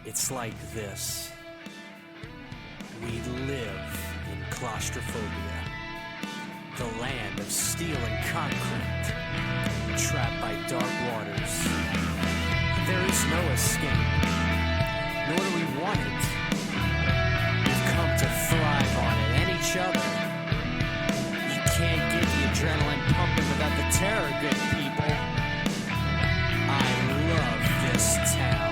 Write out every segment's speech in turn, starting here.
It's like this. We live in claustrophobia, the land of steel and concrete, trapped by dark waters. There is no escape, nor do we want it. We've come to thrive on it and each other. You can't get the adrenaline pumping without the terror, good people. I love this town.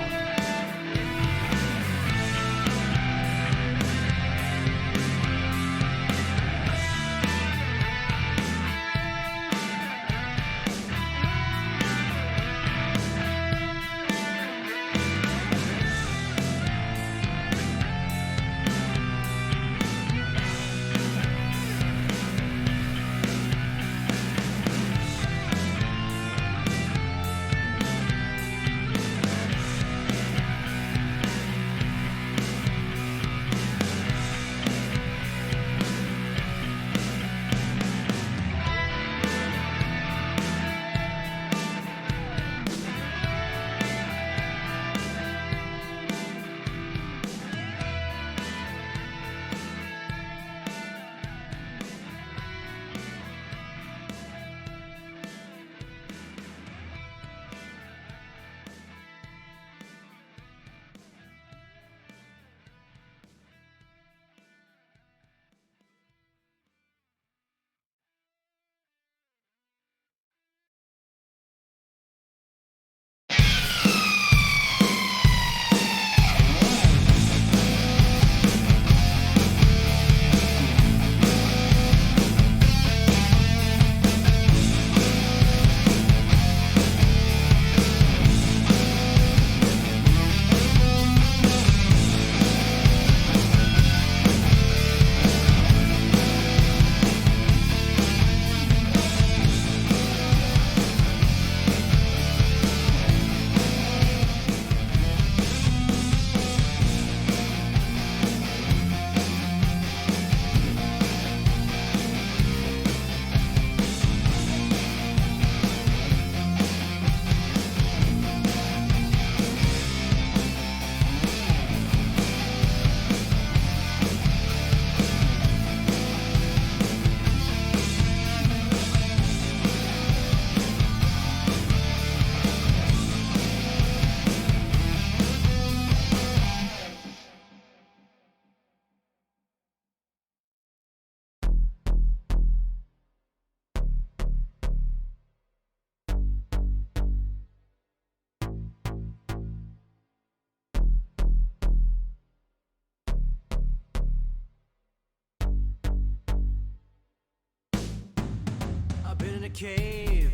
Cave,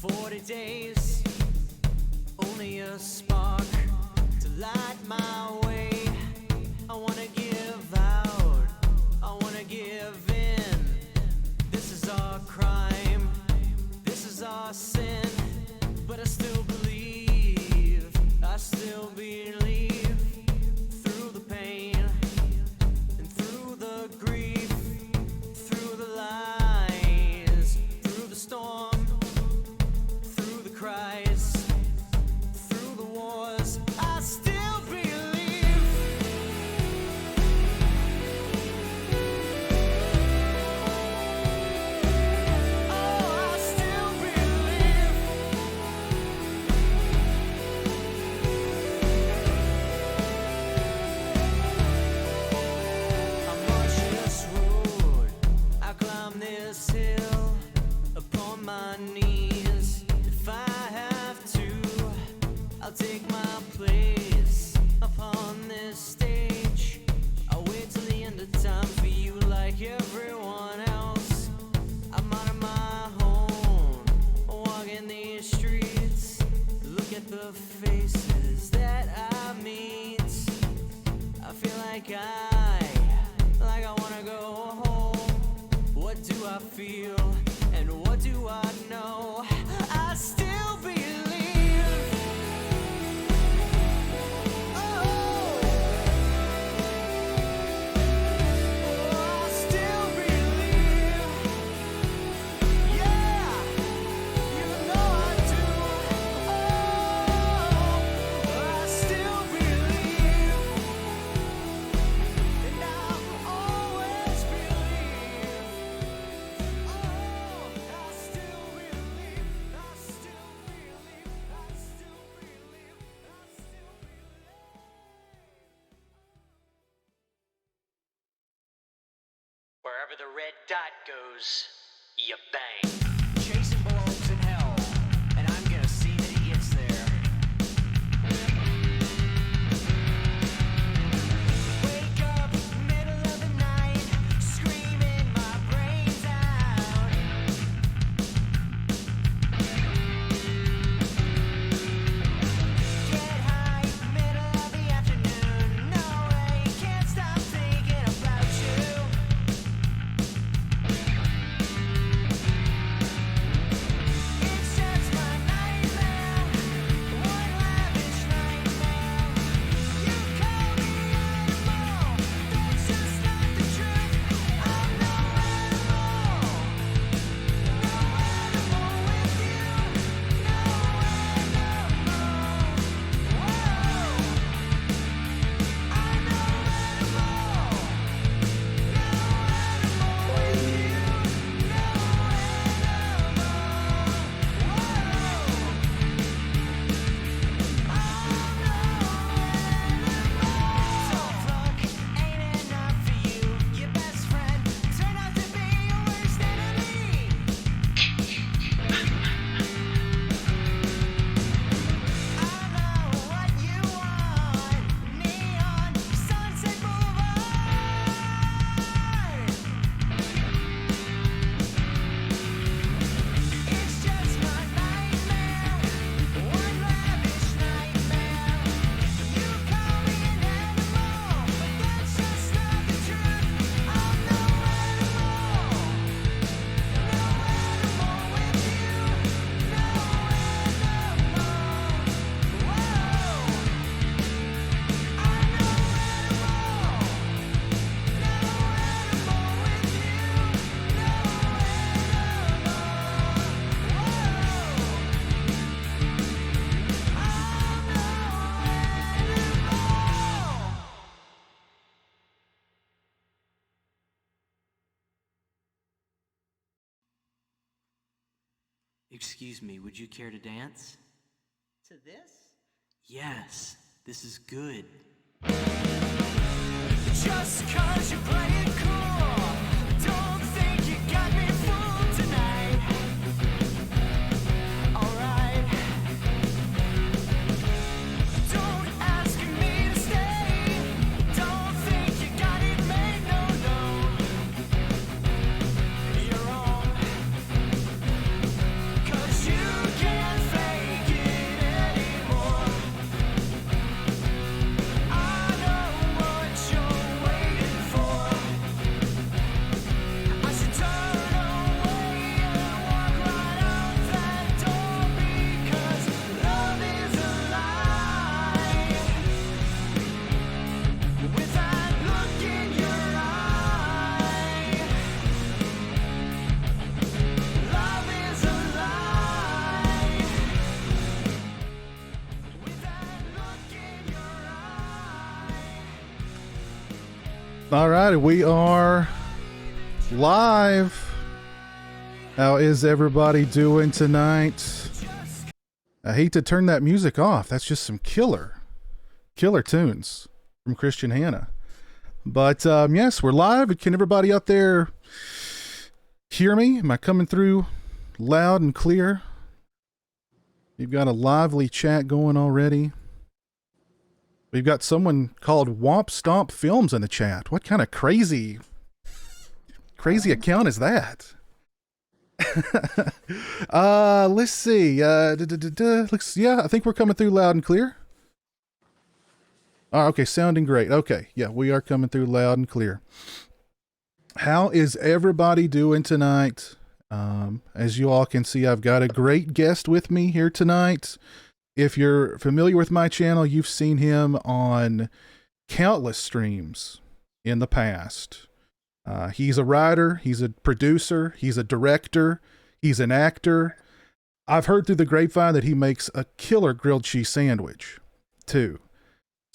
40 days, only a spark to light my way. I wanna give out, I wanna give in. This is our crime, this is our sin, but I still believe, I still believe. Through the pain and through the grief, through the lies, storm, through the cries, through the wars, I still believe. Oh, I still believe. I march this road, I climb this hill, upon my knees. If I have to, I'll take my place upon this stage. I'll wait till the end of time for you like everyone else. I'm out of my home, walking these streets. Look at the faces that I meet. I feel like I wanna go home. What do I feel? And what do I know? Wherever the red dot goes, you bang. Jason belongs in hell, and I'm gonna see that he gets there. Wake up, middle of the night, screaming my brains out. Get high, middle of the afternoon. No way, can't stop thinking about you. It's just my nightmare, one lavish nightmare. You call me animal, that's just not the truth. I'm no animal with you. No animal. Whoa. I'm no animal. It's just my nightmare, one lavish nightmare. You call me an animal, but that's just not the truth. I'm no animal with you. No animal. Whoa. I'm no animal with Excuse me, would you care to dance? To this? Yes, this is good. Just 'cause you play it cool, don't think you got me fooled tonight. Alright. Don't ask me to stay. Don't think you got it made. No, you're wrong. 'Cause you can't fake it anymore. I know what you're waiting for. I should turn away and walk right out that door, because love is a lie. With that look in your eye, love is a lie. With that look in your eye. All right, we are live. How is everybody doing tonight? I hate to turn that music off. That's just some killer tunes from Christian Hanna. But yes, we're live. Can everybody out there hear me? Am I coming through loud and clear? You've got a lively chat going already. We've got someone called Womp Stomp Films in the chat. What kind of crazy account is that? Let's see. Yeah, I think we're coming through loud and clear. Oh, okay, sounding great. Okay, yeah, we are coming through loud and clear. How is everybody doing tonight? As you all can see, I've got a great guest with me here tonight. If you're familiar with my channel, you've seen him on countless streams in the past. He's a writer, he's a producer, he's a director, he's an actor. I've heard through the grapevine that he makes a killer grilled cheese sandwich too.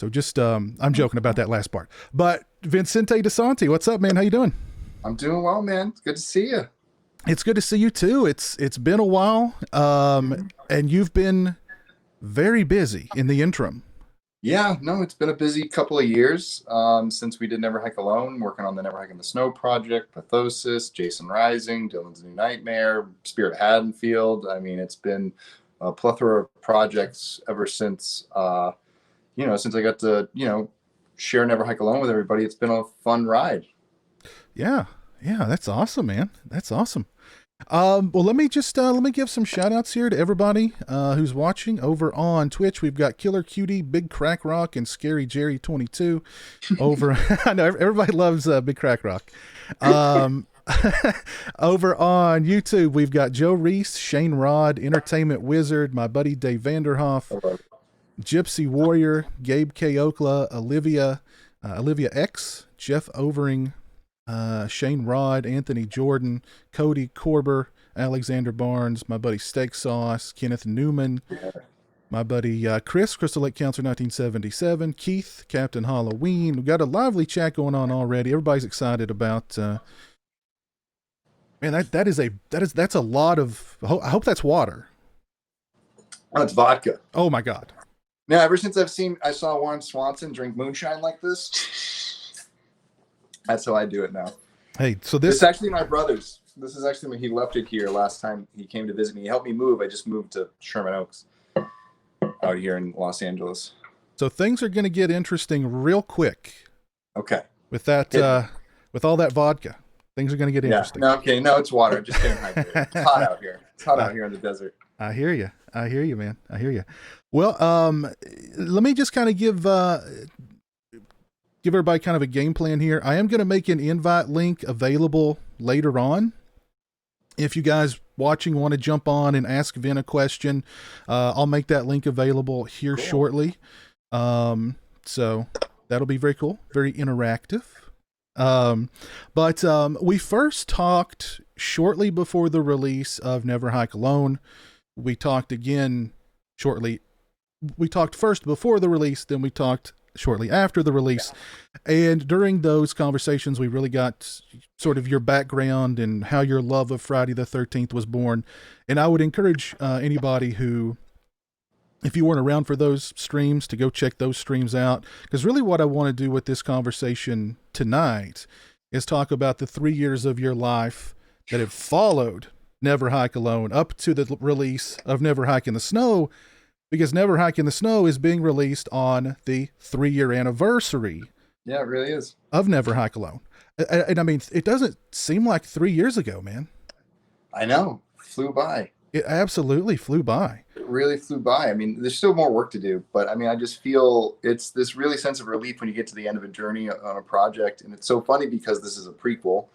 So just, I'm joking about that last part. But Vincente DiSanti, what's up, man? How you doing? I'm doing well, man. Good to see you. It's good to see you too. It's been a while. And you've been very busy in the interim. Yeah, no, it's been a busy couple of years since we did Never Hike Alone, working on the Never Hike in the Snow project, Pathosis, Jason Rising, Dylan's New Nightmare, Spirit of Haddonfield. I mean, it's been a plethora of projects ever since, since I got to, share Never Hike Alone with everybody. It's been a fun ride. Yeah. Yeah. That's awesome, man. That's awesome. Well, let me give some shout outs here to everybody, who's watching over on Twitch. We've got Killer Cutie, Big Crack Rock, and Scary Jerry 22 over. I know everybody loves, Big Crack Rock. Over on YouTube, we've got Joe Reese, Shane Rod, Entertainment Wizard, my buddy Dave Vanderhoff, Gypsy Warrior, Gabe K. Okla, Olivia X, Jeff Overing, Shane Rod, Anthony Jordan, Cody Korber, Alexander Barnes, my buddy Steak Sauce, Kenneth Newman, my buddy Chris, Crystal Lake Counselor 1977, Keith, Captain Halloween. We've got a lively chat going on already. Everybody's excited about man, that's a lot of, I hope that's water. Oh, it's vodka. Oh my God. Now, ever since I saw Warren Swanson drink moonshine like this, that's how I do it now. Hey, so this is actually my brother's. This is actually when he left it here last time he came to visit me. He helped me move. I just moved to Sherman Oaks out here in Los Angeles. So things are going to get interesting real quick. Okay. With that, with all that vodka, things are going to get interesting. No, okay. No, it's water. Just getting hydrated. It's hot out here. It's hot out here in the desert. I hear you. I hear you, man. I hear you. Well, let me just kind of give everybody kind of a game plan here. I am going to make an invite link available later on. If you guys watching want to jump on and ask Vin a question, I'll make that link available here shortly. So that'll be very cool, very interactive. But we first talked shortly before the release of Never Hike Alone. We talked again shortly. We talked first before the release, then we talked shortly after the release. And during those conversations, we really got sort of your background and how your love of Friday the 13th was born. And I would encourage anybody who, if you weren't around for those streams, to go check those streams out. Because really what I want to do with this conversation tonight is talk about the 3 years of your life that have followed Never Hike Alone up to the release of Never Hike in the Snow, because Never Hike in the Snow is being released on the 3-year anniversary. Yeah, it really is. Of Never Hike Alone. And I mean, it doesn't seem like 3 years ago, man. I know. Flew by. It absolutely flew by. It really flew by. I mean, there's still more work to do, but I mean, I just feel it's this really sense of relief when you get to the end of a journey on a project. And it's so funny because this is a prequel,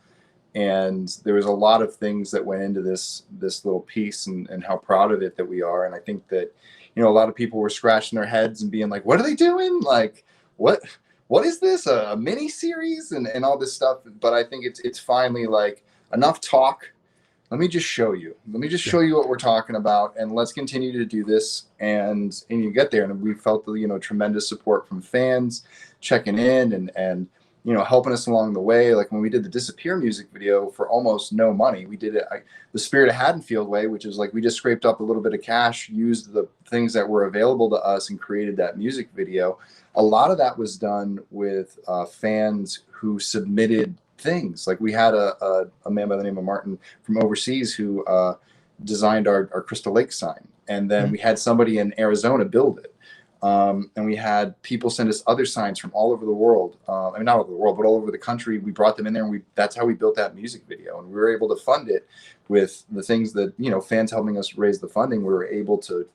and there was a lot of things that went into this little piece, and how proud of it that we are. And I think that, a lot of people were scratching their heads and being like, what are they doing? Like, what is this? A mini series and all this stuff. But I think it's finally like enough talk. Let me just show you. Let me just show you what we're talking about, and let's continue to do this. And you get there. And we felt the, tremendous support from fans checking in and helping us along the way. Like when we did the Disappear music video for almost no money, we did it the Spirit of Haddonfield way, which is like we just scraped up a little bit of cash, used the things that were available to us, and created that music video. A lot of that was done with fans who submitted things. Like we had a man by the name of Martin from overseas who designed our Crystal Lake sign. And then we had somebody in Arizona build it. And we had people send us other signs from all over the world. I mean, not all over the world, but all over the country. We brought them in there, and that's how we built that music video. And we were able to fund it with the things that, fans helping us raise the funding. We were able to,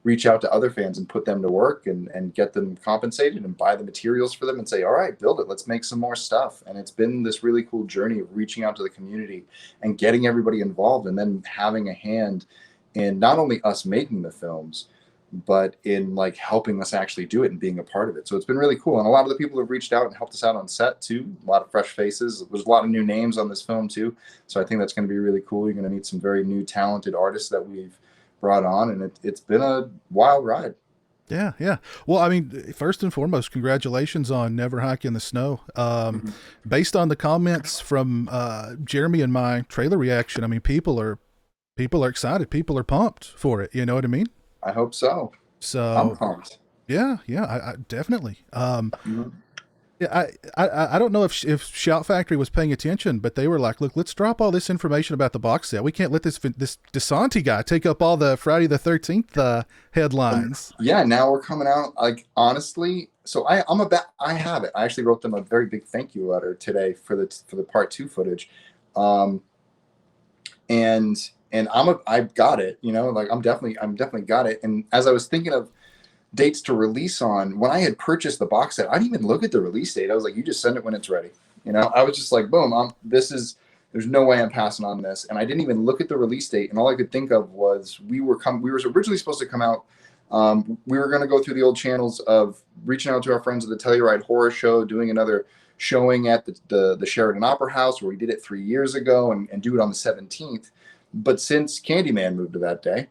reach out to other fans and put them to work and get them compensated and buy the materials for them and say, all right, build it. Let's make some more stuff. And it's been this really cool journey of reaching out to the community and getting everybody involved, and then having a hand in not only us making the films, but in like helping us actually do it and being a part of it. So it's been really cool. And a lot of the people have reached out and helped us out on set too. A lot of fresh faces. There's a lot of new names on this film too. So I think that's going to be really cool. You're going to meet some very new talented artists that we've brought on, and it's been a wild ride. Yeah. Yeah. Well, I mean, first and foremost, congratulations on Never Hike in the Snow. Based on the comments from Jeremy and my trailer reaction, I mean, people are excited. People are pumped for it. You know what I mean? I hope so. So I'm pumped. Yeah, yeah, I definitely. Mhm. Yeah, I don't know if Shout Factory was paying attention, but they were like, "Look, let's drop all this information about the box set. We can't let this DiSanti guy take up all the Friday the 13th headlines." Yeah, now we're coming out. Like honestly, so I have it. I actually wrote them a very big thank you letter today for the part two footage, um, and I've got it. You know, like I'm definitely got it. And as I was thinking of dates to release on, when I had purchased the box set, I didn't even look at the release date. I was like, you just send it when it's ready. You know, I was just like, boom, there's no way I'm passing on this. And I didn't even look at the release date. And all I could think of was we were originally supposed to come out. We were going to go through the old channels of reaching out to our friends at the Telluride Horror Show, doing another showing at the Sheridan Opera House where we did it 3 years ago and do it on the 17th. But since Candyman moved to that day,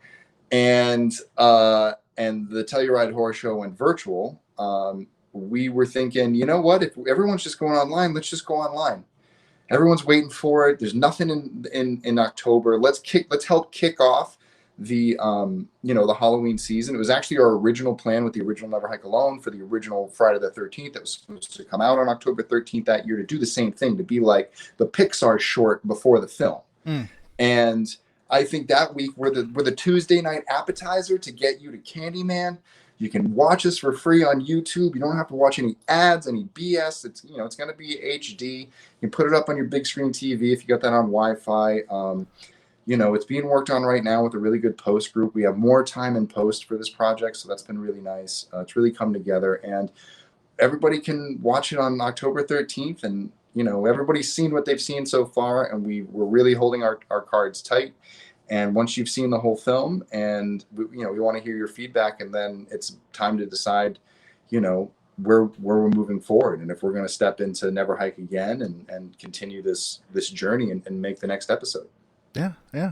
and the Telluride Horror Show went virtual, we were thinking, you know what? If everyone's just going online, let's just go online. Everyone's waiting for it. There's nothing in October. Let's help kick off the the Halloween season. It was actually our original plan with the original Never Hike Alone for the original Friday the 13th that was supposed to come out on October 13th that year, to do the same thing, to be like the Pixar short before the film. And I think that week we're the Tuesday night appetizer to get you to Candyman. You can watch us for free on YouTube. You don't have to watch any ads, any BS. It's going to be HD. You can put it up on your big screen TV if you got that on Wi-Fi. It's being worked on right now with a really good post group. We have more time in post for this project, so that's been really nice. It's really come together, and everybody can watch it on October 13th. And everybody's seen what they've seen so far, and we're really holding our cards tight. And once you've seen the whole film, and we want to hear your feedback, and then it's time to decide, where we're moving forward, and if we're going to step into Never Hike again and continue this journey and make the next episode. Yeah, yeah,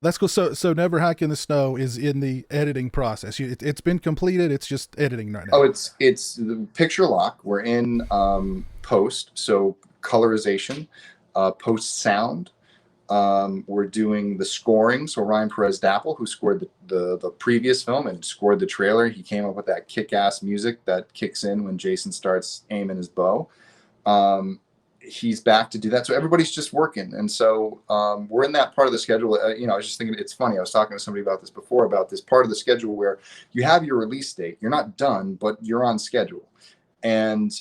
that's cool. So Never Hike in the Snow is in the editing process. It's been completed. It's just editing right now. Oh, it's the picture lock. We're in post, so colorization, post sound. We're doing the scoring. So Ryan Perez Dapple, who scored the previous film and scored the trailer, he came up with that kick-ass music that kicks in when Jason starts aiming his bow. He's back to do that. So everybody's just working. And so we're in that part of the schedule. I was just thinking, it's funny. I was talking to somebody about this before, about this part of the schedule where you have your release date. You're not done, but you're on schedule. And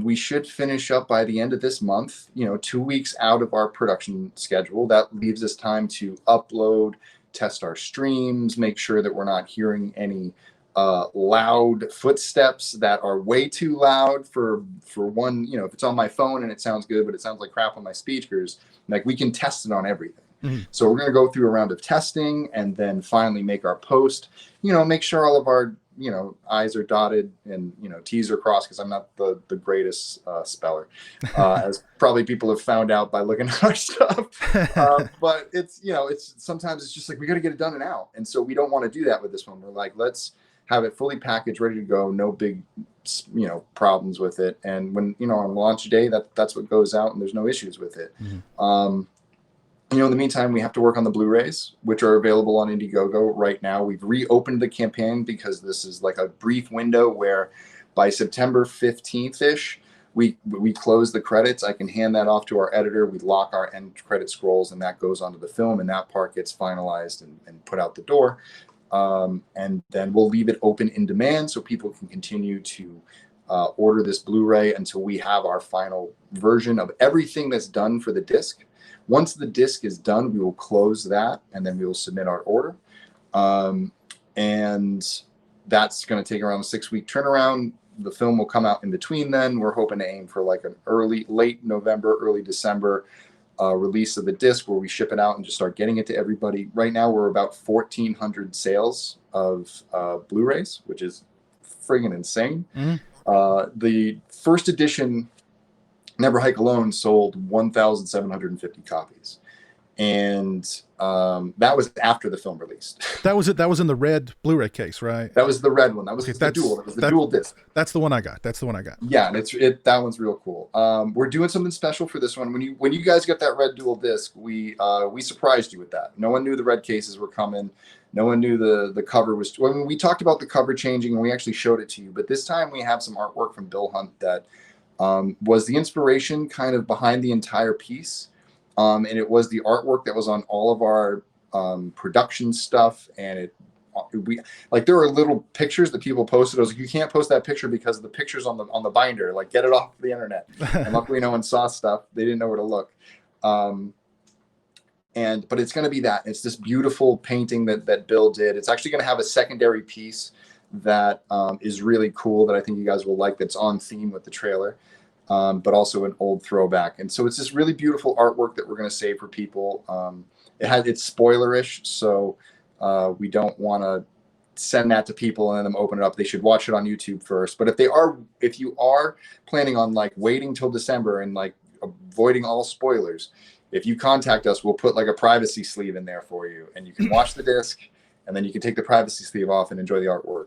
we should finish up by the end of this month, 2 weeks out of our production schedule. That leaves us time to upload, test our streams, make sure that we're not hearing any loud footsteps that are way too loud for one. If it's on my phone and it sounds good, but it sounds like crap on my speakers, like we can test it on everything. Mm-hmm. So we're going to go through a round of testing and then finally make our post, make sure all of our I's are dotted and, T's are crossed, because I'm not the greatest speller, as probably people have found out by looking at our stuff. But it's sometimes it's just like, we got to get it done and out. And so we don't want to do that with this one. We're like, let's have it fully packaged, ready to go. No big, problems with it. And when, on launch day, that's what goes out and there's no issues with it. Mm-hmm. In the meantime, we have to work on the Blu-rays, which are available on Indiegogo right now. We've reopened the campaign because this is like a brief window where by September 15th-ish, we close the credits. I can hand that off to our editor. We lock our end credit scrolls, and that goes onto the film, and that part gets finalized and put out the door. And then we'll leave it open in demand so people can continue to order this Blu-ray until we have our final version of everything that's done for the disc. Once the disc is done, we will close that, and then we will submit our order. And that's going to take around a 6-week turnaround. The film will come out in between then. We're hoping to aim for like an late November, early December release of the disc, where we ship it out and just start getting it to everybody. Right now, we're about 1,400 sales of Blu-rays, which is friggin' insane. Mm-hmm. The first edition Never Hike Alone sold 1,750 copies. And That was after the film released. That was it. That was in the red Blu-ray case, right? That was the red one. That was Okay, the dual. That was the dual disc. That's the one I got. That's the one I got. Yeah, and that one's real cool. We're doing something special for this one. When you guys get that red dual disc, we surprised you with that. No one knew the red cases were coming. No one knew the cover was. When we talked about the cover changing, and we actually showed it to you. But this time we have some artwork from Bill Hunt that was the inspiration kind of behind the entire piece, and it was the artwork that was on all of our production stuff, and there were little pictures that people posted. I was like, you can't post that picture because the picture's on the binder. Like, get it off the internet. And luckily, no one saw stuff. They didn't know where to look. But it's going to be that. It's this beautiful painting that Bill did. It's actually going to have a secondary piece that is really cool that I think you guys will like. That's on theme with the trailer, but also an old throwback. And so it's this really beautiful artwork that we're going to save for people. It's spoilerish, so we don't want to send that to people and then them open it up. They should watch it on YouTube first. But if you are planning on like waiting till December and like avoiding all spoilers, if you contact us, we'll put like a privacy sleeve in there for you, and you can watch the disc, and then you can take the privacy sleeve off and enjoy the artwork.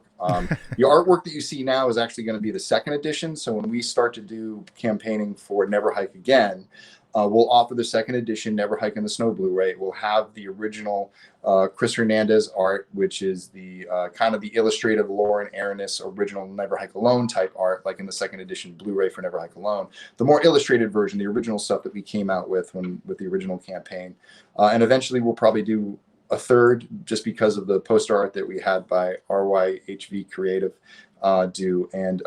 The artwork that you see now is actually going to be the second edition. So when we start to do campaigning for Never Hike Again, we'll offer the second edition Never Hike in the Snow Blu-ray. We'll have the original Chris Hernandez art, which is the kind of the illustrative Lauren Aranis original Never Hike Alone type art, like in the second edition Blu-ray for Never Hike Alone. The more illustrated version, the original stuff that we came out with the original campaign. And eventually we'll probably do a third, just because of the poster art that we had by RYHV Creative do. And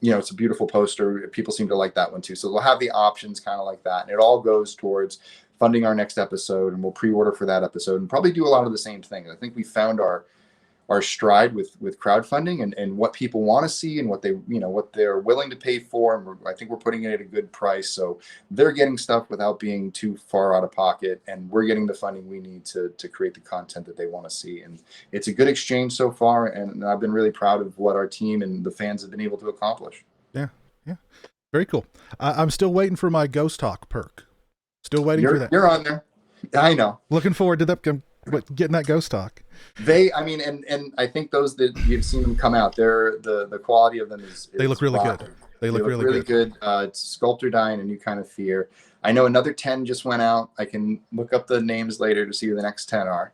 it's a beautiful poster. People seem to like that one too. So we'll have the options kind of like that. And it all goes towards funding our next episode, and we'll pre-order for that episode and probably do a lot of the same things. I think we found our stride with crowdfunding and what people want to see and what they're willing to pay for. And I think we're putting it at a good price. So they're getting stuff without being too far out of pocket, and we're getting the funding we need to create the content that they want to see. And it's a good exchange so far. And I've been really proud of what our team and the fans have been able to accomplish. Yeah. Very cool. I'm still waiting for my Ghost Talk perk. Still waiting for that. You're on there. I know. Looking forward to that. Getting that Ghost Talk. And I think those that you've seen them come out, the quality of them is they look really good. They look really good. It's Sculptor Dying, A New Kind of Fear. I know another 10 just went out. I can look up the names later to see who the next 10 are.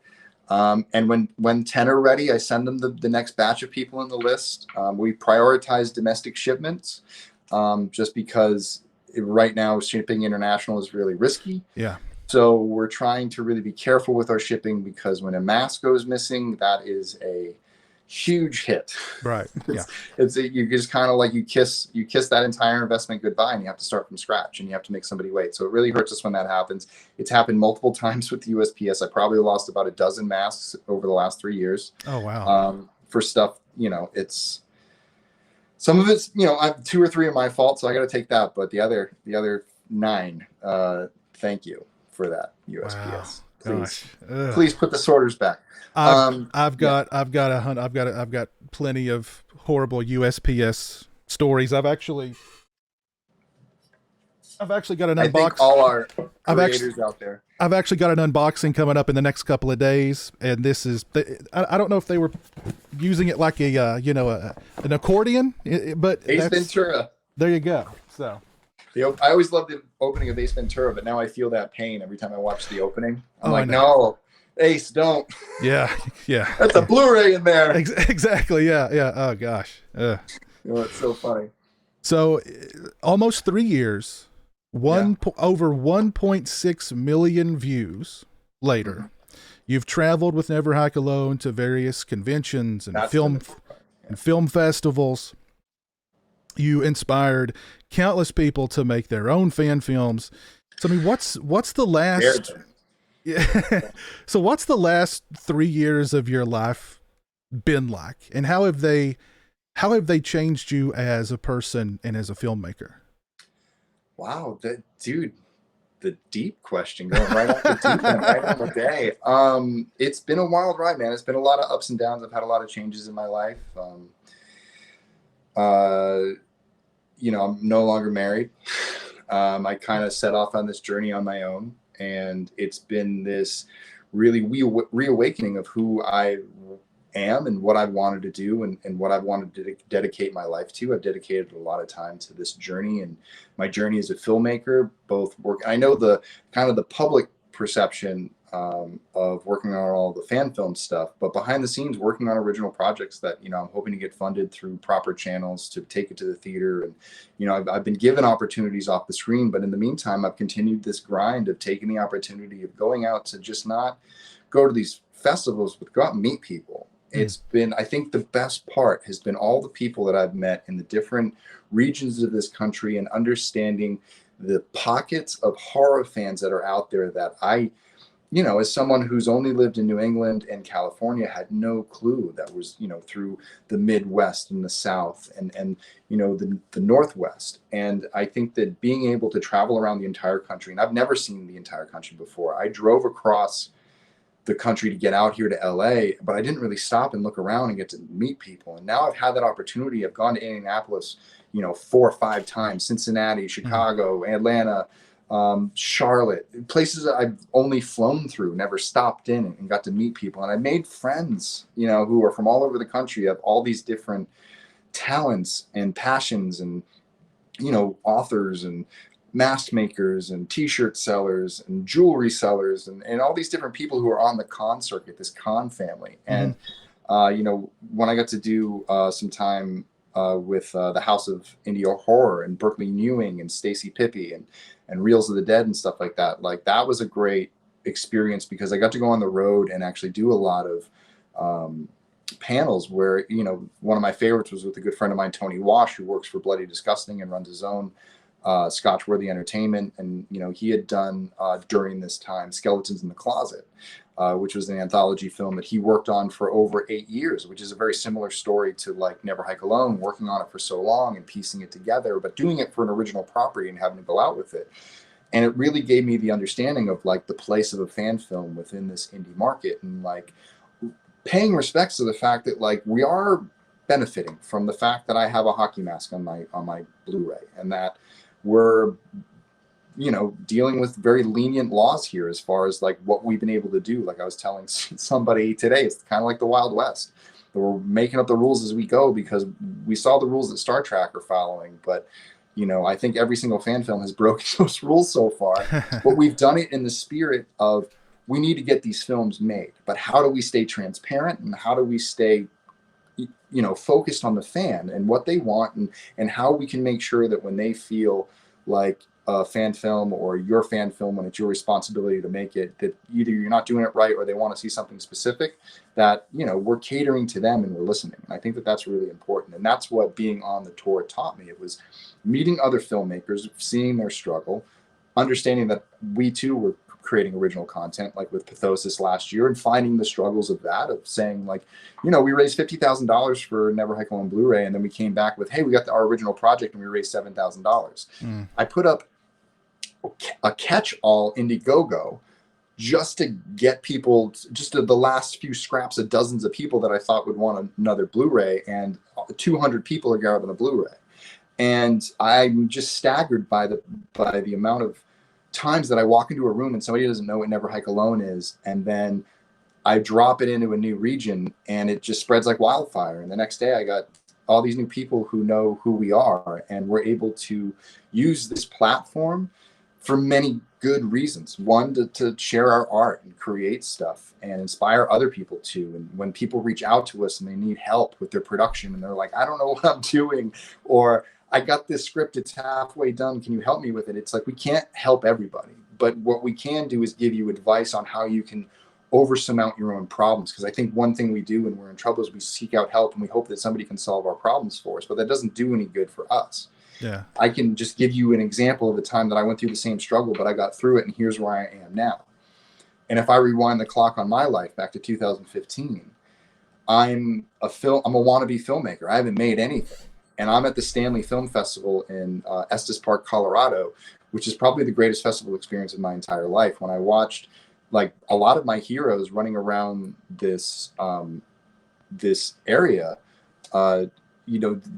And when 10 are ready, I send them the next batch of people in the list. We prioritize domestic shipments, just because right now shipping international is really risky. Yeah. So we're trying to really be careful with our shipping, because when a mask goes missing, that is a huge hit. Right. Yeah. You just kind of like you kiss that entire investment goodbye, and you have to start from scratch, and you have to make somebody wait. So it really hurts us when that happens. It's happened multiple times with the USPS. I probably lost about a dozen masks over the last 3 years. Oh, wow. For stuff, it's some of it's, I have 2 or 3 of my fault, so I got to take that. But the other 9, thank you for that, USPS. Wow. Please put the sorters back. I've got plenty of horrible USPS stories. I've actually got an unboxing. I think all our creators out there. I've actually got an unboxing coming up in the next couple of days, and this is I don't know if they were using it like an accordion, but Ace Ventura. There you go. So. I always loved the opening of Ace Ventura, but now I feel that pain every time I watch the opening. I'm no, Ace, don't. Yeah. That's a Blu-ray in there. Exactly. Yeah. Oh gosh. It's so funny. So, almost 3 years, over 1.6 million views later, mm-hmm. You've traveled with Never Hike Alone to various conventions and film festivals. You inspired countless people to make their own fan films. So, I mean, what's the last? Yeah. So, what's the last 3 years of your life been like, and how have they changed you as a person and as a filmmaker? Wow, dude, the deep question going right off the deep end, right on the day. It's been a wild ride, man. It's been a lot of ups and downs. I've had a lot of changes in my life. I'm no longer married. I kind of set off on this journey on my own, and it's been this really reawakening of who I am and what I've wanted to do, and what I've wanted to dedicate my life to. I've dedicated a lot of time to this journey, and my journey as a filmmaker, both work. I know the kind of the public perception of working on all the fan film stuff, but behind the scenes, working on original projects that, I'm hoping to get funded through proper channels to take it to the theater. And, I've been given opportunities off the screen, but in the meantime, I've continued this grind of taking the opportunity of going out to just not go to these festivals, but go out and meet people. It's been, I think the best part has been all the people that I've met in the different regions of this country, and understanding the pockets of horror fans that are out there that I, as someone who's only lived in New England and California, had no clue that was, through the Midwest and the South and the Northwest. And I think that being able to travel around the entire country, and I've never seen the entire country before. I drove across the country to get out here to LA, but I didn't really stop and look around and get to meet people. And now I've had that opportunity. I've gone to Indianapolis, 4 or 5 times, Cincinnati, Chicago, Atlanta, Charlotte, places that I've only flown through, never stopped in, and got to meet people. And I made friends, who are from all over the country, have all these different talents and passions, and, authors and mask makers and t-shirt sellers and jewelry sellers, and all these different people who are on the con circuit, this con family. And, when I got to do some time with the House of Indie Horror and Berkeley Newing and Stacy Pippi and Reels of the Dead and stuff like that, that was a great experience, because I got to go on the road and actually do a lot of panels where, one of my favorites was with a good friend of mine, Tony Wash, who works for Bloody Disgusting and runs his own Scotchworthy Entertainment. And, he had done during this time Skeletons in the Closet, which was an anthology film that he worked on for over 8 years, which is a very similar story to Never Hike Alone, working on it for so long and piecing it together, but doing it for an original property and having to go out with it. And it really gave me the understanding of the place of a fan film within this indie market, and paying respects to the fact that we are benefiting from the fact that I have a hockey mask on my Blu-ray, and that we're dealing with very lenient laws here as far as what we've been able to do. I was telling somebody today, it's kind of like the Wild West. We're making up the rules as we go, because we saw the rules that Star Trek are following, but I think every single fan film has broken those rules so far. But we've done it in the spirit of, we need to get these films made, but how do we stay transparent, and how do we stay focused on the fan and what they want, and how we can make sure that when they feel like a fan film or your fan film, when it's your responsibility to make it, that either you're not doing it right or they want to see something specific, that we're catering to them and we're listening. And I think that that's really important, and that's what being on the tour taught me. It was meeting other filmmakers, seeing their struggle, understanding that we too were creating original content, with Pathosis last year, and finding the struggles of that, of saying we raised $50,000 for Never Hike Alone Blu-ray, and then we came back with, hey, we got our original project and we raised $7,000. I put up a catch-all Indiegogo just to get people, just the last few scraps of dozens of people that I thought would want another Blu-ray, and 200 people are grabbing a Blu-ray. And I'm just staggered by the amount of times that I walk into a room and somebody doesn't know what Never Hike Alone is, and then I drop it into a new region and it just spreads like wildfire, and the next day I got all these new people who know who we are, and we're able to use this platform for many good reasons. One, to share our art and create stuff and inspire other people too. And when people reach out to us and they need help with their production and they're like, I don't know what I'm doing, or I got this script, it's halfway done, can you help me with it? It's we can't help everybody, but what we can do is give you advice on how you can surmount your own problems. Because I think one thing we do when we're in trouble is we seek out help and we hope that somebody can solve our problems for us, but that doesn't do any good for us. Yeah. I can just give you an example of the time that I went through the same struggle, but I got through it, and here's where I am now. And if I rewind the clock on my life back to 2015, I'm a wannabe filmmaker. I haven't made anything. And I'm at the Stanley Film Festival in Estes Park, Colorado, which is probably the greatest festival experience of my entire life. When I watched a lot of my heroes running around this area,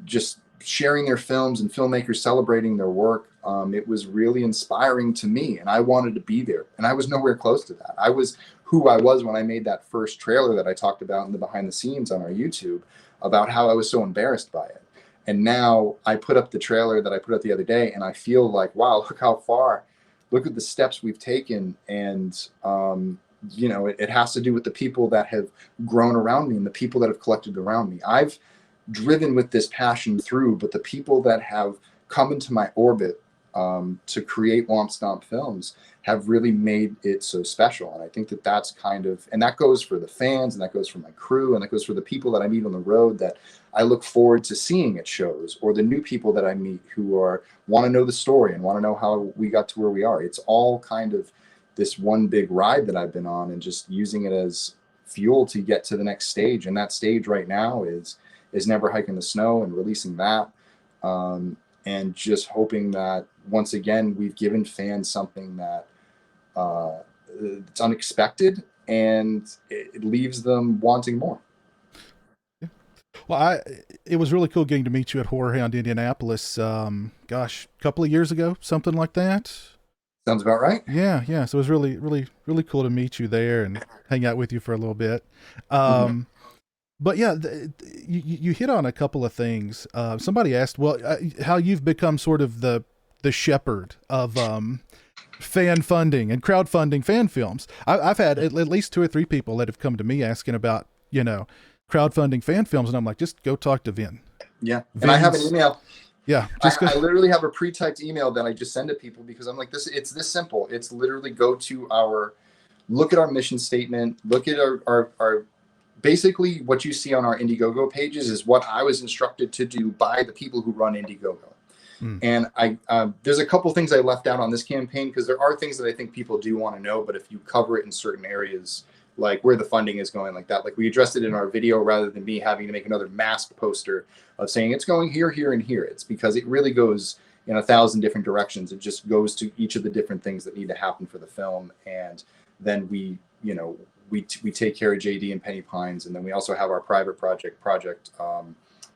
just sharing their films and filmmakers celebrating their work. It was really inspiring to me, and I wanted to be there. And I was nowhere close to that. I was who I was when I made that first trailer that I talked about in the behind the scenes on our YouTube, about how I was so embarrassed by it. And now I put up the trailer that I put up the other day, and I feel like, wow, look how far, look at the steps we've taken. And, you know, it has to do with the people that have grown around me and the people that have collected around me. I've driven with this passion through, but the people that have come into my orbit to create Womp Stomp Films have really made it so special. And I think that that's kind of, and that goes for the fans, and that goes for my crew, and that goes for the people that I meet on the road that I look forward to seeing at shows, or the new people that I meet who want to know the story and want to know how we got to where we are. It's all kind of this one big ride that I've been on, and just using it as fuel to get to the next stage. And that stage right now is Never Hike in the Snow, and releasing that. And just hoping that once again, we've given fans something that it's unexpected, and it leaves them wanting more. Well, it was really cool getting to meet you at Horror Hound Indianapolis. Gosh, a couple of years ago, something like that. Sounds about right. Yeah. So it was really, really, really cool to meet you there and hang out with you for a little bit. But yeah, you hit on a couple of things. Somebody asked, well, how you've become sort of the shepherd of fan funding and crowdfunding fan films. I've had at least 2 or 3 people that have come to me asking about, crowdfunding fan films, and I'm like, just go talk to Vin. Yeah, and I have an email. Yeah, I literally have a pre-typed email that I just send to people, because I'm like, it's this simple. It's literally look at our mission statement, look at our basically what you see on our Indiegogo pages is what I was instructed to do by the people who run Indiegogo. And there's a couple things I left out on this campaign, because there are things that I think people do want to know, but if you cover it in certain areas, like where the funding is going, like that, like we addressed it in our video, rather than me having to make another mask poster of saying it's going here, here, and here. It's because it really goes in 1,000 different directions. It just goes to each of the different things that need to happen for the film. And then we take care of JD and Penny Pines. And then we also have our private project,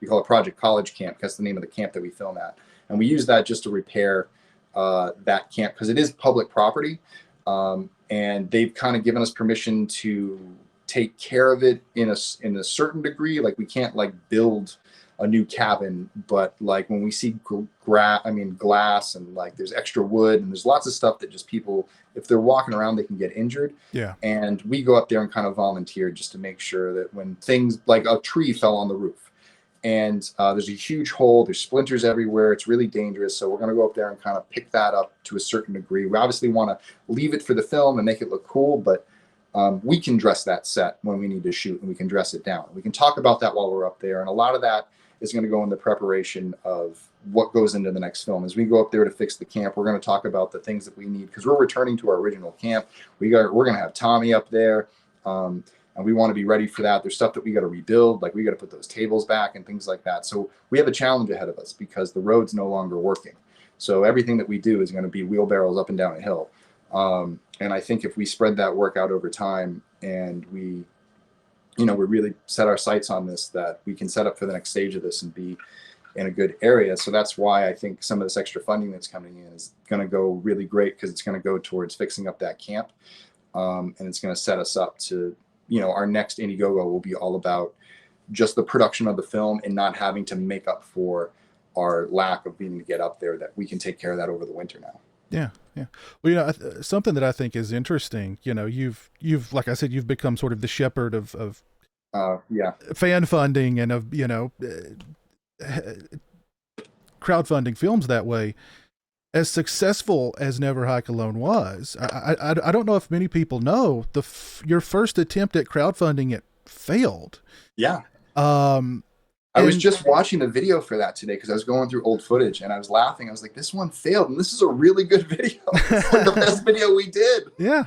we call it Project College Camp. That's the name of the camp that we film at. And we use that just to repair that camp, because it is public property. And they've kind of given us permission to take care of it in a certain degree. Like we can't build a new cabin, but like when we see glass, and like there's extra wood, and there's lots of stuff that just people, if they're walking around, they can get injured. Yeah. And we go up there and kind of volunteer just to make sure that when things like a tree fell on the roof, and there's a huge hole, there's splinters everywhere, it's really dangerous. So we're going to go up there and kind of pick that up to a certain degree. We obviously want to leave it for the film and make it look cool, but we can dress that set when we need to shoot, and we can dress it down. We can talk about that while we're up there. And a lot of that is going to go in the preparation of what goes into the next film. As we go up there to fix the camp, we're going to talk about the things that we need, because we're returning to our original camp. We're going to have Tommy up there. And we want to be ready for that. There's stuff that we got to rebuild, like we got to put those tables back and things like that. So we have a challenge ahead of us, because the road's no longer working. So everything that we do is going to be wheelbarrows up and down a hill. And I think if we spread that work out over time, and we really set our sights on this, that we can set up for the next stage of this and be in a good area. So that's why I think some of this extra funding that's coming in is going to go really great, because it's going to go towards fixing up that camp. And it's going to set us up to, our next Indiegogo will be all about just the production of the film, and not having to make up for our lack of being able to get up there, that we can take care of that over the winter now. Yeah. Well, something that I think is interesting, you've, like I said, you've become sort of the shepherd of fan funding and of, crowdfunding films that way. As successful as Never Hike Alone was, I don't know if many people know your first attempt at crowdfunding, it failed. Yeah. I was just watching the video for that today, because I was going through old footage, and I was laughing. I was like, this one failed, and this is a really good video. It's like the best video we did. Yeah.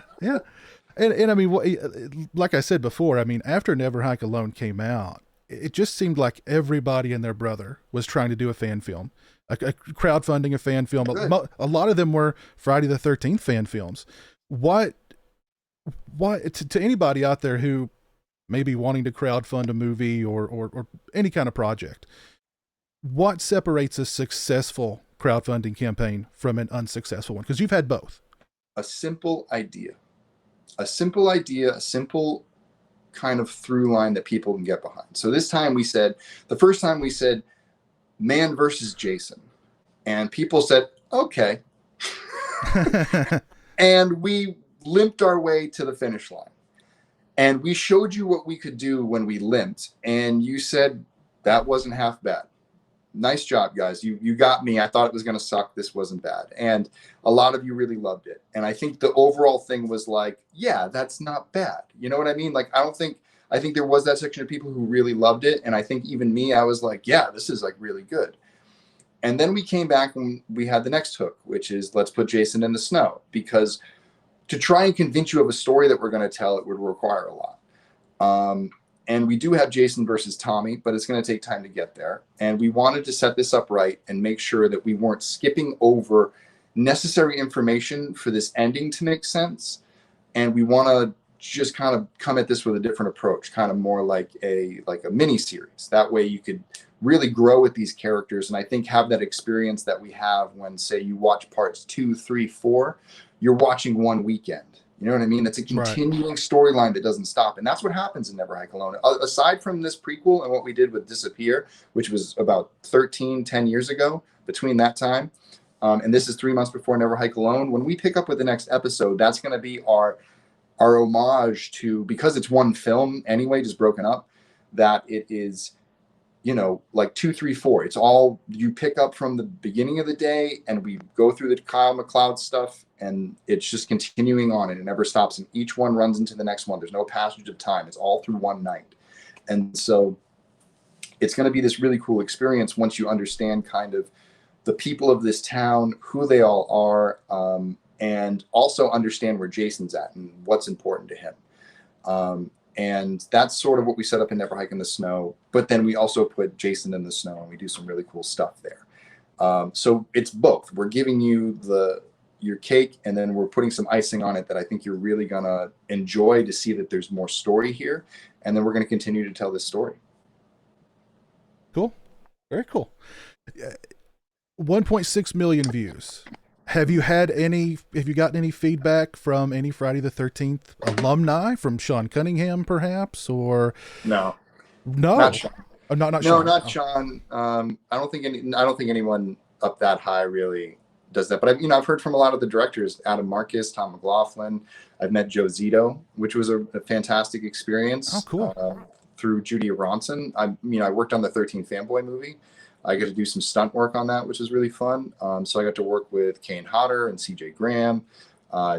And I mean, like I said before, I mean, after Never Hike Alone came out, it just seemed like everybody and their brother was trying to do a fan film. A crowdfunding a fan film. A lot of them were Friday the 13th fan films. Why to anybody out there who may be wanting to crowdfund a movie or any kind of project, what separates a successful crowdfunding campaign from an unsuccessful one? Because you've had both. A simple idea. a simple idea, a simple kind of through line that people can get behind. So this time the first time we said man versus Jason, and people said, okay. And we limped our way to the finish line. And we showed you what we could do when we limped. And you said, that wasn't half bad. Nice job, guys. You got me. I thought it was going to suck. This wasn't bad. And a lot of you really loved it. And I think the overall thing was like, yeah, that's not bad. You know what I mean? Like, I think there was that section of people who really loved it. And I think even me, I was like, yeah, this is like really good. And then we came back and we had the next hook, which is let's put Jason in the snow, because to try and convince you of a story that we're going to tell, it would require a lot. And we do have Jason versus Tommy, but it's going to take time to get there. And we wanted to set this up right and make sure that we weren't skipping over necessary information for this ending to make sense. And we want to just kind of come at this with a different approach, kind of more like a mini series. That way you could really grow with these characters. And I think have that experience that we have when, say, you watch parts 2, 3, 4, you're watching one weekend. You know what I mean? It's a continuing storyline that doesn't stop. And that's what happens in Never Hike Alone. Aside from this prequel and what we did with Disappear, which was about 10 years ago, between that time, and this is 3 months before Never Hike Alone, when we pick up with the next episode, that's going to be our homage to, because it's one film anyway, just broken up, that it is, you know, like 2, 3, 4. It's all you pick up from the beginning of the day, and we go through the Kyle MacLeod stuff, and it's just continuing on, and it never stops. And each one runs into the next one. There's no passage of time. It's all through one night. And so it's going to be this really cool experience once you understand kind of the people of this town, who they all are, and also understand where Jason's at and what's important to him. And that's sort of what we set up in Never Hike in the Snow. But then we also put Jason in the snow, and we do some really cool stuff there. So it's both. We're giving you your cake, and then we're putting some icing on it that I think you're really going to enjoy, to see that there's more story here. And then we're going to continue to tell this story. Cool. Very cool. 1.6 million views. Have you gotten any feedback from any Friday the 13th alumni, from Sean Cunningham perhaps, or No, not Sean. Not Sean. Sean. I don't think anyone up that high really does that. But I've heard from a lot of the directors, Adam Marcus, Tom McLaughlin. I've met Joe Zito, which was a fantastic experience. Oh, cool. Through Judy Ronson. I worked on the 13 Fanboy movie. I got to do some stunt work on that, which was really fun. So I got to work with Kane Hodder and CJ Graham.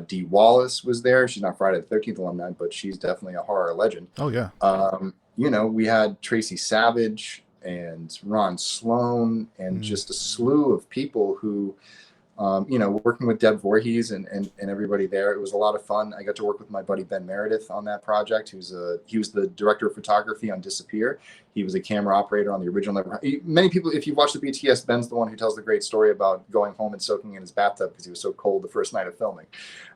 Dee Wallace was there. She's not Friday the 13th alumni, but she's definitely a horror legend. Oh, yeah. We had Tracy Savage and Ron Sloan and just a slew of people who, working with Deb Voorhees and everybody there. It was a lot of fun. I got to work with my buddy Ben Meredith on that project. He was the director of photography on Disappear. He was a camera operator on the original. Many people, if you watch the BTS, Ben's the one who tells the great story about going home and soaking in his bathtub because he was so cold the first night of filming.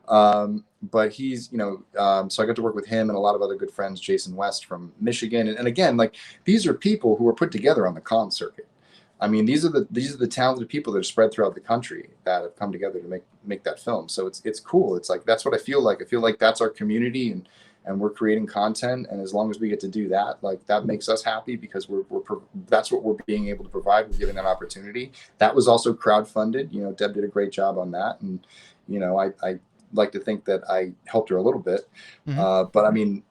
But he's, so I got to work with him and a lot of other good friends, Jason West from Michigan. And again, like, these are people who were put together on the con circuit. I mean, these are the talented people that are spread throughout the country that have come together to make that film. So it's cool. It's like, that's what I feel like. I feel like that's our community, and we're creating content. And as long as we get to do that, like, that makes us happy, because that's what we're being able to provide. We're giving that opportunity. That was also crowdfunded. Deb did a great job on that. And, I like to think that I helped her a little bit. Mm-hmm. But I mean,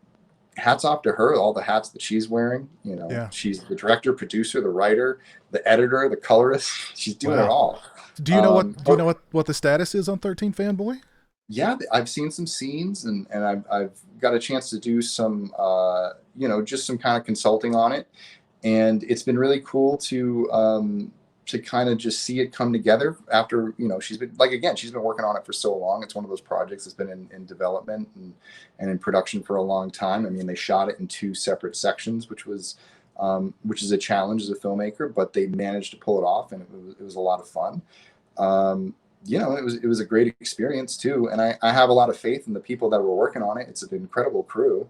hats off to her, all the hats that she's wearing. Yeah. She's the director, producer, the writer, the editor, the colorist. She's doing it all. Do you know what the status is on 13 Fanboy? Yeah, I've seen some scenes, and I've got a chance to do some just some kind of consulting on it, and it's been really cool to kind of just see it come together after, she's been working on it for so long. It's one of those projects that's been in development and in production for a long time. I mean, they shot it in 2 separate sections, which is a challenge as a filmmaker, but they managed to pull it off, and it was a lot of fun. It was a great experience too. And I have a lot of faith in the people that were working on it. It's an incredible crew.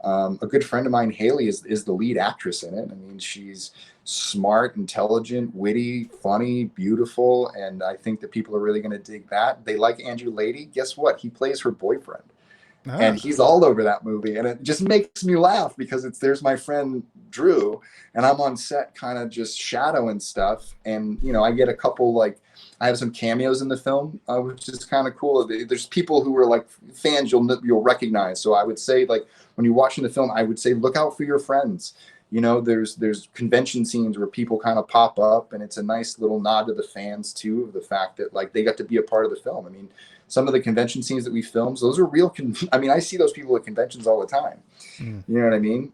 A good friend of mine, Haley, is the lead actress in it. I mean, she's smart, intelligent, witty, funny, beautiful. And I think that people are really going to dig that. They like Andrew Lady. Guess what? He plays her boyfriend. and Ah, he's all over that movie, and it just makes me laugh because there's my friend Drew, and I'm on set kind of just shadowing stuff, and I get a couple, like, I have some cameos in the film, which is kind of cool. There's people who are like fans you'll recognize. So I would say, like, when you're watching the film, I would say look out for your friends. There's convention scenes where people kind of pop up, and it's a nice little nod to the fans too, of the fact that, like, they got to be a part of the film. I mean, some of the convention scenes that we filmed, those are real. I mean, I see those people at conventions all the time. mm, You know what I mean?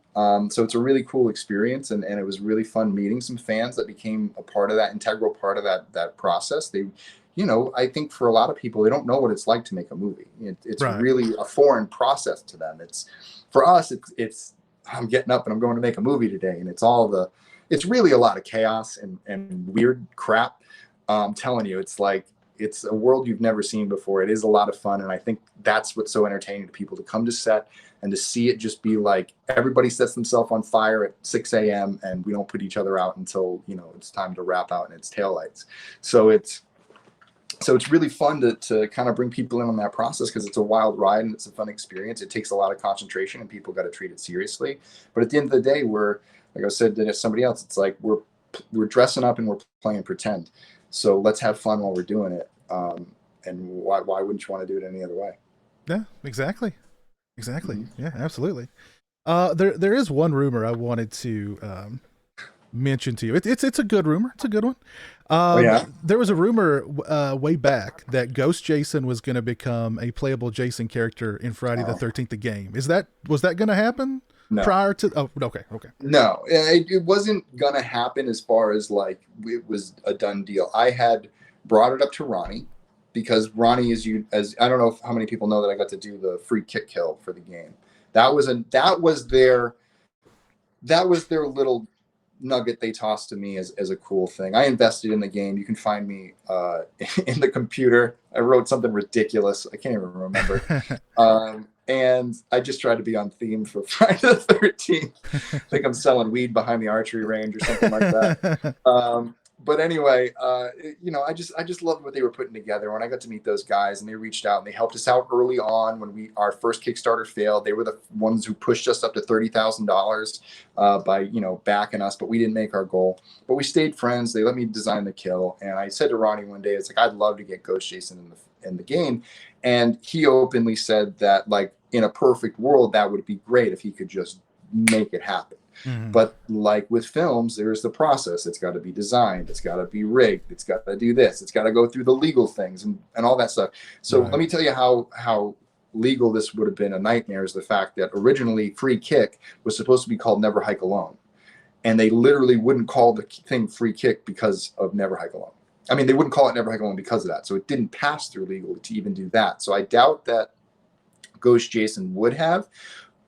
So it's a really cool experience, and it was really fun meeting some fans that became a part of that, integral part of that process. I think for a lot of people, they don't know what it's like to make a movie. It's right. really a foreign process to them. For us, it's I'm getting up and I'm going to make a movie today, and it's really a lot of chaos and weird crap. I'm telling you, it's a world you've never seen before. It is a lot of fun, and I think that's what's so entertaining to people, to come to set and to see it just be like everybody sets themselves on fire at 6 a.m. and we don't put each other out until it's time to wrap out and it's taillights. So it's really fun to kind of bring people in on that process, because it's a wild ride and it's a fun experience. It takes a lot of concentration and people got to treat it seriously. But at the end of the day, we're, like I said to somebody else, it's like we're dressing up and we're playing pretend. So let's have fun while we're doing it. And why wouldn't you want to do it any other way? Yeah, exactly. Exactly. Mm-hmm. Yeah, absolutely. There is one rumor I wanted to mention to you. It's a good rumor. It's a good one. Oh yeah. There was a rumor way back that Ghost Jason was going to become a playable Jason character in Friday the 13th, the game. Was that going to happen? No. Prior to? Oh, okay. No, it wasn't gonna happen, as far as like it was a done deal. I had brought it up to Ronnie, because Ronnie as I don't know how many people know that I got to do the free kick kill for the game. That was their little nugget they tossed to me as a cool thing. I invested in the game. You can find me in the computer. I wrote something ridiculous. I can't even remember. And I just tried to be on theme for Friday the 13th. I think I'm selling weed behind the archery range or something like that. But anyway, I just loved what they were putting together. When I got to meet those guys, and they reached out and they helped us out early on when our first Kickstarter failed. They were the ones who pushed us up to $30,000 by backing us, but we didn't make our goal. But we stayed friends. They let me design the kill, and I said to Ronnie one day, it's like, I'd love to get Ghost Jason in the game, and he openly said that, like, in a perfect world, that would be great if he could just make it happen. Mm-hmm. But like with films, there's the process. It's got to be designed. It's got to be rigged. It's got to do this. It's got to go through the legal things and all that stuff. So Right. Let me tell you how legal this would have been a nightmare, is the fact that originally Free Kick was supposed to be called Never Hike Alone. And they literally wouldn't call the thing Free Kick because of Never Hike Alone. I mean, they wouldn't call it Never Hike Alone because of that. So it didn't pass through legal to even do that. So I doubt that Ghost Jason would have.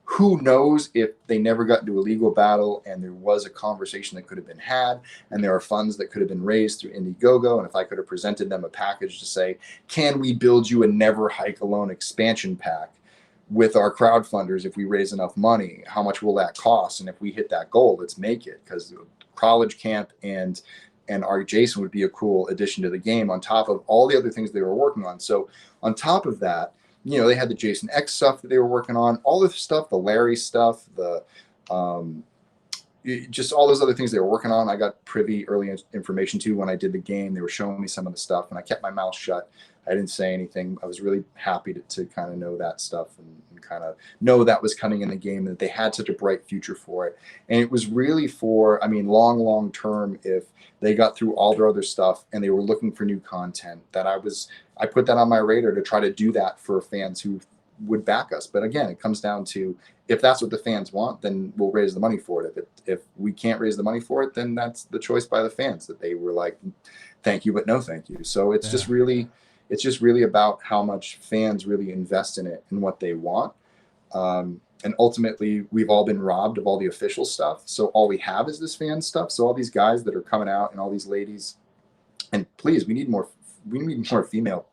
Who knows if they never got into a legal battle and there was a conversation that could have been had, and there are funds that could have been raised through Indiegogo, and if I could have presented them a package to say, can we build you a Never Hike Alone expansion pack with our crowdfunders? If we raise enough money, how much will that cost? And if we hit that goal, let's make it, because college camp and our Jason would be a cool addition to the game, on top of all the other things they were working on. So on top of that, they had the Jason X stuff that they were working on, all this stuff, the Larry stuff, the just all those other things they were working on. I got privy early information too when I did the game. They were showing me some of the stuff, and I kept my mouth shut. I didn't say anything. I was really happy to kind of know that stuff and kind of know that was coming in the game, and that they had such a bright future for it. And it was really for, long term, if they got through all their other stuff and they were looking for new content, that I put that on my radar to try to do that for fans who would back us. But again, it comes down to, if that's what the fans want, then we'll raise the money for it. If we can't raise the money for it, then that's the choice by the fans, that they were like, thank you, but no thank you. So it's just really about how much fans really invest in it and what they want. And ultimately, we've all been robbed of all the official stuff. So all we have is this fan stuff. So all these guys that are coming out, and all these ladies, and please, we need more female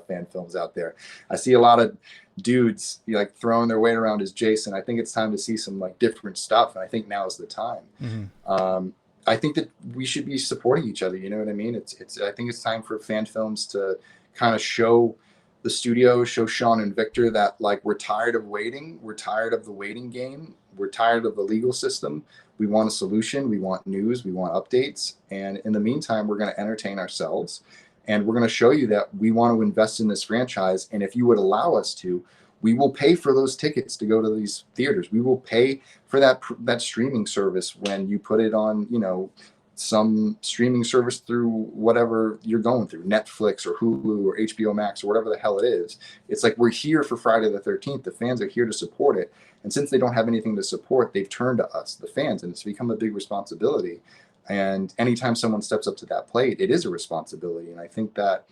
fan films out there. I see a lot of dudes like throwing their weight around as Jason. I think it's time to see some like different stuff, and I think now is the time. Mm-hmm. I think that we should be supporting each other. You know what I mean? I think it's time for fan films to kind of show the studio, show Sean and Victor that like we're tired of waiting. We're tired of the waiting game. We're tired of the legal system. We want a solution. We want news. We want updates. And in the meantime, we're going to entertain ourselves. And we're going to show you that we want to invest in this franchise. And if you would allow us to, we will pay for those tickets to go to these theaters. We will pay for that streaming service when you put it on, you know, some streaming service through whatever you're going through, Netflix or Hulu or HBO Max or whatever the hell it is. It's like we're here for Friday the 13th. The fans are here to support it. And since they don't have anything to support, they've turned to us, the fans, and it's become a big responsibility. And anytime someone steps up to that plate, it is a responsibility. And I think that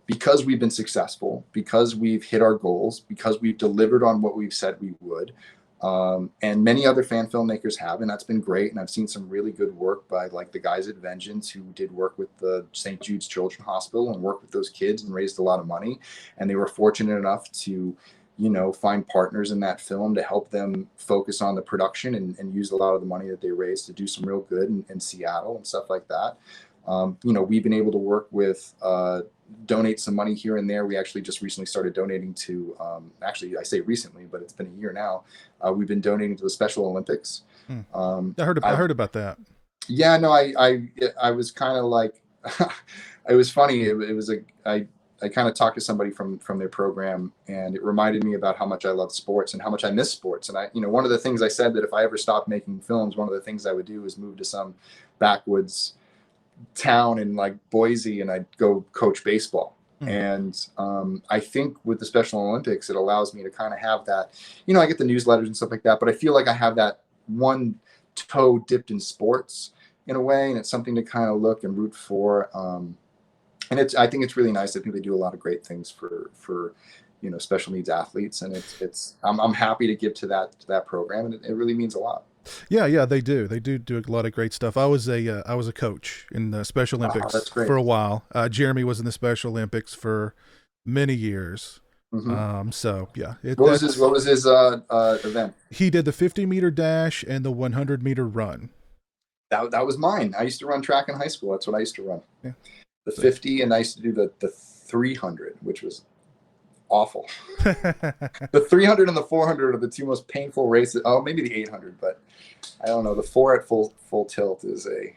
because we've been successful, because we've hit our goals, because we've delivered on what we've said we would, and many other fan filmmakers have, and that's been great. And I've seen some really good work by like the guys at Vengeance who did work with the St. Jude's Children's Hospital and worked with those kids and raised a lot of money. And they were fortunate enough to, you know, find partners in that film to help them focus on the production and use a lot of the money that they raised to do some real good in Seattle and stuff like that. You know, we've been able to work with, donate some money here and there. We actually just recently started donating to, actually I say recently, but it's been a year now. We've been donating to the Special Olympics. I heard about that. Yeah, no, I was kind of like, it was funny. I kind of talked to somebody from their program, and it reminded me about how much I love sports and how much I miss sports. And you know, one of the things I said that if I ever stopped making films, one of the things I would do is move to some backwoods town in like Boise and I'd go coach baseball. And I think with the Special Olympics, it allows me to kind of have that, you know, I get the newsletters and stuff like that, but I feel like I have that one toe dipped in sports in a way, and it's something to kind of look and root for. And I think it's really nice. I think they do a lot of great things for you know, special needs athletes, and I'm happy to give to that program, and it really means a lot. Yeah, they do a lot of great stuff. I was a coach in the Special Olympics for a while. Jeremy was in the Special Olympics for many years. So yeah. What was his event? He did the 50-meter dash and the 100-meter run. That was mine. I used to run track in high school. That's what I used to run. Yeah. The 50, and I used to do the 300, which was awful. The 300 and the 400 are the two most painful races. Oh, maybe the 800, but I don't know. The 4 at full tilt is a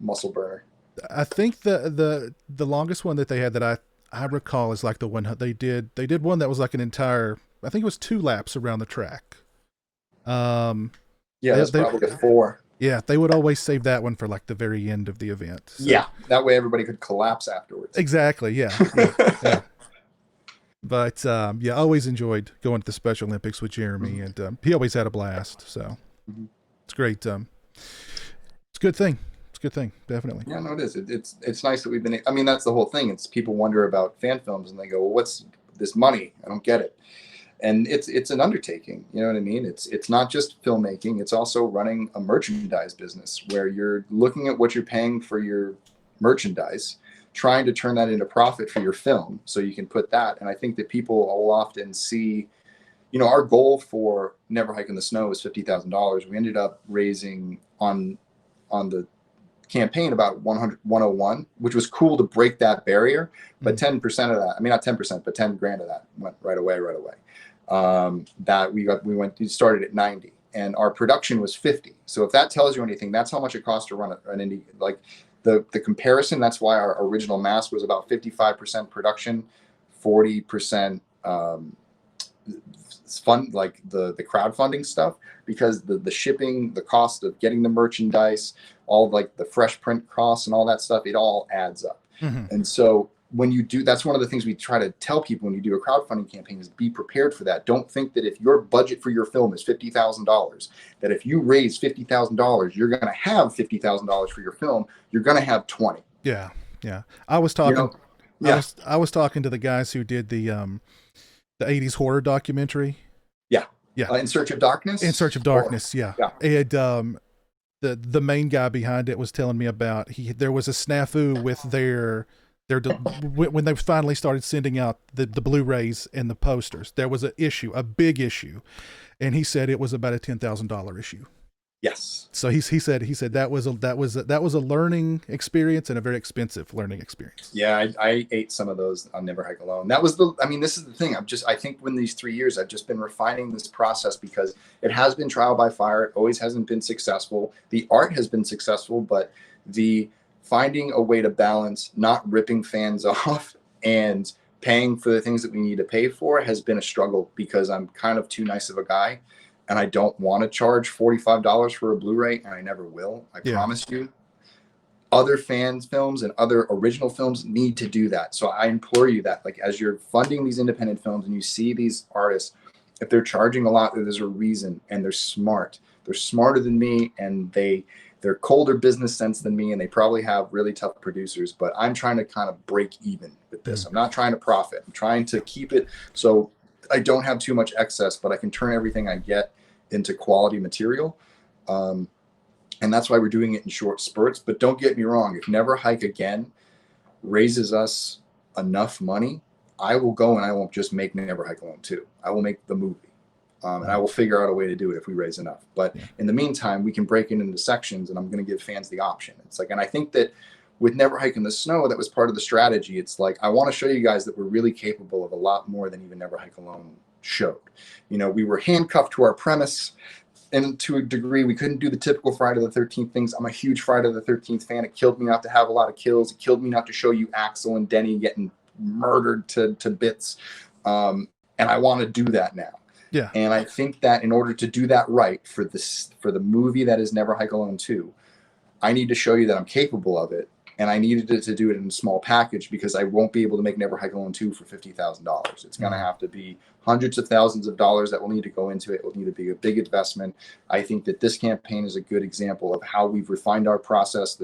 muscle burner. I think the longest one that they had that I recall is like the one they did one that was like an entire, I think it was 2 laps around the track. Yeah, that's probably a 4. Yeah, they would always save that one for like the very end of the event. So. Yeah, that way everybody could collapse afterwards. Exactly. Yeah. But yeah, I always enjoyed going to the Special Olympics with Jeremy, and he always had a blast. So it's great. It's a good thing. It's a good thing, definitely. Yeah, no, it is. It's nice that we've been. I mean, that's the whole thing. It's people wonder about fan films, and they go, "Well, what's this money? I don't get it." And it's an undertaking. You know what I mean? It's not just filmmaking. It's also running a merchandise business where you're looking at what you're paying for your merchandise, trying to turn that into profit for your film so you can put that. And I think that people will often see, you know, our goal for Never Hike in the Snow was $50,000. We ended up raising on the campaign about 101, which was cool to break that barrier. But 10% of that, I mean, not 10%, but 10 grand of that went right away. That we started at 90 and our production was 50. So if that tells you anything, that's how much it costs to run an indie, like the comparison. That's why our original mask was about 55% production, 40% fund, like the crowdfunding stuff, because the shipping, the cost of getting the merchandise, all like the fresh print costs and all that stuff, it all adds up. And so when you do, that's one of the things we try to tell people when you do a crowdfunding campaign is be prepared for that. Don't think that if your budget for your film is $50,000, that if you raise $50,000, you're going to have $50,000 for your film. You're going to have 20. Yeah. I was talking, I was talking to the guys who did the 80s horror documentary. Yeah. In Search of Darkness. In Search of Darkness. Yeah. And the main guy behind it was telling me about there was a snafu with their when they finally started sending out the Blu-rays and the posters. There was a big issue, and he said it was about a $10,000 issue. Yes. So he said that was a learning experience and a very expensive learning experience. Yeah, I ate some of those on Never Hike Alone. I mean, this is the thing. I think in these 3 years, I've just been refining this process because it has been trial by fire. It always hasn't been successful. The art has been successful, but the finding a way to balance not ripping fans off and paying for the things that we need to pay for has been a struggle because I'm kind of too nice of a guy and I don't want to charge $45 for a Blu-ray, and I never will. I promise you. Other fans films and other original films need to do that. So I implore you that, like, as you're funding these independent films and you see these artists, if they're charging a lot, there's a reason, and they're smart. They're smarter than me, and they're colder business sense than me, and they probably have really tough producers. But I'm trying to kind of break even with this. I'm not trying to profit. I'm trying to keep it so I don't have too much excess, but I can turn everything I get into quality material. And that's why we're doing it in short spurts. But don't get me wrong, if Never Hike Again raises us enough money, I will go and I won't just make Never Hike Alone 2. I will make the movie. And I will figure out a way to do it if we raise enough. But in the meantime, we can break it into sections, and I'm going to give fans the option. It's like, and I think that with Never Hike in the Snow, that was part of the strategy. It's like, I want to show you guys that we're really capable of a lot more than even Never Hike Alone showed. You know, we were handcuffed to our premise. And to a degree, we couldn't do the typical Friday the 13th things. I'm a huge Friday the 13th fan. It killed me not to have a lot of kills. It killed me not to show you Axel and Denny getting murdered to bits. And I want to do that now. Yeah. And I think that in order to do that right for the movie that is Never Hike Alone 2, I need to show you that I'm capable of it. And I needed to do it in a small package because I won't be able to make Never Hike Alone 2 for $50,000. It's going to have to be hundreds of thousands of dollars that will need to go into it. It will need to be a big investment. I think that this campaign is a good example of how we've refined our process.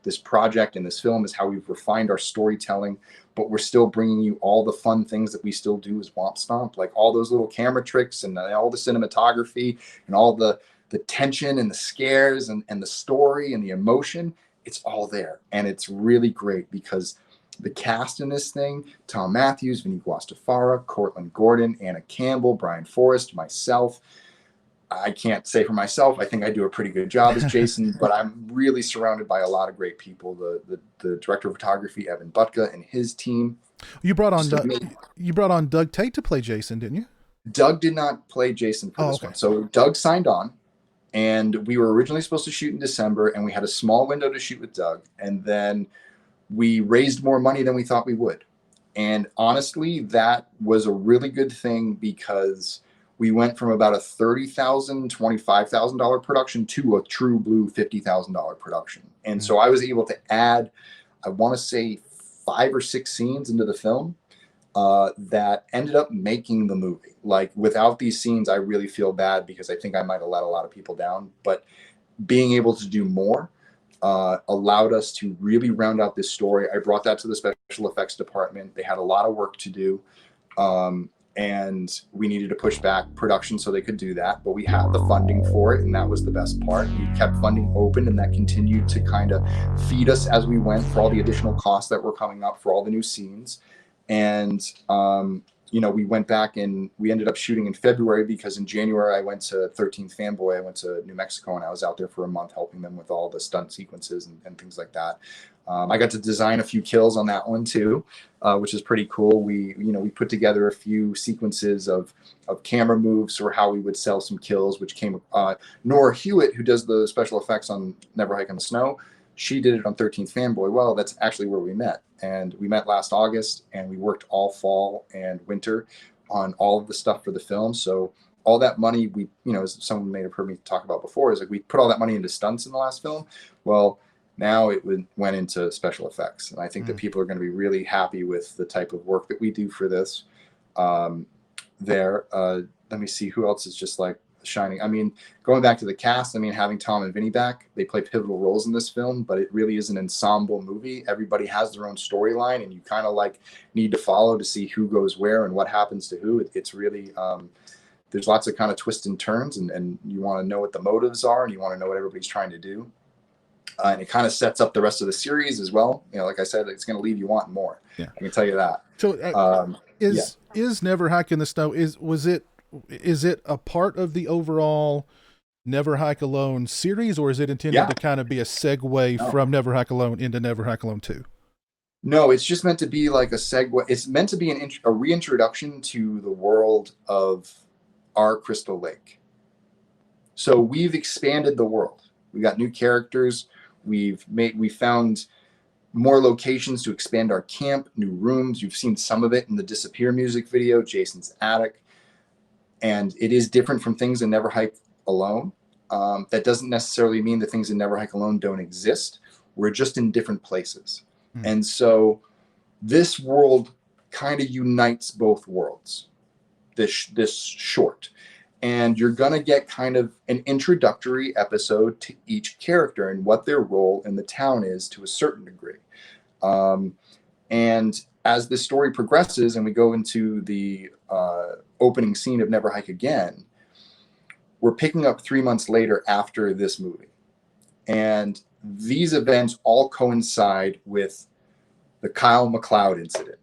This project and this film is how we've refined our storytelling, but we're still bringing you all the fun things that we still do as Womp Stomp, like all those little camera tricks and all the cinematography and all the tension and the scares and the story and the emotion. It's all there. And it's really great because the cast in this thing, Tom Matthews, Vinny Guastafara, Cortland Gordon, Anna Campbell, Brian Forrest, myself. I can't say for myself. I think I do a pretty good job as Jason, but I'm really surrounded by a lot of great people. The director of photography, Evan Butka, and his team. You brought on Doug Tate to play Jason, didn't you? Doug did not play Jason for this one. So Doug signed on. And we were originally supposed to shoot in December, and we had a small window to shoot with Doug. And then we raised more money than we thought we would. And honestly, that was a really good thing because we went from about a $30,000, $25,000 production to a true blue $50,000 production. And so I was able to add, I want to say 5 or 6 scenes into the film that ended up making the movie. Like, without these scenes, I really feel bad because I think I might have let a lot of people down. But being able to do more allowed us to really round out this story. I brought that to the special effects department. They had a lot of work to do. And we needed to push back production so they could do that. But we had the funding for it, and that was the best part. We kept funding open, and that continued to kind of feed us as we went for all the additional costs that were coming up for all the new scenes. And, we went back and we ended up shooting in February because in January I went to 13th Fanboy. I went to New Mexico and I was out there for a month helping them with all the stunt sequences and things like that. I got to design a few kills on that one too, which is pretty cool. We put together a few sequences of camera moves for how we would sell some kills, which came, Nora Hewitt, who does the special effects on Never Hike in the Snow. She did it on 13th Fanboy. Well, that's actually where we met. And we met last August, and we worked all fall and winter on all of the stuff for the film. So all that money as someone may have heard me talk about before, is like we put all that money into stunts in the last film. Well, now it went into special effects. And I think that people are going to be really happy with the type of work that we do for this. Let me see who else is just like shining. I mean, going back to the cast, having Tom and Vinny back, they play pivotal roles in this film, but it really is an ensemble movie. Everybody has their own storyline, and you kind of like need to follow to see who goes where and what happens to who. It's really, there's lots of kind of twists and turns, and you want to know what the motives are, and you want to know what everybody's trying to do. And it kind of sets up the rest of the series as well. Like I said, it's going to leave you wanting more. Yeah. I can tell you that. So is Never Hike in the Snow, is it a part of the overall Never Hike Alone series, or is it intended to kind of be a segue from Never Hike Alone into Never Hike Alone 2? No, it's just meant to be like a segue. It's meant to be a reintroduction to the world of our Crystal Lake. So we've expanded the world. We got new characters. We found more locations to expand our camp, new rooms. You've seen some of it in the Disappear music video, Jason's attic. And it is different from things in Never Hike Alone. That doesn't necessarily mean the things in Never Hike Alone don't exist. We're just in different places. And so this world kind of unites both worlds, this short. And you're going to get kind of an introductory episode to each character and what their role in the town is to a certain degree. And as the story progresses and we go into the opening scene of Never Hike Again, we're picking up 3 months later after this movie. And these events all coincide with the Kyle MacLeod incident,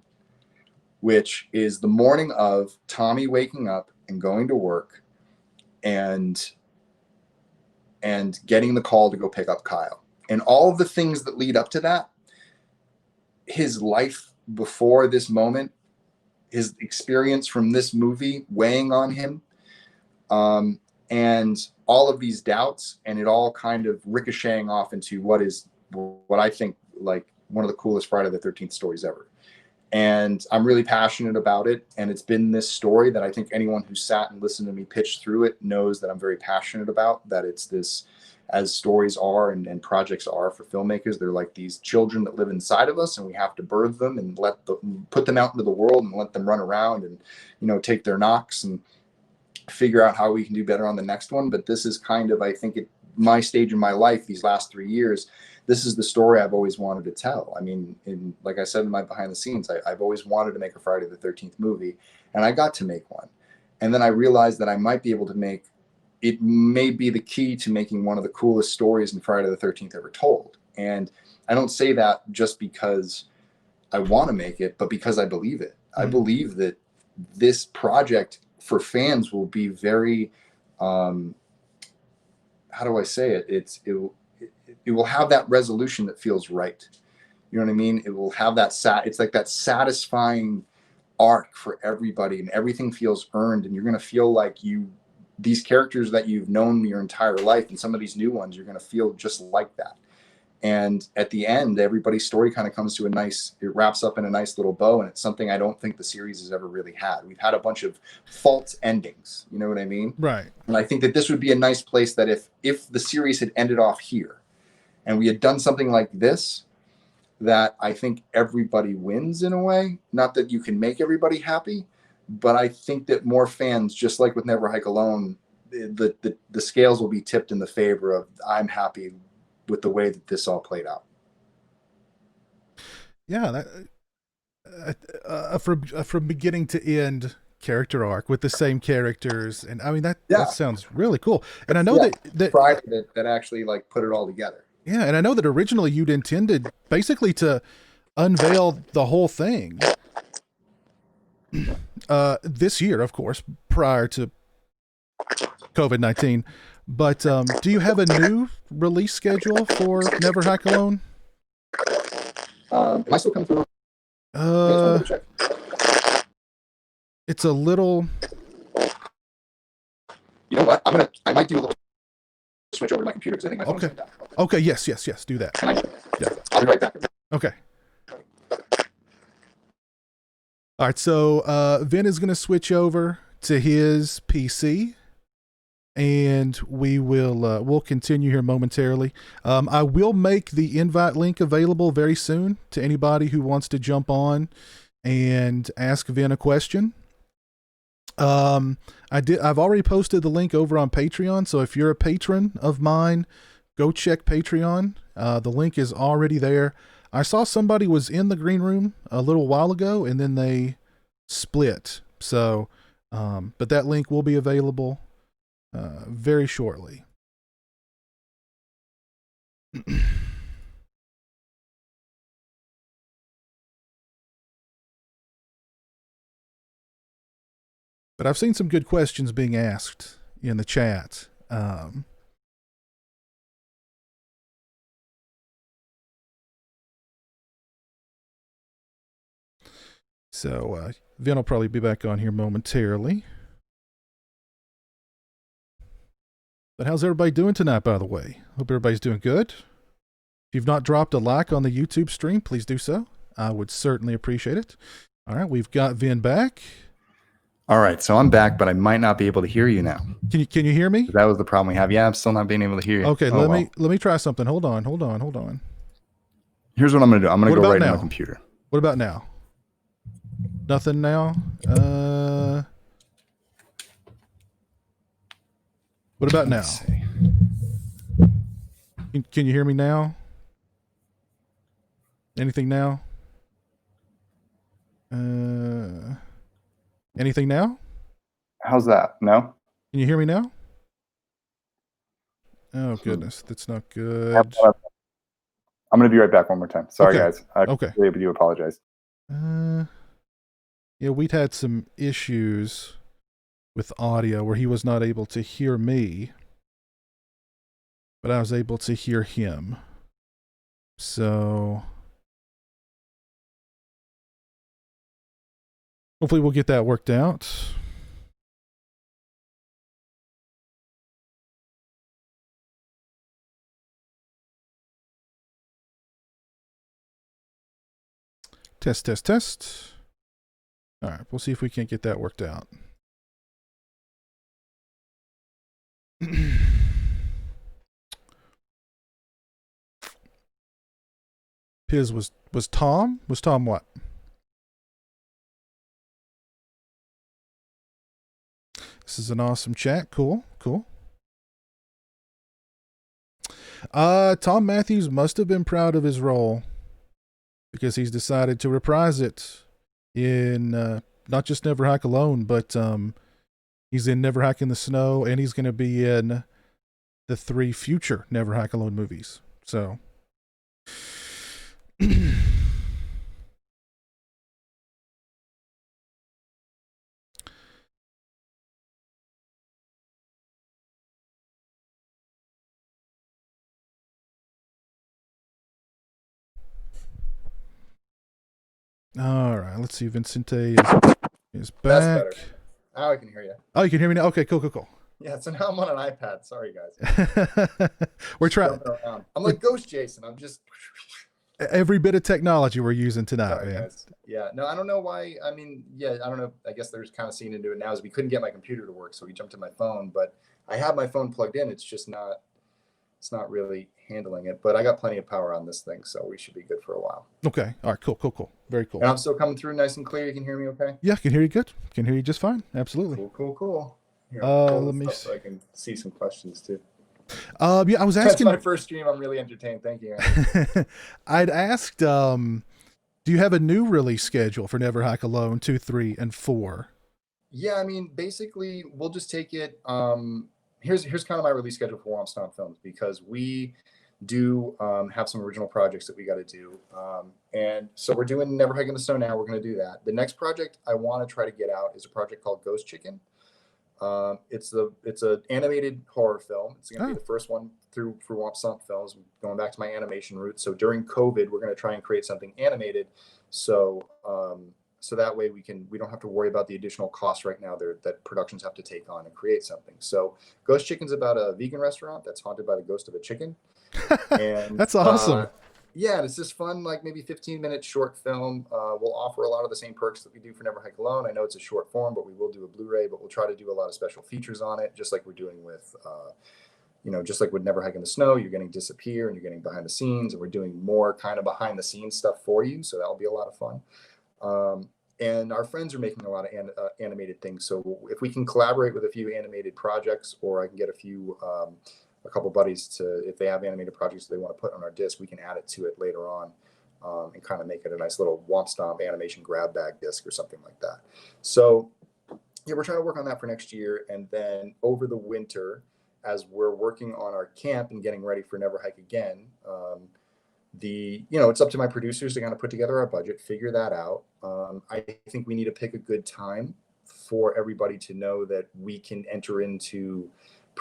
which is the morning of Tommy waking up and going to work and getting the call to go pick up Kyle. And all of the things that lead up to that, his life before this moment, his experience from this movie weighing on him, and all of these doubts, and it all kind of ricocheting off into what I think like one of the coolest Friday the 13th stories ever. And I'm really passionate about it. And it's been this story that I think anyone who sat and listened to me pitch through it knows that I'm very passionate about, that it's this, as stories are and projects are for filmmakers, they're like these children that live inside of us, and we have to birth them and put them out into the world and let them run around and, take their knocks and figure out how we can do better on the next one. But this is kind of, I think, my stage in my life, these last 3 years, this is the story I've always wanted to tell. I mean, like I said in my behind the scenes, I've always wanted to make a Friday the 13th movie, and I got to make one. And then I realized that I might be able to it may be the key to making one of the coolest stories in Friday the 13th ever told. And I don't say that just because I want to make it, but because I believe it. I believe that this project for fans will be very, how do I say it? It will have that resolution that feels right. You know what I mean? It will have that it's like that satisfying arc for everybody, and everything feels earned, and you're going to feel like these characters that you've known your entire life, and some of these new ones, you're going to feel just like that. And at the end, everybody's story kind of comes to it wraps up in a nice little bow. And it's something I don't think the series has ever really had. We've had a bunch of false endings. You know what I mean? Right. And I think that this would be a nice place that if the series had ended off here and we had done something like this, that I think everybody wins in a way. Not that you can make everybody happy, but I think that more fans, just like with Never Hike Alone, the scales will be tipped in the favor of I'm happy with the way that this all played out. Yeah, from beginning to end character arc with the same characters, and I mean that sounds really cool. And I know that actually like put it all together. Yeah, and I know that originally you'd intended basically to unveil the whole thing this year, of course, prior to COVID-19. But do you have a new release schedule for Never Hike Alone? Am I still coming through? It's a little. You know what? I might do a little switch over to my computer because I think my phone's down. Okay. Yes. Do that. Yeah. I'll be right back. Okay. All right. So Vin is going to switch over to his PC. And we'll continue here momentarily. I will make the invite link available very soon to anybody who wants to jump on and ask Vin a question. I've already posted the link over on Patreon, so if you're a patron of mine, go check Patreon. The link is already there. I saw somebody was in the green room a little while ago, and then they split. So, but that link will be available very shortly. But I've seen some good questions being asked in the chat. So Vin will probably be back on here momentarily. But how's everybody doing tonight, by the way? Hope everybody's doing good. If you've not dropped a like on the YouTube stream, please do so. I would certainly appreciate it. All right, we've got Vin back. All right, so I'm back, but I might not be able to hear you now. Can you hear me? That was the problem we have. Yeah, I'm still not being able to hear you. Okay, let me try something. Hold on. Here's what I'm gonna do. I'm gonna go right now? to my computer. What about now? Nothing now? What about now? Let's see. Can you hear me now? Anything now? Anything now? How's that? No? Can you hear me now? Oh, goodness. That's not good. I'm going to be right back one more time. Sorry, Okay. guys. I Okay. really do apologize. Yeah, we'd had some issues with audio where he was not able to hear me, but I was able to hear him. So hopefully we'll get that worked out. Test. All right, we'll see if we can't get that worked out. Piz was Tom? Was Tom what? This is an awesome chat. Cool. Tom Matthews must have been proud of his role because he's decided to reprise it in not just Never Hike Alone, but he's in Never Hike in the Snow, and he's going to be in the 3 future Never Hike Alone movies. So all right, let's see. Vincente is back. That's better. Now I can hear you. Oh, you can hear me now? Okay, cool. Yeah, so now I'm on an iPad. Sorry, guys. We're trying. I'm like Ghost Jason. I'm just every bit of technology we're using tonight, sorry, man. guys. Yeah, no, I don't know why. I mean, yeah, I don't know. I guess there's kind of seen into it now is we couldn't get my computer to work, so we jumped to my phone. But I have my phone plugged in. It's just not. It's not really handling it. But I got plenty of power on this thing, so we should be good for a while. Okay. All right. Cool. Very cool. And I'm still coming through nice and clear. You can hear me okay? Yeah, I can hear you good. Can hear you just fine. Absolutely. Cool. Here, let me see. so I can see some questions too. Yeah, I was That's asking. my first stream. I'm really entertained. Thank you. I'd asked, do you have a new release schedule for Never Hike Alone 2, 3, and 4? Yeah, I mean, basically, we'll just take it. Here's kind of my release schedule for Womp Stomp Films because we do have some original projects that we got to do, and so we're doing Never Hike in the Snow now. We're going to do that. The next project I want to try to get out is a project called Ghost Chicken. It's an animated horror film. It's going to be the first one through for Womp Stomp Films. Going back to my animation roots. So during COVID, we're going to try and create something animated. So so that way we don't have to worry about the additional costs right now that productions have to take on and create something. So Ghost Chicken's about a vegan restaurant that's haunted by the ghost of a chicken. And that's awesome. Yeah, and it's just fun, like maybe 15-minute short film. We'll offer a lot of the same perks that we do for Never Hike Alone. I know it's a short form, but we will do a Blu-ray, but we'll try to do a lot of special features on it, just like we're doing with, just like with Never Hike in the Snow, you're getting Disappear and you're getting behind the scenes, and we're doing more kind of behind the scenes stuff for you. So that'll be a lot of fun. And our friends are making a lot of animated things. So if we can collaborate with a few animated projects, or I can get a couple buddies if they have animated projects they want to put on our disc, we can add it to it later on and kind of make it a nice little Womp Stomp animation grab bag disc or something like that. So yeah, we're trying to work on that for next year. And then over the winter, as we're working on our camp and getting ready for Never Hike Again, it's up to my producers to kind of put together our budget, figure that out. I think we need to pick a good time for everybody to know that we can enter into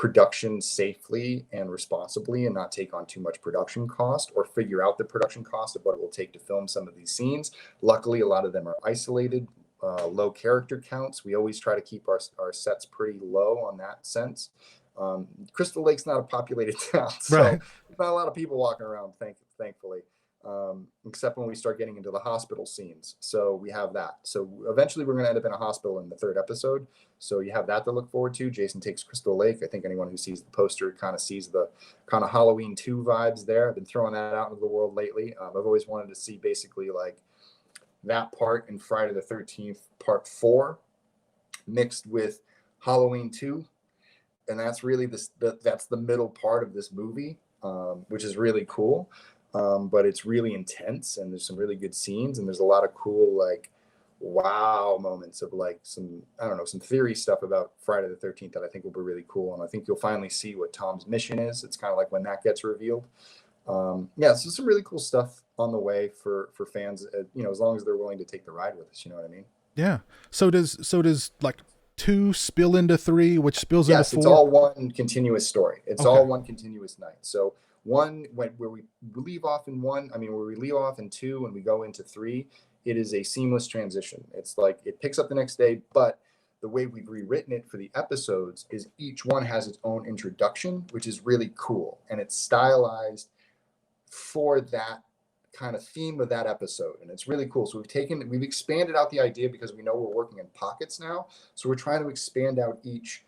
production safely and responsibly and not take on too much production cost or figure out the production cost of what it will take to film some of these scenes. Luckily, a lot of them are isolated, low character counts. We always try to keep our sets pretty low on that sense. Crystal Lake's not a populated town, so Right. there's not a lot of people walking around, thankfully, except when we start getting into the hospital scenes. So we have that. So eventually we're going to end up in a hospital in the 3rd episode. So you have that to look forward to. Jason takes Crystal Lake. I think anyone who sees the poster kind of sees the kind of Halloween 2 vibes there. I've been throwing that out into the world lately. I've always wanted to see basically like that part in Friday the 13th, part 4, mixed with Halloween 2. And that's really that's the middle part of this movie, which is really cool. But it's really intense, and there's some really good scenes, and there's a lot of cool, like, wow moments of like some theory stuff about Friday the 13th that I think will be really cool. And I think you'll finally see what Tom's mission is. It's kind of like when that gets revealed. So some really cool stuff on the way for fans, as long as they're willing to take the ride with us, you know what I mean? Yeah. So does like 2 spill into 3, which spills into 4? It's all one continuous story. It's Okay. all one continuous night. So where we leave off in 1, where we leave off in 2 and we go into 3, it is a seamless transition. It's like it picks up the next day, but the way we've rewritten it for the episodes is each one has its own introduction, which is really cool. And it's stylized for that kind of theme of that episode, and it's really cool. So we've expanded out the idea because we know we're working in pockets now, so we're trying to expand out each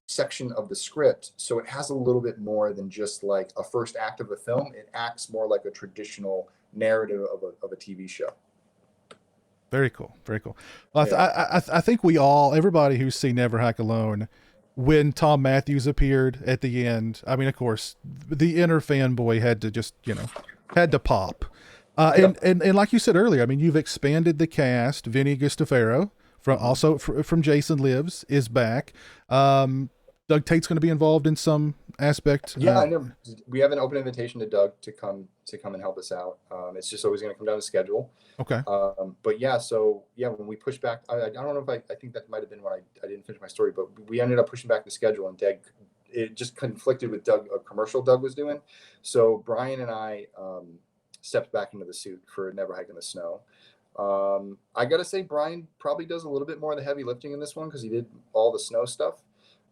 section of the script so it has a little bit more than just like a first act of a film. It acts more like a traditional narrative of a TV show. Very cool. Very cool. Well, I think everybody who's seen Never Hike Alone, when Tom Matthews appeared at the end, of course, the inner fanboy had to pop. And like you said earlier, you've expanded the cast. Vinny Gustafaro from Jason Lives is back. Doug Tate's going to be involved in some aspect. Yeah, I know. We have an open invitation to Doug to come and help us out. It's just always going to come down to schedule. Okay. When we push back, I don't know if I think that might have been when I didn't finish my story, but we ended up pushing back the schedule, and it just conflicted with a commercial Doug was doing. So Brian and I stepped back into the suit for Never Hike in the Snow. I got to say, Brian probably does a little bit more of the heavy lifting in this one because he did all the snow stuff.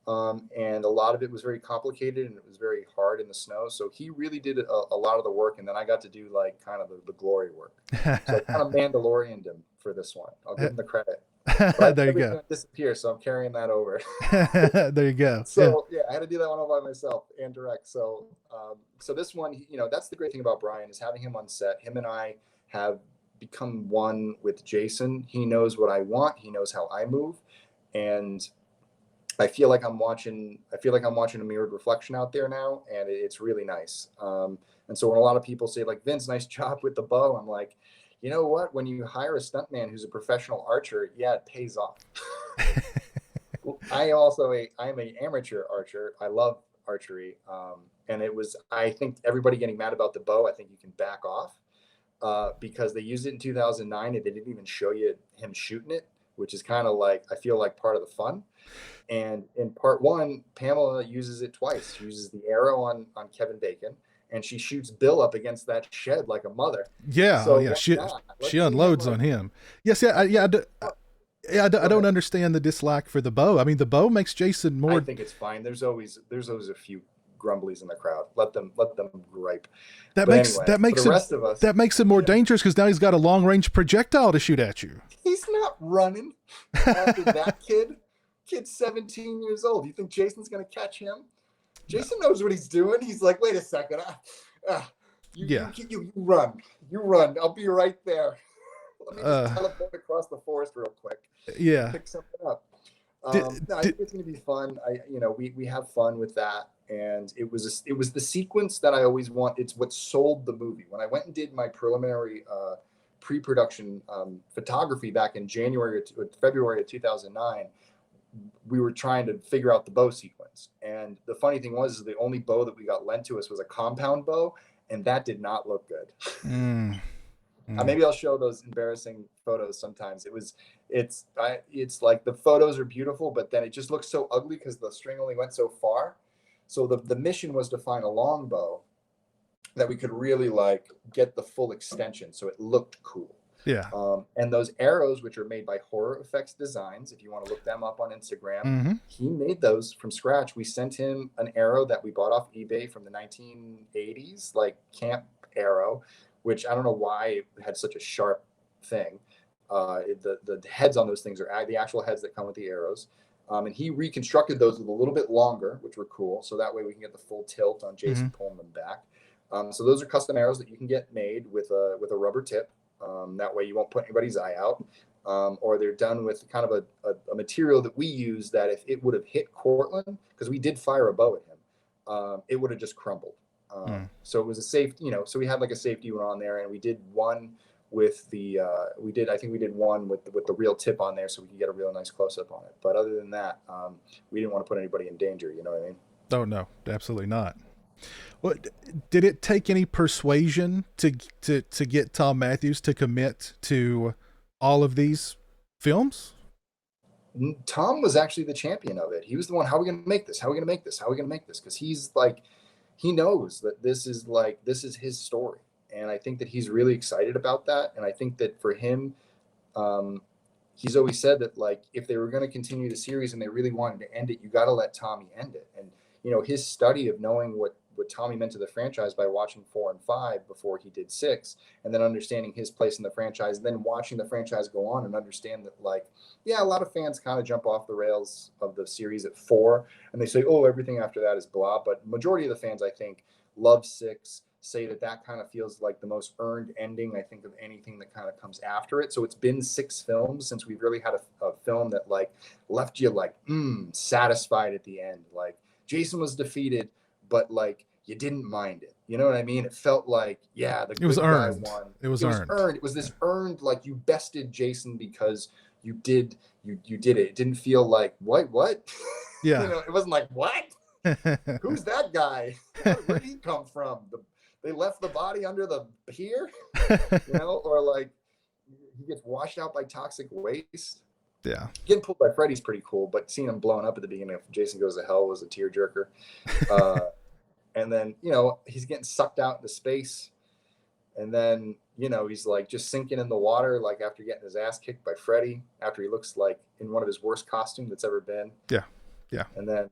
And a lot of it was very complicated and it was very hard in the snow. So he really did a lot of the work. And then I got to do like kind of the glory work. So I kind of Mandalorian'd him for this one. I'll give him the credit. There you go. Disappear, so I'm carrying that over. There you go. So I had to do that one all by myself and direct. So this one, that's the great thing about Brian is having him on set. Him and I have become one with Jason. He knows what I want. He knows how I move, and I feel like I'm watching a mirrored reflection out there now, and it's really nice. And so when a lot of people say like, Vince, nice job with the bow, I'm like, you know what? When you hire a stuntman who's a professional archer, yeah, it pays off. I'm an amateur archer. I love archery. And I think everybody getting mad about the bow, I think you can back off because they used it in 2009 and they didn't even show you him shooting it, which is kind of like, I feel like part of the fun. And in part 1, Pamela uses it twice. She uses the arrow on Kevin Bacon, and she shoots Bill up against that shed like a mother. Yeah. So she unloads on him. Yes. Yeah. I don't understand the dislike for the bow. The bow makes Jason more. I think it's fine. There's always a few grumblies in the crowd. Let them gripe. That makes him more dangerous because now he's got a long range projectile to shoot at you. He's not running after that kid. Kid's 17 years old. You think Jason's gonna catch him? Jason knows what he's doing. He's like, wait a second. You run. I'll be right there. Let me just teleport across the forest real quick. Yeah. Pick something up. I think it's gonna be fun. We have fun with that, and it was the sequence that I always want. It's what sold the movie. When I went and did my preliminary pre-production photography back in February of 2009. We were trying to figure out the bow sequence. And the funny thing was the only bow that we got lent to us was a compound bow, and that did not look good. Maybe I'll show those embarrassing photos sometimes. it's like the photos are beautiful, but then it just looks so ugly because the string only went so far. So the mission was to find a longbow that we could really like get the full extension, so it looked cool. Yeah. And those arrows, which are made by Horror Effects Designs, if you want to look them up on Instagram, Mm-hmm. he made those from scratch. We sent him an arrow that we bought off eBay from the 1980s, like camp arrow, which I don't know why it had such a sharp thing. The heads on those things are the actual heads that come with the arrows. And he reconstructed those with a little bit longer, which were cool. So that way we can get the full tilt on Jason pulling them back. So those are custom arrows that you can get made with a rubber tip. That way you won't put anybody's eye out. Or they're done with kind of a material that we use that if it would have hit Cortland, because we did fire a bow at him, it would have just crumbled. So it was a safe, so we had like a safety one on there, and we did one with the I think we did one with the real tip on there, so we could get a real nice close up on it. But other than that, we didn't want to put anybody in danger. You know what I mean? Oh no, absolutely not. What did it take any persuasion to get Tom Matthews to commit to all of these films? Tom was actually the champion of it. He was the one. How are we going to make this? How are we going to make this? How are we going to make this? Because he's like, he knows that this is his story. And I think that he's really excited about that. And I think that for him, he's always said that like, if they were going to continue the series and they really wanted to end it, you got to let Tommy end it. And, his study of knowing what Tommy meant to the franchise by watching 4 and 5 before he did 6, and then understanding his place in the franchise, and then watching the franchise go on and understand that like, yeah, a lot of fans kind of jump off the rails of the series at 4 and they say, oh, everything after that is blah. But majority of the fans, I think, love 6, say that kind of feels like the most earned ending, I think, of anything that kind of comes after it. So it's been 6 films since we've really had a film that like left you like satisfied at the end. Like Jason was defeated, but like you didn't mind it. You know what I mean? It felt like, yeah, the good guy won. It was earned. It was this earned, like you bested Jason because you did it. It didn't feel like what? Yeah. It wasn't like, what? Who's that guy? Where'd he come from? They left the body under the pier, or like he gets washed out by toxic waste. Yeah. Getting pulled by Freddy's pretty cool, but seeing him blown up at the beginning of Jason Goes to Hell was a tearjerker. And then, he's getting sucked out into space. And then, he's like just sinking in the water, like after getting his ass kicked by Freddy, after he looks like in one of his worst costumes that's ever been. Yeah. Yeah. And then,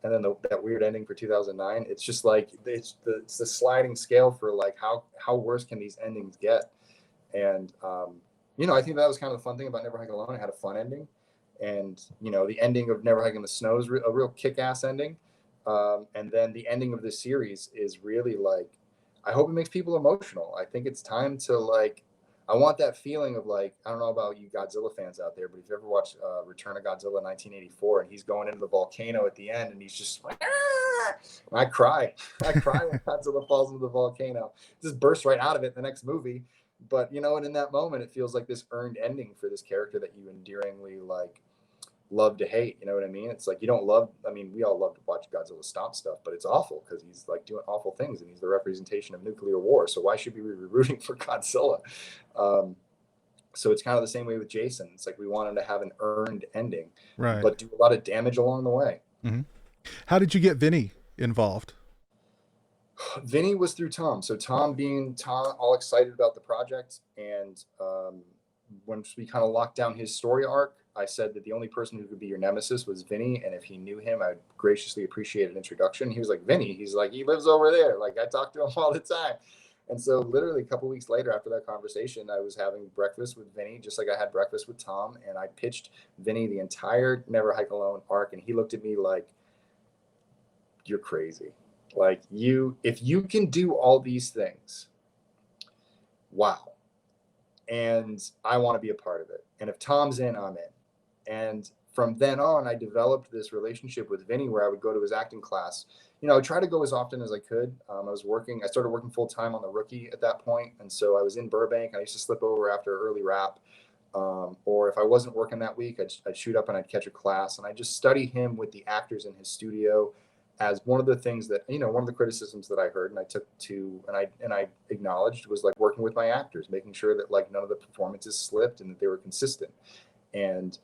that weird ending for 2009, it's just like, it's the sliding scale for like how worse can these endings get. And, I think that was kind of the fun thing about Never Hike Alone. It had a fun ending. And, the ending of Never Hike in the Snow is a real kick-ass ending. And then the ending of this series is really like, I hope it makes people emotional. I think it's time to like, I want that feeling of like, I don't know about you Godzilla fans out there, but if you ever watched Return of Godzilla 1984 and he's going into the volcano at the end and he's just like, I cry when Godzilla falls into the volcano. It just bursts right out of it in the next movie. But, and in that moment, it feels like this earned ending for this character that you endearingly like love to hate. You know what I mean? It's like we all love to watch Godzilla stomp stuff, but it's awful because he's like doing awful things and he's the representation of nuclear war. So why should we be rooting for Godzilla? So it's kind of the same way with Jason. It's like we want him to have an earned ending, right, but do a lot of damage along the way. Mm-hmm. How did you get Vinny involved? Vinny was through Tom. So Tom all excited about the project. And once we kind of locked down his story arc, I said that the only person who could be your nemesis was Vinny. And if he knew him, I'd graciously appreciate an introduction. He was like, Vinny, he's like, he lives over there. Like I talk to him all the time. And so literally a couple weeks later after that conversation, I was having breakfast with Vinny, just like I had breakfast with Tom. And I pitched Vinny the entire Never Hike Alone arc. And he looked at me like, you're crazy. Like if you can do all these things, wow. And I want to be a part of it. And if Tom's in, I'm in. And from then on, I developed this relationship with Vinny where I would go to his acting class. I would try to go as often as I could. I started working full time on The Rookie at that point. And so I was in Burbank. I used to slip over after early wrap. Or if I wasn't working that week, I'd shoot up and I'd catch a class. And I just study him with the actors in his studio as one of the things that, one of the criticisms that I heard and I took to, and I acknowledged was like working with my actors, making sure that like none of the performances slipped and that they were consistent. And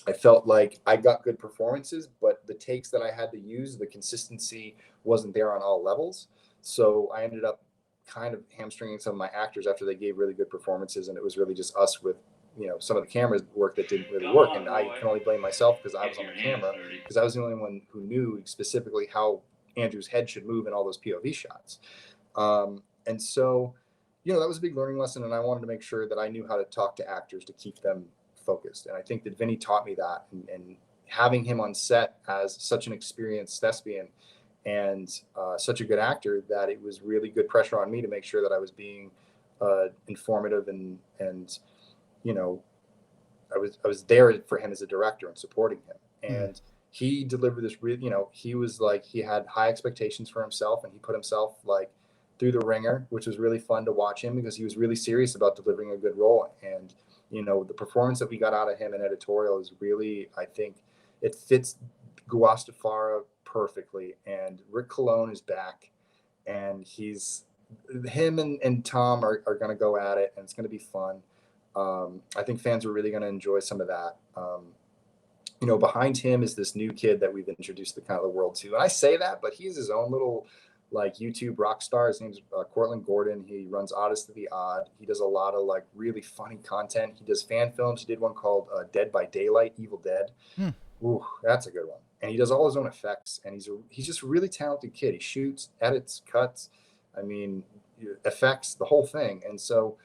I felt like I got good performances, but the takes that I had to use, the consistency wasn't there on all levels. So I ended up kind of hamstringing some of my actors after they gave really good performances. And it was really just us with, some of the camera work that didn't really work. And I can only blame myself because I was on the camera, because I was the only one who knew specifically how Andrew's head should move in all those POV shots. And so, that was a big learning lesson. And I wanted to make sure that I knew how to talk to actors to keep them focused. And I think that Vinny taught me that, and having him on set as such an experienced thespian and such a good actor, that it was really good pressure on me to make sure that I was being informative and I was there for him as a director and supporting him. And he delivered this really, he was like, he had high expectations for himself, and he put himself like through the ringer, which was really fun to watch him, because he was really serious about delivering a good role. And the performance that we got out of him in editorial is really, I think it fits Guastafara perfectly. And Rick Colon is back, and him and Tom are going to go at it, and it's going to be fun. I think fans are really going to enjoy some of that. Behind him is this new kid that we've introduced the kind of the world to. And I say that, but he's his own little like YouTube rock star. His name's Cortland Gordon. He runs Oddest to the Odd. He does a lot of like really funny content. He does fan films. He did one called Dead by Daylight, Evil Dead. Ooh, that's a good one. And he does all his own effects. And he's just a really talented kid. He shoots, edits, cuts. I mean, effects, the whole thing. And so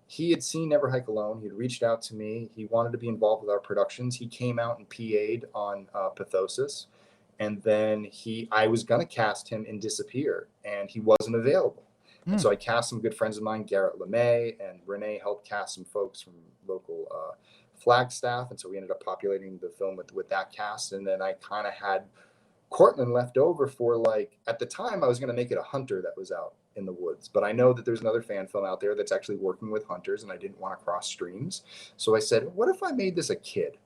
he had seen Never Hike Alone. He had reached out to me. He wanted to be involved with our productions. He came out and PA'd on Pathosis. And then I was going to cast him in Disappear, and he wasn't available. And so I cast some good friends of mine, Garrett LeMay, and Renee helped cast some folks from local Flagstaff. And so we ended up populating the film with that cast. And then I kind of had Cortland left over for like, at the time I was going to make it a hunter that was out in the woods, but I know that there's another fan film out there that's actually working with hunters, and I didn't want to cross streams. So I said, what if I made this a kid?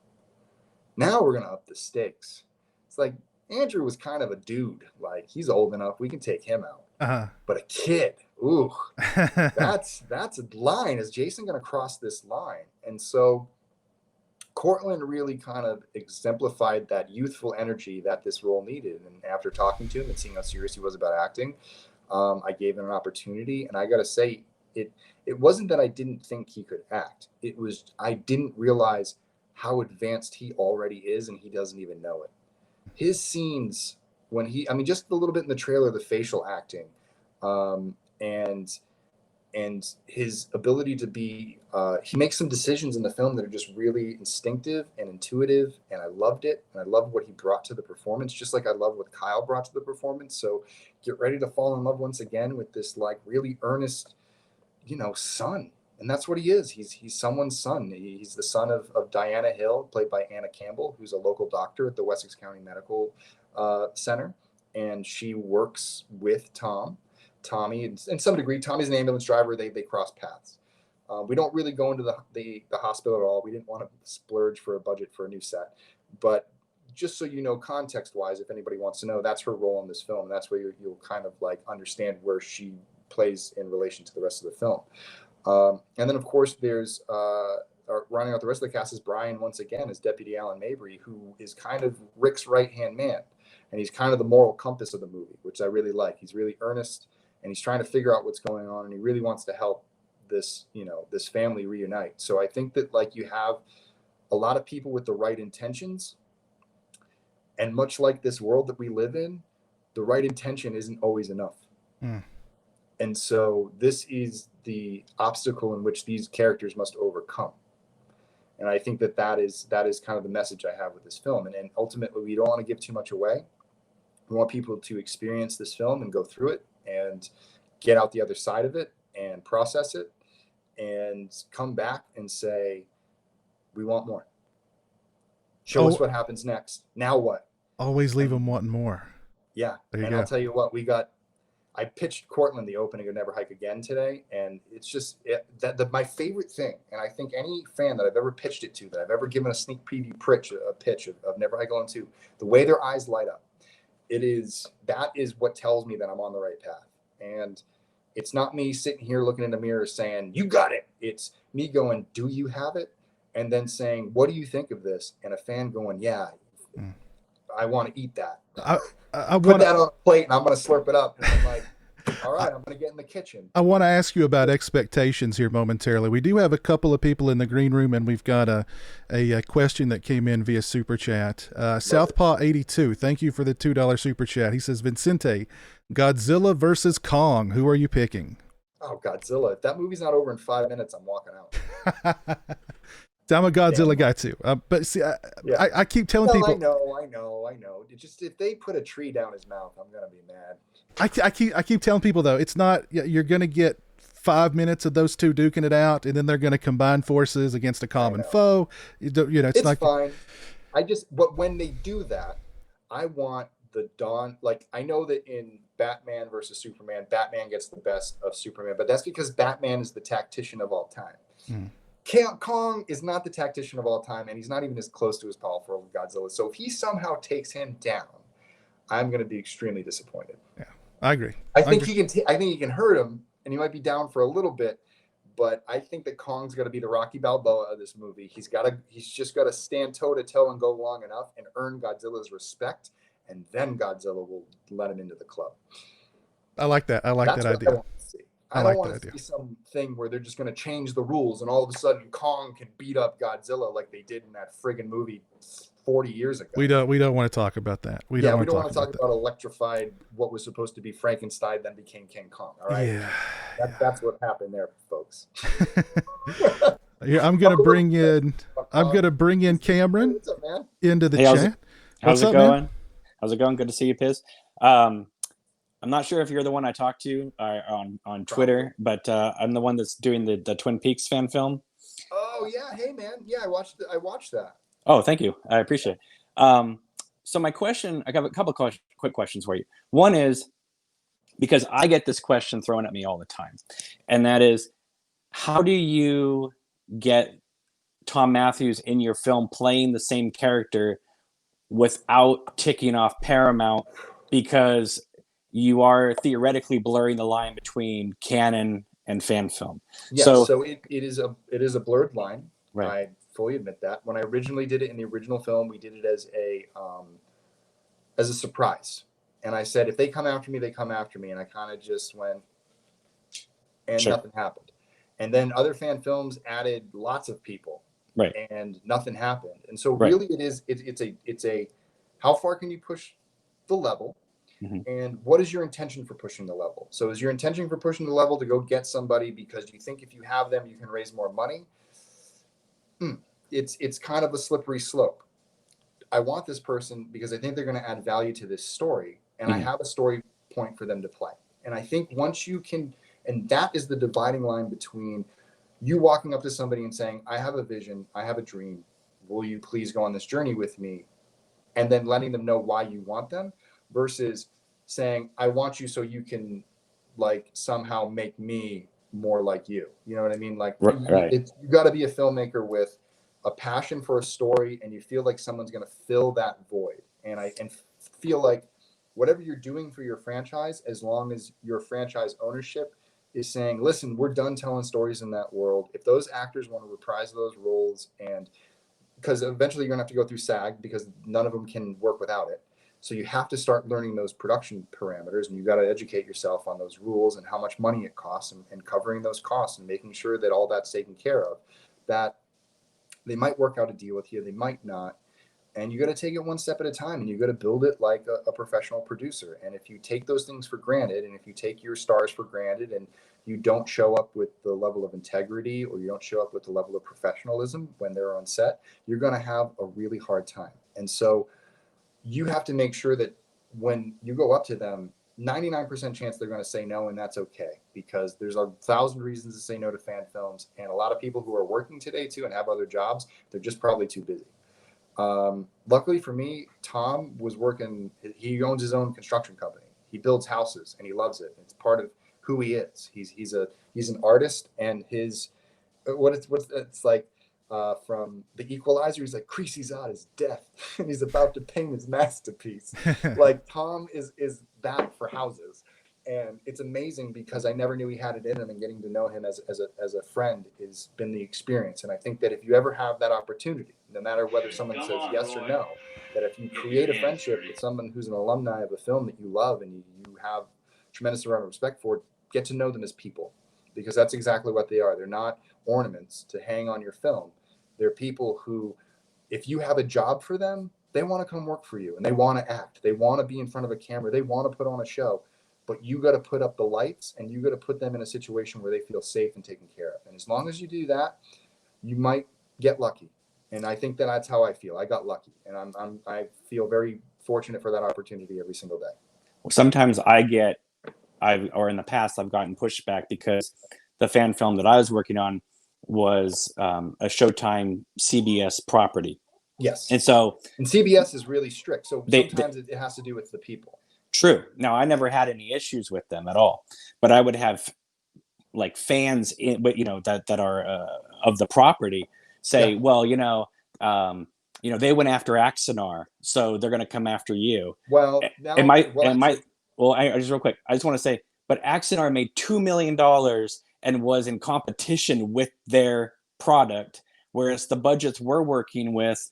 Now we're going to up the stakes. It's like, Andrew was kind of a dude. Like, he's old enough, we can take him out. But a kid, ooh, that's a line. Is Jason going to cross this line? And so Cortland really kind of exemplified that youthful energy that this role needed. And after talking to him and seeing how serious he was about acting, I gave him an opportunity. And I got to say, it wasn't that I didn't think he could act. It was, I didn't realize how advanced he already is, and he doesn't even know it. His scenes when just a little bit in the trailer, the facial acting, and his ability to be, he makes some decisions in the film that are just really instinctive and intuitive. And I loved it. And I loved what he brought to the performance, just like I love what Kyle brought to the performance. So get ready to fall in love once again with this like really earnest, son. And that's what he is. He's someone's son. He's the son of Diana Hill, played by Anna Campbell, who's a local doctor at the Wessex County Medical Center. And she works with Tommy, in some degree. Tommy's an ambulance driver. They cross paths. We don't really go into the hospital at all. We didn't want to splurge for a budget for a new set. But just so you know, context-wise, if anybody wants to know, that's her role in this film. And that's where you'll kind of like understand where she plays in relation to the rest of the film. And then, of course, there's running out the rest of the cast is Brian, once again, as Deputy Alan Mabry, who is kind of Rick's right-hand man. And he's kind of the moral compass of the movie, which I really like. He's really earnest, and he's trying to figure out what's going on, and he really wants to help this family reunite. So I think that like you have a lot of people with the right intentions, and much like this world that we live in, the right intention isn't always enough. And so this is the obstacle in which these characters must overcome. And I think that is kind of the message I have with this film. And ultimately, we don't want to give too much away. We want people to experience this film and go through it and get out the other side of it and process it and come back and say, we want more. Show us what happens next. Now what? Always leave them wanting more. Yeah. And I'll tell you what, I pitched Cortland the opening of Never Hike Again today, and it's just my favorite thing. And I think any fan that I've ever pitched it to, that I've ever given a sneak preview pitch of Never Hike Alone 2, the way their eyes light up, that is what tells me that I'm on the right path. And it's not me sitting here looking in the mirror saying, you got it. It's me going, do you have it? and then saying, what do you think of this? And a fan going, yeah, I want to eat that. I Put want that on a plate and I'm going to slurp it up. And I'm like, all right, I'm going to get in the kitchen. I want to ask you about expectations here momentarily. We do have a couple of people in the green room, and we've got a question that came in via Super Chat. Southpaw82, thank you for the $2 Super Chat. He says, Vincente, Godzilla versus Kong, who are you picking? Oh, Godzilla. If that movie's not over in 5 minutes, I'm walking out. I'm a Godzilla guy too. But see, I keep telling people. I know. Just if they put a tree down his mouth, I'm going to be mad. I keep telling people though, it's not, you're going to get 5 minutes of those two duking it out, and then they're going to combine forces against a common foe. It's like, fine. But when they do that, I want the dawn. Like, I know that in Batman versus Superman, Batman gets the best of Superman, but that's because Batman is the tactician of all time. Kong is not the tactician of all time, and he's not even as close to as powerful as Godzilla. So if he somehow takes him down, I'm going to be extremely disappointed. Yeah, I agree. I think he can hurt him, and he might be down for a little bit. But I think that Kong's going to be the Rocky Balboa of this movie. He's just got to stand toe to toe and go long enough and earn Godzilla's respect, and then Godzilla will let him into the club. I like that. I like that idea. I don't want to see something where they're just going to change the rules and all of a sudden Kong can beat up Godzilla like they did in that friggin' movie 40 years ago. We don't want to talk about that. We don't want to talk about electrified what was supposed to be Frankenstein then became King Kong. All right. Yeah. That's what happened there, folks. I'm going to bring in Cameron into the chat. How's it going? Man? How's it going? Good to see you, Piz. I'm not sure if you're the one I talked to on Twitter, but I'm the one that's doing the Twin Peaks fan film. Oh yeah, hey man, yeah, I watched that. Oh, thank you, I appreciate it. So my question, I got a couple of quick questions for you. One is, because I get this question thrown at me all the time, and that is, how do you get Tom Matthews in your film playing the same character without ticking off Paramount, because you are theoretically blurring the line between canon and fan film. Yeah, so it is a blurred line. Right. I fully admit that. When I originally did it in the original film, we did it as a surprise. And I said, if they come after me, they come after me. And I kind of just went, and nothing happened. And then other fan films added lots of people. Right. And nothing happened. And so really it's a how far can you push the level? Mm-hmm. And what is your intention for pushing the level? So is your intention for pushing the level to go get somebody because you think if you have them, you can raise more money? It's kind of a slippery slope. I want this person because I think they're going to add value to this story, and I have a story point for them to play. And I think once you can, and that is the dividing line between you walking up to somebody and saying, I have a vision, I have a dream, will you please go on this journey with me? And then letting them know why you want them, versus saying, I want you so you can like somehow make me more like you. You know what I mean? Like you got to be a filmmaker with a passion for a story, and you feel like someone's going to fill that void. And feel like whatever you're doing for your franchise, as long as your franchise ownership is saying, listen, we're done telling stories in that world. If those actors want to reprise those roles, and because eventually you're going to have to go through SAG because none of them can work without it. So you have to start learning those production parameters, and you got to educate yourself on those rules and how much money it costs, and covering those costs and making sure that all that's taken care of. That they might work out a deal with you, they might not. And you got to take it one step at a time, and you got to build it like a professional producer. And if you take those things for granted, and if you take your stars for granted, and you don't show up with the level of integrity, or you don't show up with the level of professionalism when they're on set, you're going to have a really hard time. And so you have to make sure that when you go up to them, 99% chance they're going to say no, and that's okay, because there's 1,000 reasons to say no to fan films. And a lot of people who are working today too and have other jobs, they're just probably too busy. Luckily for me, Tom was working, he owns his own construction company. He builds houses and he loves it. It's part of who he is. He's an artist, and his, it's like, from The Equalizer, he's like, Creasy's on his death and he's about to paint his masterpiece. Like, Tom is that for houses. And it's amazing because I never knew he had it in him, and getting to know him as a friend has been the experience. And I think that if you ever have that opportunity, no matter whether someone says yes or no, that if you create a friendship with someone who's an alumni of a film that you love and you have tremendous amount of respect for, get to know them as people, because that's exactly what they are. They're not ornaments to hang on your film. They're people who, if you have a job for them, they want to come work for you, and they want to act. They want to be in front of a camera. They want to put on a show. But you got to put up the lights, and you got to put them in a situation where they feel safe and taken care of. And as long as you do that, you might get lucky. And I think that's how I feel. I got lucky, and I feel very fortunate for that opportunity every single day. Sometimes or in the past, I've gotten pushback because the fan film that I was working on was a Showtime CBS property. Yes. And CBS is really strict. So sometimes it has to do with the people. True. Now, I never had any issues with them at all, but I would have like fans that are of the property say, well, they went after Axanar, so they're going to come after you. Well, just real quick, I just want to say, but Axanar made $2 million and was in competition with their product, whereas the budgets we're working with,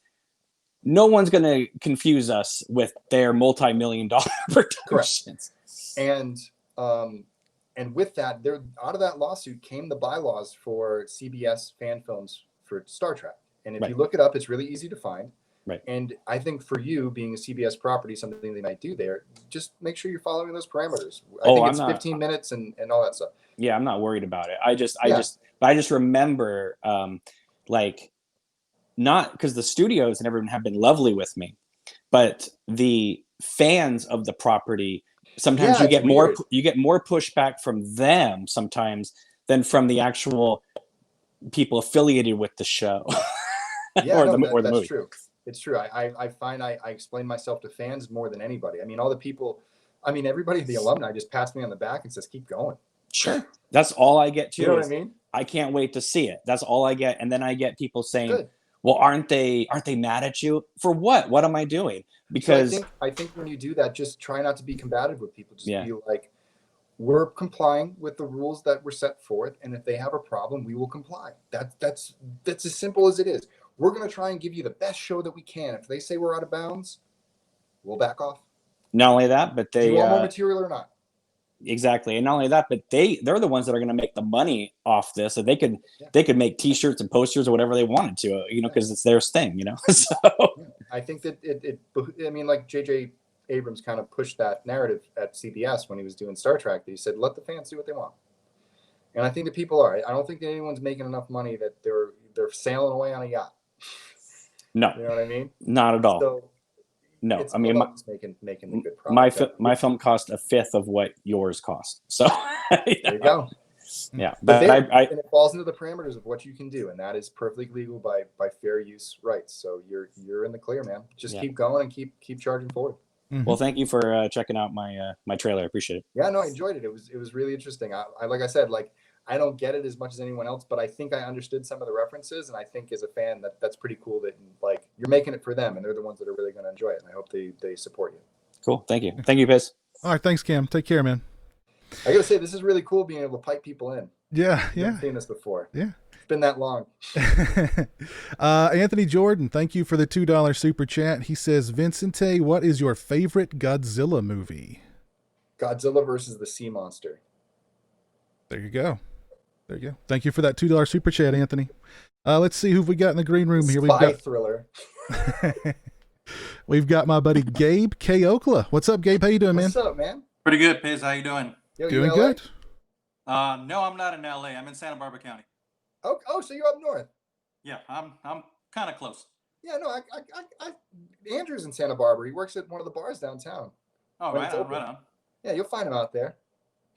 no one's going to confuse us with their multi-million-dollar productions. Correct. And with that, out of that lawsuit came the bylaws for CBS fan films for Star Trek. And if you look it up, it's really easy to find. Right. And I think for you, being a CBS property, something they might do there, just make sure you're following those parameters. I think it's 15 minutes and all that stuff. Yeah, I'm not worried about it. I just remember not because the studios and everyone have been lovely with me, but the fans of the property, sometimes you get more pushback from them sometimes than from the actual people affiliated with the show. Or the movie. True. It's true. I find I explain myself to fans more than anybody. I mean, all the people, everybody, the alumni just pats me on the back and says, keep going. Sure. That's all I get too. You know what I mean? I can't wait to see it. That's all I get. And then I get people saying, good. Well, aren't they mad at you for what? What am I doing? Because so I think when you do that, just try not to be combative with people. Just be like, we're complying with the rules that were set forth, and if they have a problem, we will comply. That's as simple as it is. We're going to try and give you the best show that we can. If they say we're out of bounds, we'll back off. Not only that, but do you want more material or not? Exactly. And not only that, but they're the ones that are going to make the money off this. So they could make T-shirts and posters or whatever they wanted to, because it's their thing, So I think that like J.J. Abrams kind of pushed that narrative at CBS when he was doing Star Trek. That he said, let the fans do what they want. And I think that people are. I don't think that anyone's making enough money that they're sailing away on a yacht. No. You know what I mean? Not at all. So, no, making a good product. My film cost a fifth of what yours cost. So there you go. Yeah, but and it falls into the parameters of what you can do, and that is perfectly legal by fair use rights. So you're in the clear, man. Just keep going and keep charging forward. Mm-hmm. Well, thank you for checking out my trailer. I appreciate it. Yeah, no, I enjoyed it. It was really interesting. I like I said, I don't get it as much as anyone else, but I think I understood some of the references, and I think as a fan that's pretty cool that you're making it for them, and they're the ones that are really going to enjoy it. And I hope they support you. Cool. Thank you, Piz. All right, thanks, Cam. Take care, man. I gotta say, this is really cool being able to pipe people in. Yeah. I've seen this before. Yeah. It's been that long. Anthony Jordan, thank you for the $2 super chat. He says, Vincente, what is your favorite Godzilla movie? Godzilla versus the Sea Monster. There you go. Thank you for that $2 super chat, Anthony. Let's see who we got in the green room here. Spy thriller. We've got my buddy Gabe K. Okla. What's up, Gabe? How you doing, man? What's up, man? Pretty good, Piz. How you doing? Doing good. No, I'm not in LA. I'm in Santa Barbara County. Oh, so you're up north? Yeah, I'm kind of close. Yeah, no, Andrew's in Santa Barbara. He works at one of the bars downtown. Oh, right on. Yeah, you'll find him out there.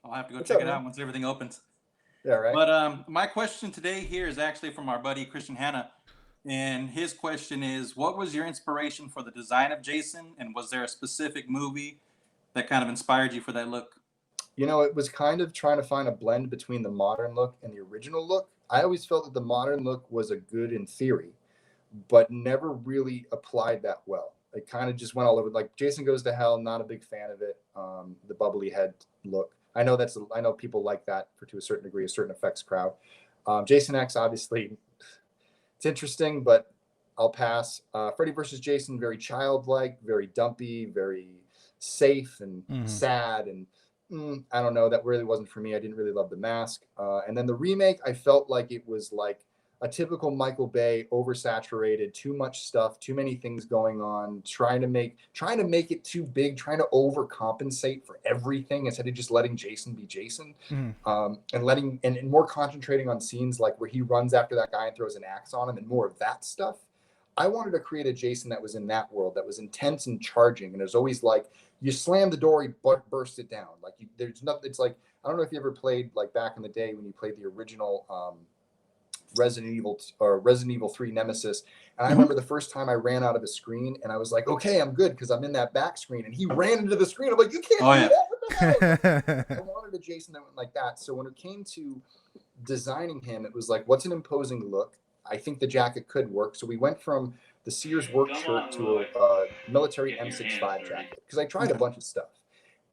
I'll have to go check it out once everything opens. Yeah, right. But my question today here is actually from our buddy Christian Hanna, and his question is, what was your inspiration for the design of Jason, and was there a specific movie that kind of inspired you for that look? It was kind of trying to find a blend between the modern look and the original look. I always felt that the modern look was a good in theory, but never really applied that well. It kind of just went all over. Like Jason Goes to Hell, not a big fan of it. The bubbly head look. I know people like that to a certain degree, a certain effects crowd. Jason X, obviously, it's interesting, but I'll pass. Freddy versus Jason, very childlike, very dumpy, very safe and sad, and I don't know. That really wasn't for me. I didn't really love the mask. And then the remake, I felt like it was like a typical Michael Bay, oversaturated, too much stuff, too many things going on, trying to make it too big, trying to overcompensate for everything instead of just letting Jason be Jason, and more concentrating on scenes like where he runs after that guy and throws an axe on him, and more of that stuff. I wanted to create a Jason that was in that world, that was intense and charging, and there's always like you slam the door, he bursts it down. Like there's nothing. It's like, I don't know if you ever played, like back in the day when you played the original Resident Evil 3 Nemesis. And I remember the first time I ran out of a screen and I was like, okay, I'm good because I'm in that back screen. And he ran into the screen. I'm like, you can't do that. What the hell? I wanted a Jason that went like that. So when it came to designing him, it was like, what's an imposing look? I think the jacket could work. So we went from the Sears work shirt to a military M65 jacket because I tried a bunch of stuff.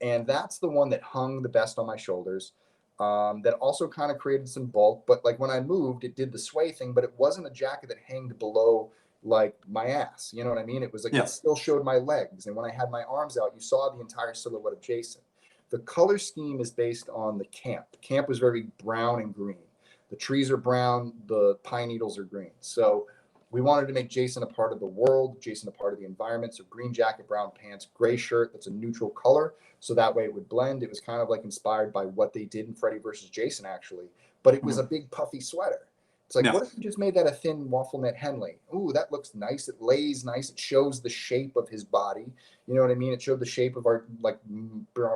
And that's the one that hung the best on my shoulders. That also kind of created some bulk, but like when I moved, it did the sway thing, but it wasn't a jacket that hanged below like my ass. You know what I mean? It was like, it still showed my legs. And when I had my arms out, you saw the entire silhouette of Jason. The color scheme is based on the camp. The camp was very brown and green. The trees are brown, the pine needles are green. So we wanted to make Jason a part of the world, Jason a part of the environment. So green jacket, brown pants, gray shirt that's a neutral color. So that way it would blend. It was kind of like inspired by what they did in Freddy versus Jason, actually. But it was a big puffy sweater. It's like, what if you just made that a thin waffle knit Henley? Ooh, that looks nice. It lays nice. It shows the shape of his body. You know what I mean? It showed the shape of our, like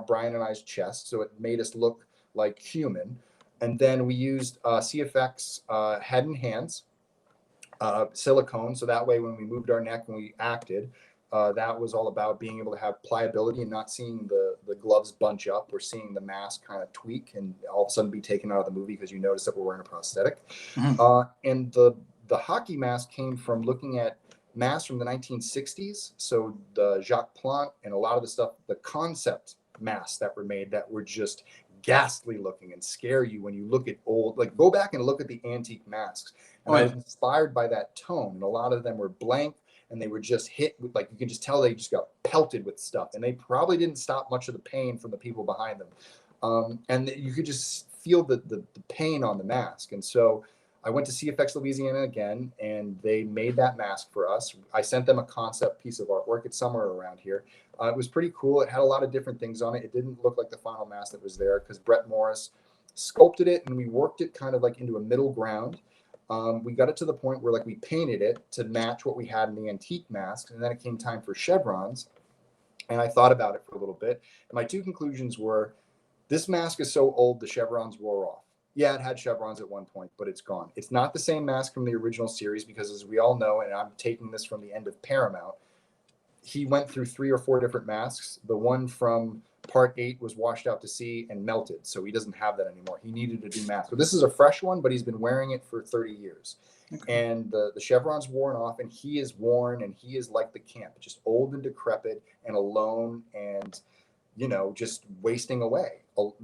Brian and I's chest. So it made us look like human. And then we used CFX head and hands. Silicone, so that way when we moved our neck and we acted, that was all about being able to have pliability and not seeing the gloves bunch up or seeing the mask kind of tweak and all of a sudden be taken out of the movie because you notice that we're wearing a prosthetic. And the hockey mask came from looking at masks from the 1960s, so the Jacques Plante and a lot of the stuff, the concept masks that were made that were just ghastly looking and scare you when you look at old, like go back and look at the antique masks. And I was inspired by that tone. And a lot of them were blank and they were just hit with, like, you can just tell they just got pelted with stuff. And they probably didn't stop much of the pain from the people behind them. And you could just feel the pain on the mask. And so I went to CFX Louisiana again, and they made that mask for us. I sent them a concept piece of artwork. It's somewhere around here. It was pretty cool. It had a lot of different things on it. It didn't look like the final mask that was there because Brett Morris sculpted it, and we worked it kind of like into a middle ground. We got it to the point where like we painted it to match what we had in the antique masks, and then it came time for chevrons. And I thought about it for a little bit. And my two conclusions were, this mask is so old, the chevrons wore off. Yeah, it had chevrons at one point, but it's gone. It's not the same mask from the original series because, as we all know, and I'm taking this from the end of Paramount, he went through 3 or 4 different masks. The one from part 8 was washed out to sea and melted, so he doesn't have that anymore. He needed a new mask. So this is a fresh one, but he's been wearing it for 30 years. Okay. And the chevron's worn off, and he is worn, and he is like the camp, just old and decrepit and alone and, you know, just wasting away,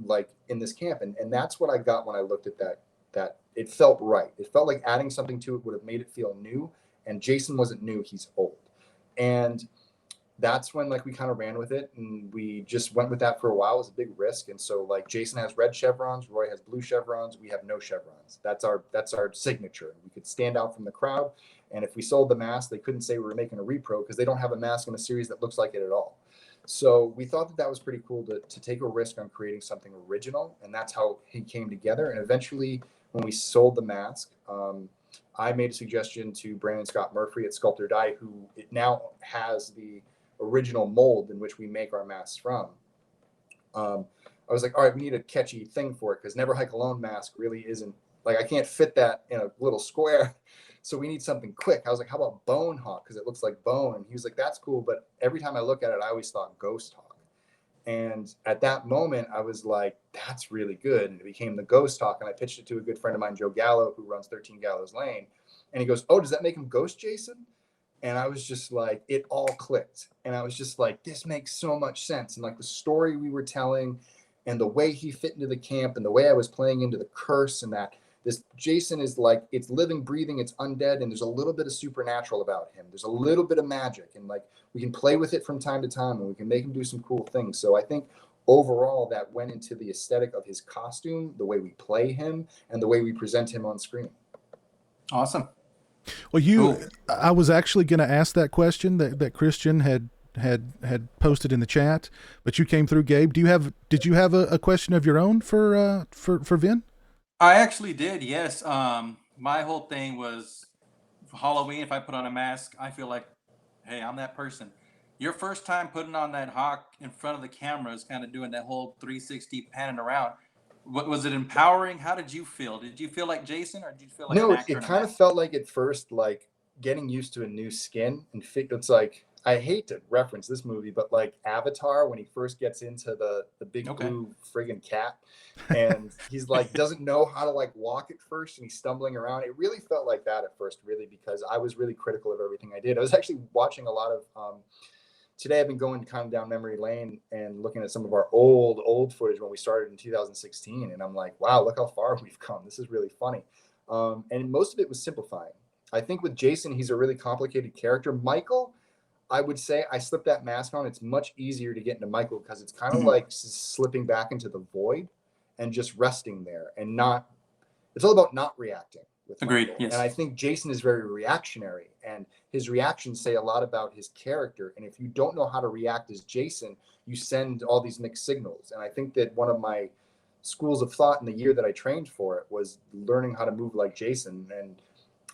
like in this camp. And that's what I got when I looked at that it felt right. It felt like adding something to it would have made it feel new. And Jason wasn't new, he's old. And that's when like we kind of ran with it, and we just went with that for a while. It was a big risk. And so like Jason has red chevrons, Roy has blue chevrons, we have no chevrons. That's our signature. We could stand out from the crowd. And if we sold the mask, they couldn't say we were making a repro because they don't have a mask in a series that looks like it at all. So we thought that was pretty cool to take a risk on creating something original. And that's how he came together. And eventually when we sold the mask, I made a suggestion to Brandon Scott Murphy at Sculpt or Die, who it now has the original mold in which we make our masks from. I was like, all right, we need a catchy thing for it because Never Hike Alone mask really isn't, like, I can't fit that in a little square. So we need something quick. I was like, how about Bone Hawk? Because it looks like bone. And he was like, that's cool. But every time I look at it, I always thought Ghost Hawk. And at that moment, I was like, that's really good. And it became the Ghost Hawk. And I pitched it to a good friend of mine, Joe Gallo, who runs 13 Gallows Lane. And he goes, oh, does that make him Ghost Jason? And I was just like, it all clicked. And I was just like, this makes so much sense. And like the story we were telling, and the way he fit into the camp and the way I was playing into the curse, and that this Jason is like, it's living, breathing, it's undead, and there's a little bit of supernatural about him. There's a little bit of magic, and like we can play with it from time to time, and we can make him do some cool things. So I think overall that went into the aesthetic of his costume, the way we play him, and the way we present him on screen. Awesome. Well, Cool. I was actually going to ask that question that Christian had posted in the chat, but you came through, Gabe. Did you have a question of your own for Vin? I actually did, yes. My whole thing was for Halloween, if I put on a mask, I feel like, hey, I'm that person. Your first time putting on that hawk in front of the camera is kind of doing that whole 360 panning around. What was it empowering? How did you feel? Did you feel like Jason, or did you feel like No, an actor? it kind of felt like at first, like getting used to a new skin and fit. It's like, I hate to reference this movie, but like Avatar, when he first gets into the big blue friggin' cat, and he's like, doesn't know how to like walk at first, and he's stumbling around. It really felt like that at first, really, because I was really critical of everything I did. I was actually watching a lot of, today I've been going kind of down memory lane and looking at some of our old footage when we started in 2016. And I'm like, wow, look how far we've come. This is really funny. And most of it was simplifying. I think with Jason, he's a really complicated character. Michael, I would say I slipped that mask on. It's much easier to get into Michael because it's kind of like slipping back into the void and just resting there and not, it's all about not reacting. With Agreed. Michael. Yes. And I think Jason is very reactionary, and his reactions say a lot about his character. And if you don't know how to react as Jason, you send all these mixed signals. And I think that one of my schools of thought in the year that I trained for it was learning how to move like Jason. And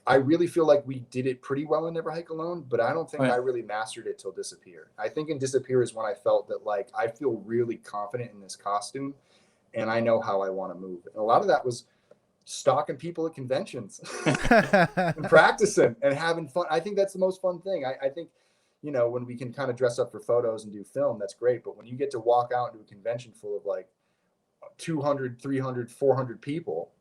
I really feel like we did it pretty well in Never Hike Alone, but I don't think I really mastered it till Disappear. I think in Disappear is when I felt that like I feel really confident in this costume and I know how I want to move. And a lot of that was stalking people at conventions and practicing and having fun. I think that's the most fun thing. I think, you know, when we can kind of dress up for photos and do film, that's great. But when you get to walk out into a convention full of like 200, 300, 400 people,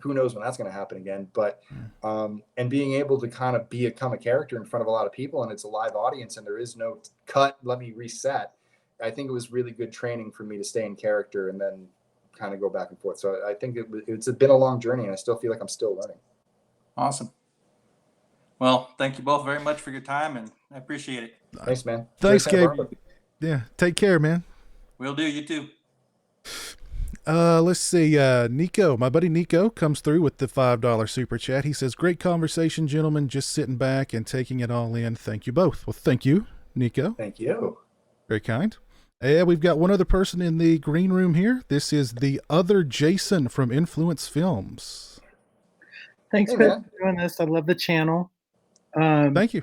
who knows when that's going to happen again. But, and being able to kind of become a character in front of a lot of people, and it's a live audience and there is no cut, let me reset. I think it was really good training for me to stay in character and then kind of go back and forth. So I think it's been a long journey, and I still feel like I'm still learning. Awesome. Well, thank you both very much for your time, and I appreciate it. Thanks, man. Thanks, Gabe. Yeah, take care, man. Will do. You too. Let's see. Nico, my buddy Nico comes through with the $5 super chat. He says, great conversation, gentlemen. Just sitting back and taking it all in. Thank you both. Well, thank you, Nico. Thank you. Very kind. Yeah, we've got one other person in the green room here. This is the other Jason from Influence Films. Thanks for doing this. I love the channel. Thank you.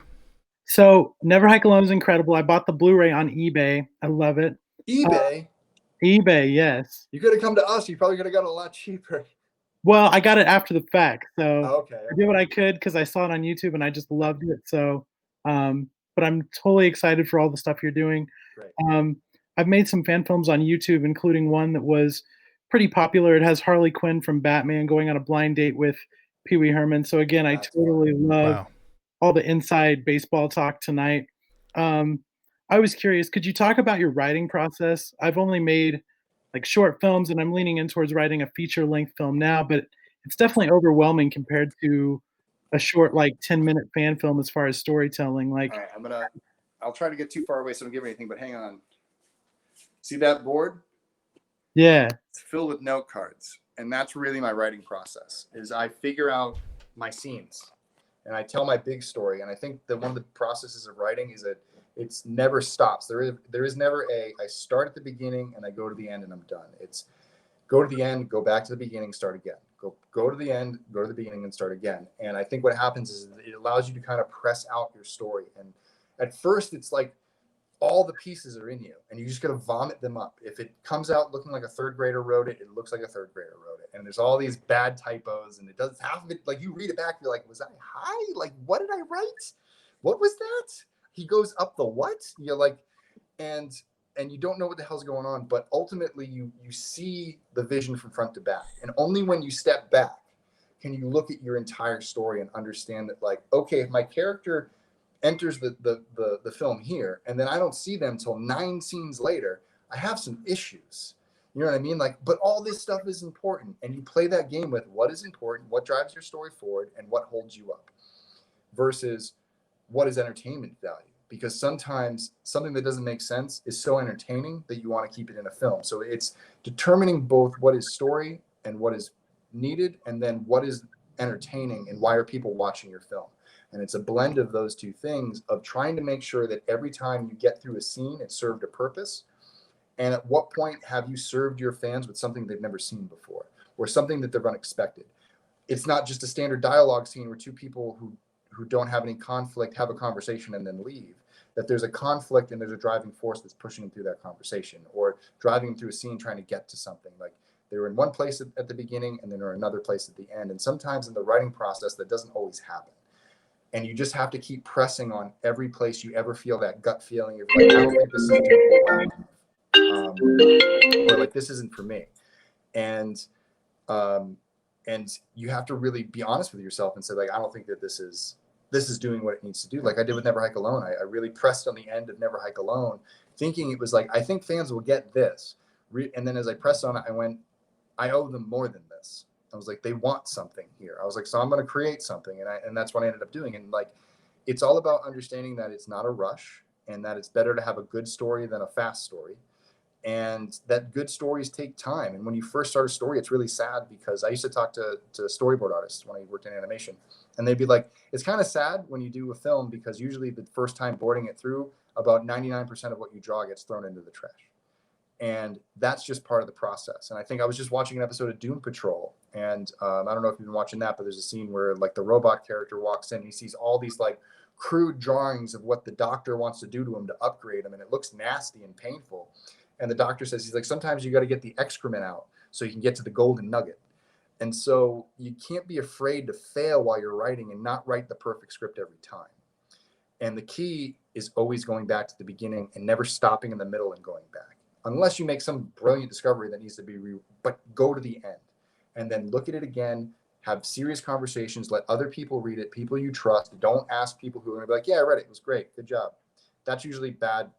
So Never Hike Alone is incredible. I bought the Blu-ray on eBay. I love it. eBay? eBay, yes. You could have come to us. You probably could have got it a lot cheaper. Well, I got it after the fact. So Okay. I did what I could because I saw it on YouTube and I just loved it. So, but I'm totally excited for all the stuff you're doing. Great. I've made some fan films on YouTube, including one that was pretty popular. It has Harley Quinn from Batman going on a blind date with Pee Wee Herman. So again, I totally love all the inside baseball talk tonight. I was curious, could you talk about your writing process? I've only made like short films and I'm leaning in towards writing a feature length film now, but it's definitely overwhelming compared to a short, like 10-minute fan film as far as storytelling. Like, all right, I'll try to get too far away so I don't give anything, but hang on. See that board? Yeah. It's filled with note cards. And that's really my writing process, is I figure out my scenes and I tell my big story. And I think that one of the processes of writing is that it's never stops. There is never I start at the beginning and I go to the end and I'm done. It's go to the end, go back to the beginning, start again. Go to the end, go to the beginning and start again. And I think what happens is it allows you to kind of press out your story. And at first it's like, all the pieces are in you and you just got to vomit them up. If it comes out looking like a third grader wrote it, it looks like a third grader wrote it. And there's all these bad typos and it does half of it. Like you read it back, you're like, was I high? Like, what did I write? What was that? He goes up the what? You're like, and you don't know what the hell's going on, but ultimately you see the vision from front to back. And only when you step back can you look at your entire story and understand that like, okay, if my character enters the film here and then I don't see them till 9 scenes later, I have some issues. You know what I mean? Like, but all this stuff is important. And you play that game with what is important, what drives your story forward, and what holds you up versus what is entertainment value. Because sometimes something that doesn't make sense is so entertaining that you want to keep it in a film. So it's determining both what is story and what is needed, and then what is entertaining and why are people watching your film. And it's a blend of those two things of trying to make sure that every time you get through a scene, it served a purpose. And at what point have you served your fans with something they've never seen before or something that they're unexpected? It's not just a standard dialogue scene where two people who don't have any conflict have a conversation and then leave. That there's a conflict and there's a driving force that's pushing them through that conversation or driving them through a scene trying to get to something. Like they were in one place at the beginning and then they're in another place at the end. And sometimes in the writing process, that doesn't always happen. And you just have to keep pressing on every place you ever feel that gut feeling of like, I don't think this is doing or like this isn't for me. And you have to really be honest with yourself and say, like, I don't think that this is doing what it needs to do. Like I did with Never Hike Alone. I really pressed on the end of Never Hike Alone, thinking it was like, I think fans will get this. And then as I pressed on it, I went, I owe them more than this. I was like, they want something here. I was like, so I'm going to create something. And that's what I ended up doing. And like, it's all about understanding that it's not a rush and that it's better to have a good story than a fast story. And that good stories take time. And when you first start a story, it's really sad because I used to talk to storyboard artists when I worked in animation. And they'd be like, it's kind of sad when you do a film because usually the first time boarding it through, about 99% of what you draw gets thrown into the trash. And that's just part of the process. And I think I was just watching an episode of Doom Patrol. And I don't know if you've been watching that, but there's a scene where like the robot character walks in and he sees all these like crude drawings of what the doctor wants to do to him to upgrade him. And it looks nasty and painful. And the doctor says, he's like, sometimes you got to get the excrement out so you can get to the golden nugget. And so you can't be afraid to fail while you're writing and not write the perfect script every time. And the key is always going back to the beginning and never stopping in the middle and going back. Unless you make some brilliant discovery that needs to be, but go to the end and then look at it again, have serious conversations, let other people read it, people you trust. Don't ask people who are going to be like, yeah, I read it. It was great. Good job. That's usually bad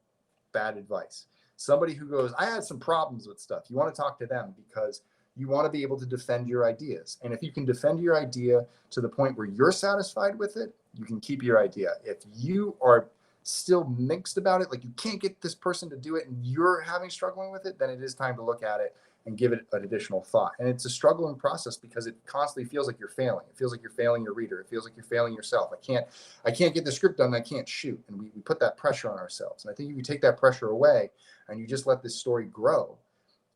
advice. Somebody who goes, I had some problems with stuff. You want to talk to them because you want to be able to defend your ideas. And if you can defend your idea to the point where you're satisfied with it, you can keep your idea. If you are still mixed about it, like you can't get this person to do it and you're struggling with it, then it is time to look at it and give it an additional thought. And it's a struggling process because it constantly feels like you're failing. It feels like you're failing your reader. It feels like you're failing yourself. I can't get the script done. I can't shoot. And we put that pressure on ourselves. And I think if you take that pressure away and you just let this story grow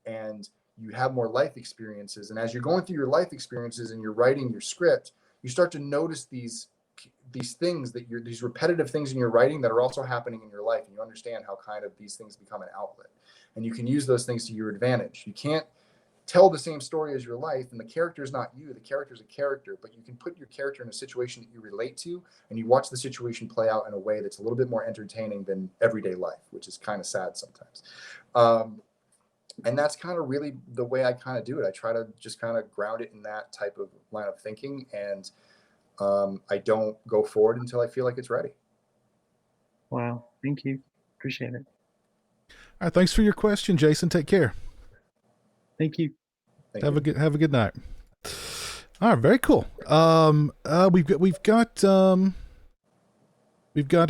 and you have more life experiences. And as you're going through your life experiences and you're writing your script, you start to notice these things that these repetitive things in your writing that are also happening in your life. And you understand how kind of these things become an outlet. And you can use those things to your advantage. You can't tell the same story as your life, and the character is not you. The character is a character, but you can put your character in a situation that you relate to, and you watch the situation play out in a way that's a little bit more entertaining than everyday life, which is kind of sad sometimes. And that's kind of really the way I kind of do it. I try to just kind of ground it in that type of line of thinking, and I don't go forward until I feel like it's ready. Wow. Thank you. Appreciate it. All right. Thanks for your question, Jason. Take care. Thank you. Have a good night. All right. Very cool. We've got a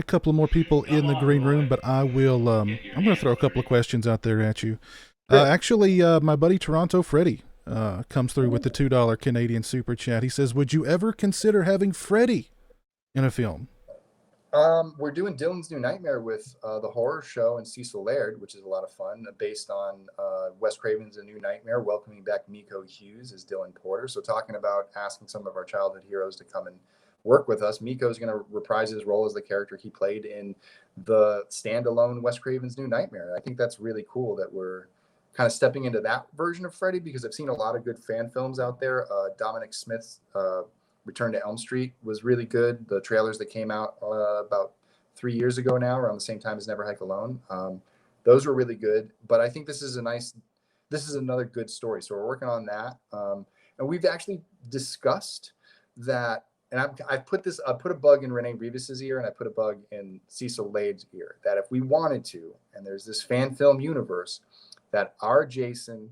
couple of more people in the green room, but I will, I'm going to throw a couple of questions out there at you. Actually, my buddy Toronto Freddy comes through with the $2 Canadian super chat. He says, would you ever consider having Freddy in a film? We're doing Dylan's New Nightmare with the horror show and Cecil Laird, which is a lot of fun, based on Wes Craven's A New Nightmare, welcoming back Miko Hughes as Dylan Porter. So talking about asking some of our childhood heroes to come and work with us. Miko's going to reprise his role as the character he played in the standalone Wes Craven's New Nightmare. I think that's really cool that we're kind of stepping into that version of Freddy, because I've seen a lot of good fan films out there. Dominic Smith's Return to Elm Street was really good. The trailers that came out about 3 years ago now, around the same time as Never Hike Alone, those were really good. But I think this is another good story. So we're working on that. And we've actually discussed that. And I put a bug in Renee Rivas's ear, and I put a bug in Cecil Laird's ear, that if we wanted to, and there's this fan film universe, that our Jason,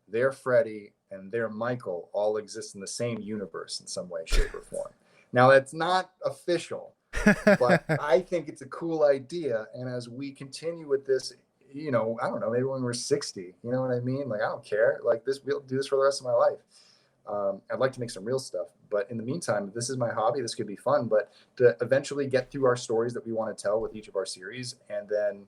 their Freddy, and their Michael all exist in the same universe in some way, shape, or form. Now, that's not official, but I think it's a cool idea. And as we continue with this, you know, I don't know, maybe when we're 60, you know what I mean? Like, I don't care. Like, this, we'll do this for the rest of my life. I'd like to make some real stuff, but in the meantime, this is my hobby. This could be fun, but to eventually get through our stories that we want to tell with each of our series, and then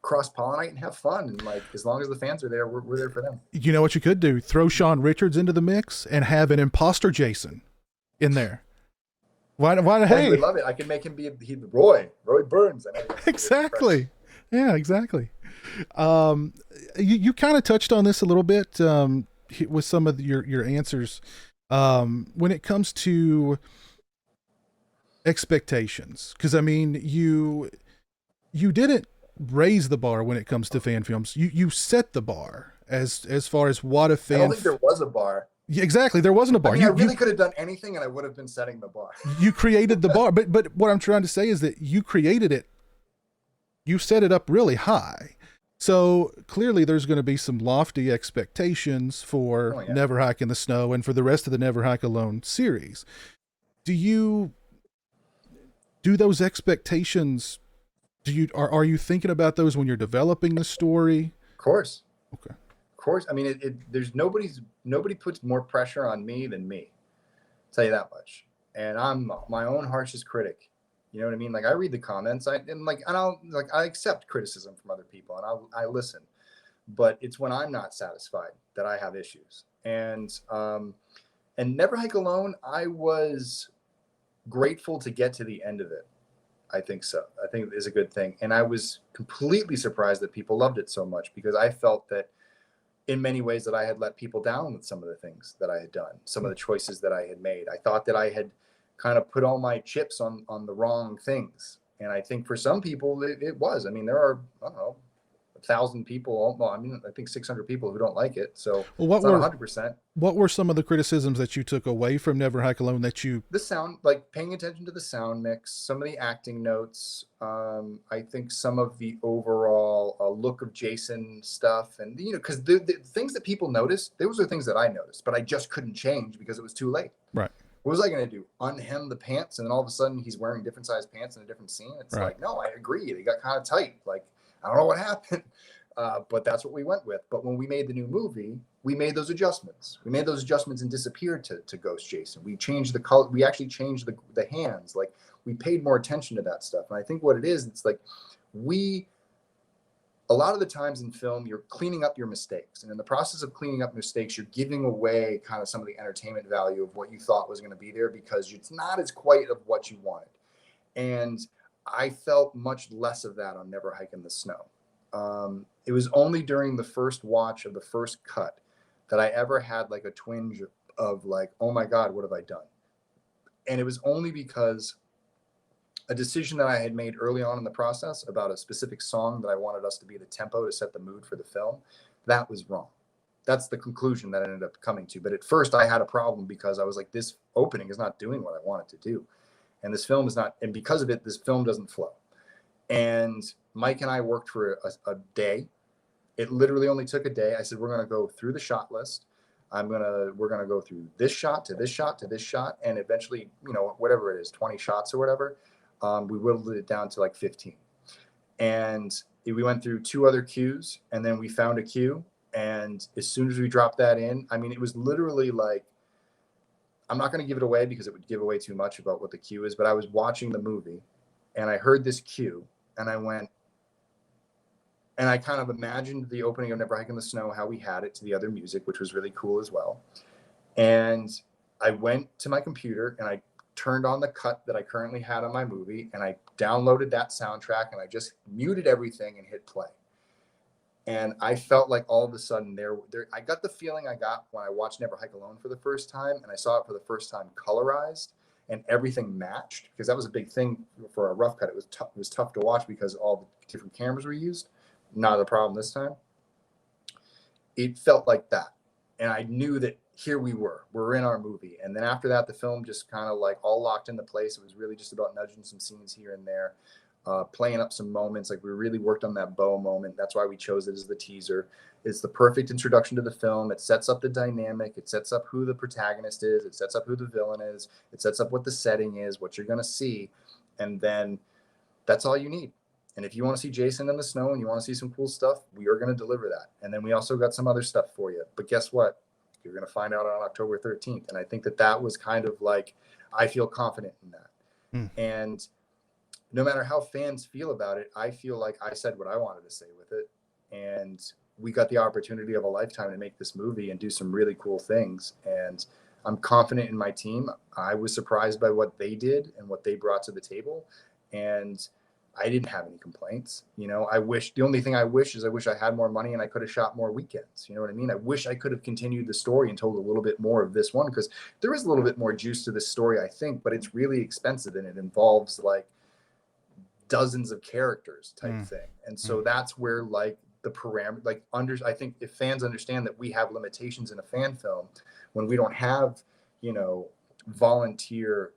cross-pollinate and have fun. And like, as long as the fans are there, we're there for them. You know what you could do? Throw Sean Richards into the mix and have an imposter Jason in there. Why? Hey, I would love it. I can make him be Roy Burns. Exactly. Yeah, exactly. You kind of touched on this a little bit with some of your answers. When it comes to expectations, because I mean, you didn't raise the bar when it comes to fan films. You set the bar as far as what a fan. I don't think there was a bar. Yeah, exactly. There wasn't a bar. I mean, I really could have done anything and I would have been setting the bar. You created the bar, but what I'm trying to say is that you created it. You set it up really high. So clearly there's going to be some lofty expectations for Never Hike in the Snow and for the rest of the Never Hike Alone series. Do those expectations, are you thinking about those when you're developing the story? Of course. Okay. Of course. I mean, there's nobody puts more pressure on me than me. I'll tell you that much. And I'm my own harshest critic. You know what I mean? Like, I read the comments, I accept criticism from other people, and I listen, but it's when I'm not satisfied that I have issues. And Never Hike Alone, I was grateful to get to the end of it. I think so. I think it is a good thing. And I was completely surprised that people loved it so much, because I felt that in many ways that I had let people down with some of the things that I had done, some of the choices that I had made. I thought that I had kind of put all my chips on the wrong things. And I think for some people it was. I mean, there are, I don't know, 1,000 people. Well, I mean, I think 600 people who don't like it. So it's not 100%. What were some of the criticisms that you took away from Never Hike Alone that you... The sound, like paying attention to the sound mix, some of the acting notes. I think some of the overall look of Jason stuff. And, you know, because the things that people noticed, those are things that I noticed, but I just couldn't change because it was too late. Right. What was I going to do? Unhem the pants, and then all of a sudden he's wearing different sized pants in a different scene? It's like, no, I agree. They got kind of tight. Like, I don't know what happened, but that's what we went with. But when we made the new movie, we made those adjustments. We made those adjustments and disappeared to Ghost Jason. We changed the color. We actually changed the hands. Like, we paid more attention to that stuff. And I think what it is, it's like a lot of the times in film, you're cleaning up your mistakes. And in the process of cleaning up mistakes, you're giving away kind of some of the entertainment value of what you thought was going to be there, because it's not as quite of what you wanted. And I felt much less of that on Never Hike in the Snow. It was only during the first watch of the first cut that I ever had like a twinge of like, oh my God, what have I done? And it was only because a decision that I had made early on in the process about a specific song that I wanted us to be the tempo to set the mood for the film, that was wrong. That's the conclusion that I ended up coming to. But at first I had a problem because I was like, this opening is not doing what I want it to do. And this film is not, and because of it, this film doesn't flow. And Mike and I worked for a day. It literally only took a day. I said, we're going to go through the shot list. We're going to go through this shot to this shot to this shot. And eventually, you know, whatever it is, 20 shots or whatever. We whittled it down to like 15. And we went through 2 other cues, and then we found a cue. And as soon as we dropped that in, I mean, it was literally like, I'm not going to give it away because it would give away too much about what the cue is, but I was watching the movie and I heard this cue and I went, and I kind of imagined the opening of Never Hike in the Snow, how we had it, to the other music, which was really cool as well. And I went to my computer and I turned on the cut that I currently had on my movie, and I downloaded that soundtrack, and I just muted everything and hit play. And I felt like all of a sudden I got the feeling I got when I watched Never Hike Alone for the first time, and I saw it for the first time colorized and everything matched, because that was a big thing for a rough cut. It was tough to watch because all the different cameras were used. Not a problem this time. It felt like that. And I knew that here we're in our movie. And then after that, the film just kind of like all locked into place. It was really just about nudging some scenes here and there. playing up some moments. Like we really worked on that bow moment. That's why we chose it as the teaser. It's the perfect introduction to the film. It sets up the dynamic. It sets up who the protagonist is. It sets up who the villain is. It sets up what the setting is, what you're going to see. And then that's all you need. And if you want to see Jason in the snow and you want to see some cool stuff, we are going to deliver that. And then we also got some other stuff for you. But guess what? You're going to find out on October 13th. And I think that was kind of like, I feel confident in that. And no matter how fans feel about it, I feel like I said what I wanted to say with it. And we got the opportunity of a lifetime to make this movie and do some really cool things. And I'm confident in my team. I was surprised by what they did and what they brought to the table. And I didn't have any complaints. You know, the only thing I wish I had more money and I could have shot more weekends. You know what I mean? I wish I could have continued the story and told a little bit more of this one, because there is a little bit more juice to this story, I think, but it's really expensive and it involves like dozens of characters type thing. And so that's where like the parameter, like I think if fans understand that we have limitations in a fan film, when we don't have, you know,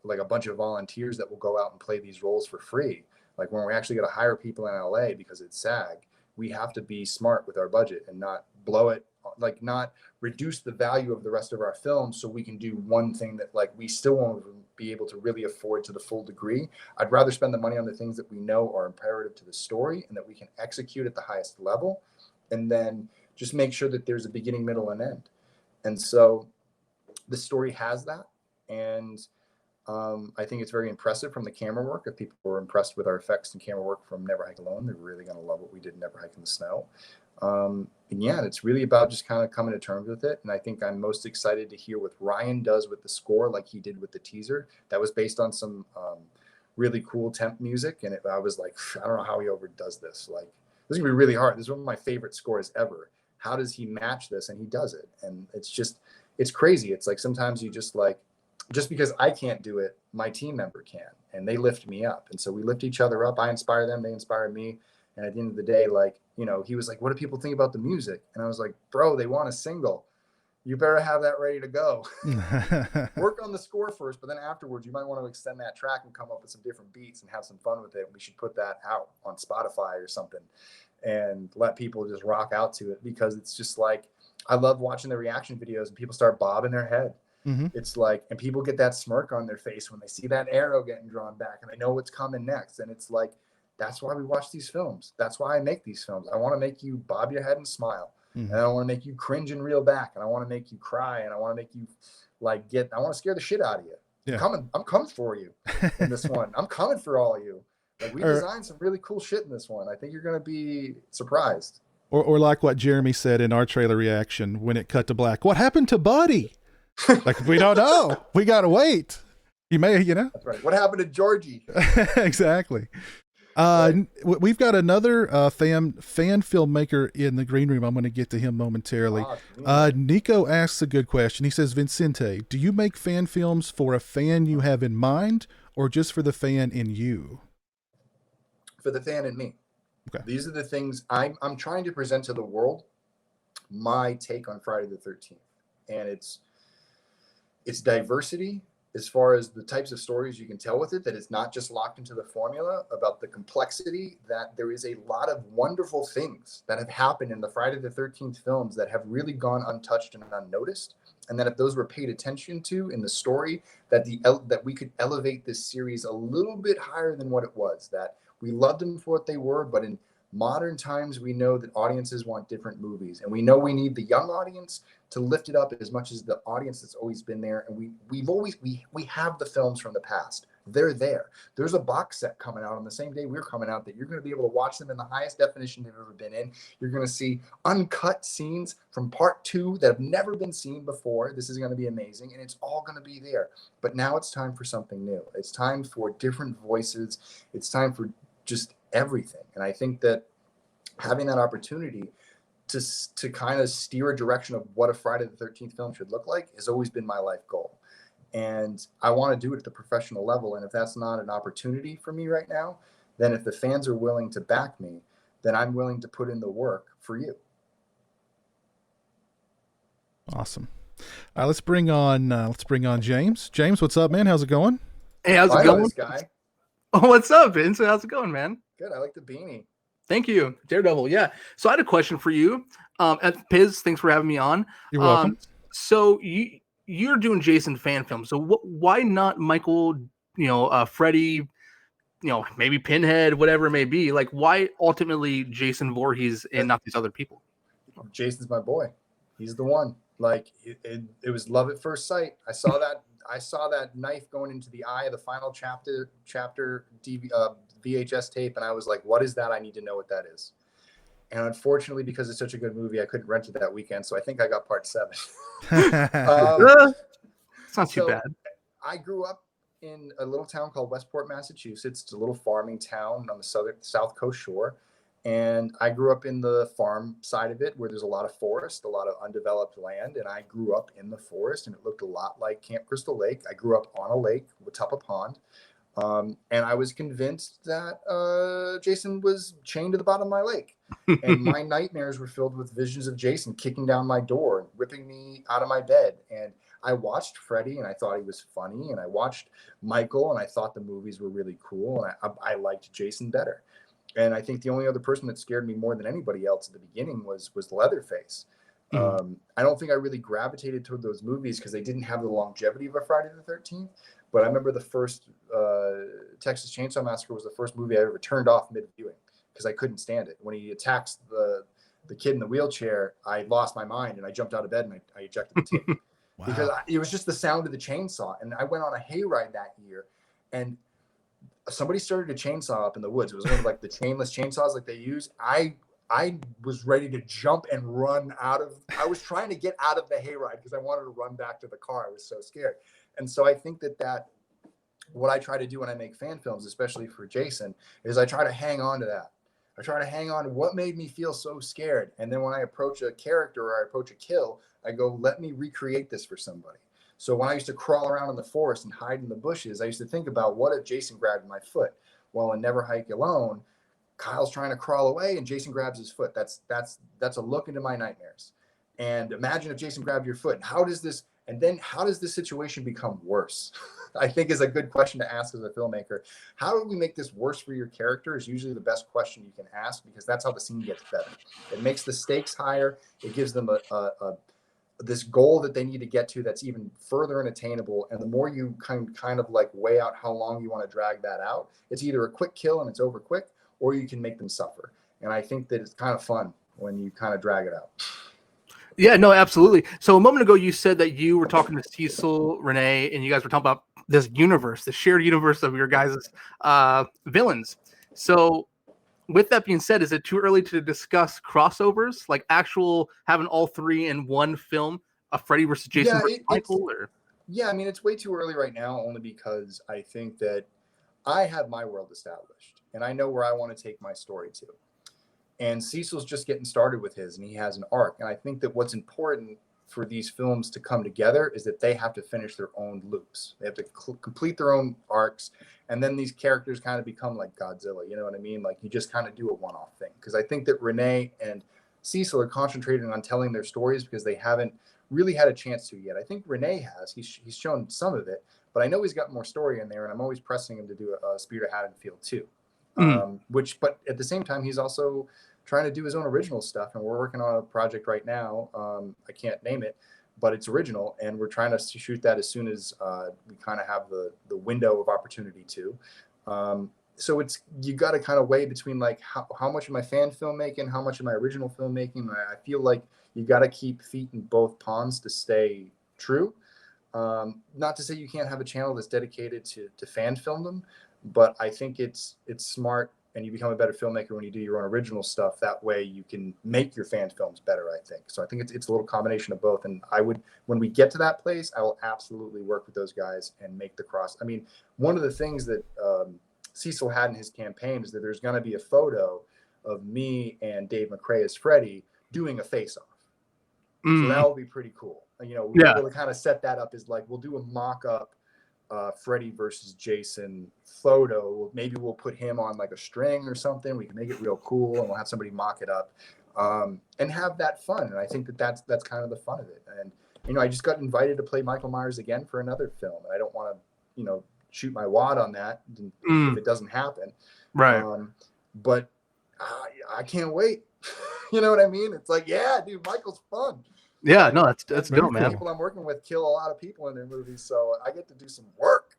like a bunch of volunteers that will go out and play these roles for free. Like when we actually got to hire people in LA because it's SAG, we have to be smart with our budget and not blow it, like not reduce the value of the rest of our film so we can do one thing that like we still won't be able to really afford to the full degree. I'd rather spend the money on the things that we know are imperative to the story and that we can execute at the highest level, and then just make sure that there's a beginning, middle, and end. And so the story has that. And I think it's very impressive from the camera work. If people were impressed with our effects and camera work from Never Hike Alone, they're really going to love what we did in Never Hike in the Snow. And yeah, it's really about just kind of coming to terms with it. And I think I'm most excited to hear what Ryan does with the score, like he did with the teaser. That was based on some really cool temp music. And I was like, I don't know how he overdoes this. Like, this is going to be really hard. This is one of my favorite scores ever. How does he match this? And he does it. And it's crazy. It's like sometimes you just like, just because I can't do it, my team member can, and they lift me up. And so we lift each other up. I inspire them, they inspire me. And at the end of the day, like, you know, he was like, what do people think about the music? And I was like, bro, they want a single. You better have that ready to go. Work on the score first, but then afterwards, you might want to extend that track and come up with some different beats and have some fun with it. We should put that out on Spotify or something and let people just rock out to it, because it's just like, I love watching the reaction videos and people start bobbing their head. It's like, and people get that smirk on their face when they see that arrow getting drawn back and they know what's coming next. And it's like, that's why we watch these films. That's why I make these films. I want to make you bob your head and smile. And I want to make you cringe and reel back. And I want to make you cry. And I want to make you like I want to scare the shit out of you. Yeah. I'm coming for you in this one. I'm coming for all of you. Like we designed some really cool shit in this one. I think you're going to be surprised. Or like what Jeremy said in our trailer reaction when it cut to black. What happened to Buddy? Like, we don't know. We got to wait. You may, you know. That's right. What happened to Georgie? Exactly. We've got another fan filmmaker in the green room. I'm going to get to him momentarily. Nico asks a good question. He says, Vincente, do you make fan films for a fan you have in mind or just for the fan in you? For the fan in me. Okay. These are the things I'm trying to present to the world, my take on Friday the 13th. And it's diversity as far as the types of stories you can tell with it, that it's not just locked into the formula, about the complexity, that there is a lot of wonderful things that have happened in the Friday the 13th films that have really gone untouched and unnoticed. And that if those were paid attention to in the story, that we could elevate this series a little bit higher than what it was, that we loved them for what they were, but in modern times, we know that audiences want different movies, and we know we need the young audience to lift it up as much as the audience that's always been there. And we have the films from the past. They're there. There's a box set coming out on the same day we're coming out that you're going to be able to watch them in the highest definition they've ever been in. You're going to see uncut scenes from part 2 that have never been seen before. This is going to be amazing, and it's all going to be there. But now it's time for something new. It's time for different voices. It's time for just everything. And I think that having that opportunity to kind of steer a direction of what a Friday the 13th film should look like has always been my life goal. And I want to do it at the professional level. And if that's not an opportunity for me right now, then if the fans are willing to back me, then I'm willing to put in the work for you. Awesome. All right, let's bring on James. James, what's up, man? How's it going? Hey, how's it going? This guy. Oh, what's up, Vince? How's it going, man? Good. I like the beanie. Thank you, Daredevil. Yeah. So I had a question for you. Piz, thanks for having me on. You're welcome. So you're doing Jason fan films. So why not Michael? Freddy. Maybe Pinhead, whatever it may be. Like, why ultimately Jason Voorhees and not these other people? Jason's my boy. He's the one. Like it was love at first sight. I saw that knife going into the eye of the final chapter VHS tape, and I was like, "What is that? I need to know what that is." And unfortunately, because it's such a good movie, I couldn't rent it that weekend, so I think I got part 7. It's not too bad. I grew up in a little town called Westport, Massachusetts. It's a little farming town on the south coast shore. And I grew up in the farm side of it where there's a lot of forest, a lot of undeveloped land. And I grew up in the forest, and it looked a lot like Camp Crystal Lake. I grew up on a lake, Watuppa Pond. And I was convinced that Jason was chained to the bottom of my lake. And my nightmares were filled with visions of Jason kicking down my door and ripping me out of my bed. And I watched Freddy, and I thought he was funny. And I watched Michael, and I thought the movies were really cool. And I liked Jason better. And I think the only other person that scared me more than anybody else at the beginning was Leatherface. I don't think I really gravitated toward those movies because they didn't have the longevity of a Friday the 13th. But I remember the first Texas Chainsaw Massacre was the first movie I ever turned off mid-viewing because I couldn't stand it. When he attacks the kid in the wheelchair, I lost my mind and I jumped out of bed and I ejected the tape. Wow. Because it was just the sound of the chainsaw. And I went on a hayride that year, and somebody started a chainsaw up in the woods. It was one of like the chainless chainsaws like they use. I was ready to jump and run I was trying to get out of the hayride because I wanted to run back to the car. I was so scared. And so I think that what I try to do when I make fan films, especially for Jason, is I try to hang on to that. I try to hang on to what made me feel so scared. And then when I approach a character or I approach a kill, I go, let me recreate this for somebody. So when I used to crawl around in the forest and hide in the bushes, I used to think about what if Jason grabbed my foot? Well, in Never Hike Alone, Kyle's trying to crawl away and Jason grabs his foot. That's a look into my nightmares. And imagine if Jason grabbed your foot. How does this situation become worse? I think is a good question to ask as a filmmaker. How do we make this worse for your character is usually the best question you can ask, because that's how the scene gets better. It makes the stakes higher. It gives them this goal that they need to get to that's even further unattainable. And the more you kind of like weigh out how long you want to drag that out, it's either a quick kill and it's over quick, or you can make them suffer. And I think that it's kind of fun when you kind of drag it out. Yeah, no, absolutely. So a moment ago, you said that you were talking to Cecil, Renee, and you guys were talking about this universe, the shared universe of your guys' villains. So with that being said, is it too early to discuss crossovers, like having all three in one film, a Freddy versus Jason versus Michael? Yeah, I mean, it's way too early right now, only because I think that I have my world established, and I know where I want to take my story to. And Cecil's just getting started with his, and he has an arc. And I think that what's important for these films to come together is that they have to finish their own loops. They have to complete their own arcs. And then these characters kind of become like Godzilla. You know what I mean? Like you just kind of do a one-off thing. Because I think that Renee and Cecil are concentrating on telling their stories because they haven't really had a chance to yet. I think Renee has. He's shown some of it. But I know he's got more story in there. And I'm always pressing him to do a Spirit of Haddonfield too. But at the same time, he's also trying to do his own original stuff, and we're working on a project right now. I can't name it, but it's original, and we're trying to shoot that as soon as we kind of have the window of opportunity to. So you got to kind of weigh between like how much of my fan filmmaking, how much of my original filmmaking. I feel like you got to keep feet in both ponds to stay true. Not to say you can't have a channel that's dedicated to fan filmdom, but I think it's smart. And you become a better filmmaker when you do your own original stuff. That way you can make your fan films better, I think. So I think it's a little combination of both. And when we get to that place, I will absolutely work with those guys and make the cross. I mean, one of the things that Cecil had in his campaign is that there's going to be a photo of me and Dave McRae as Freddy doing a face-off. So that will be pretty cool. We'll be able to kind of set that up as like, we'll do a mock-up Freddy versus Jason photo. Maybe we'll put him on like a string or something. We can make it real cool, and we'll have somebody mock it up and have that fun. And I think that's kind of the fun of it. And I just got invited to play Michael Myers again for another film, and I don't want to shoot my wad on that if it doesn't happen. Right. But I can't wait. You know what I mean? It's like, yeah, dude, Michael's fun. Yeah, Like, no, that's dope, man. People I'm working with kill a lot of people in their movies, so I get to do some work.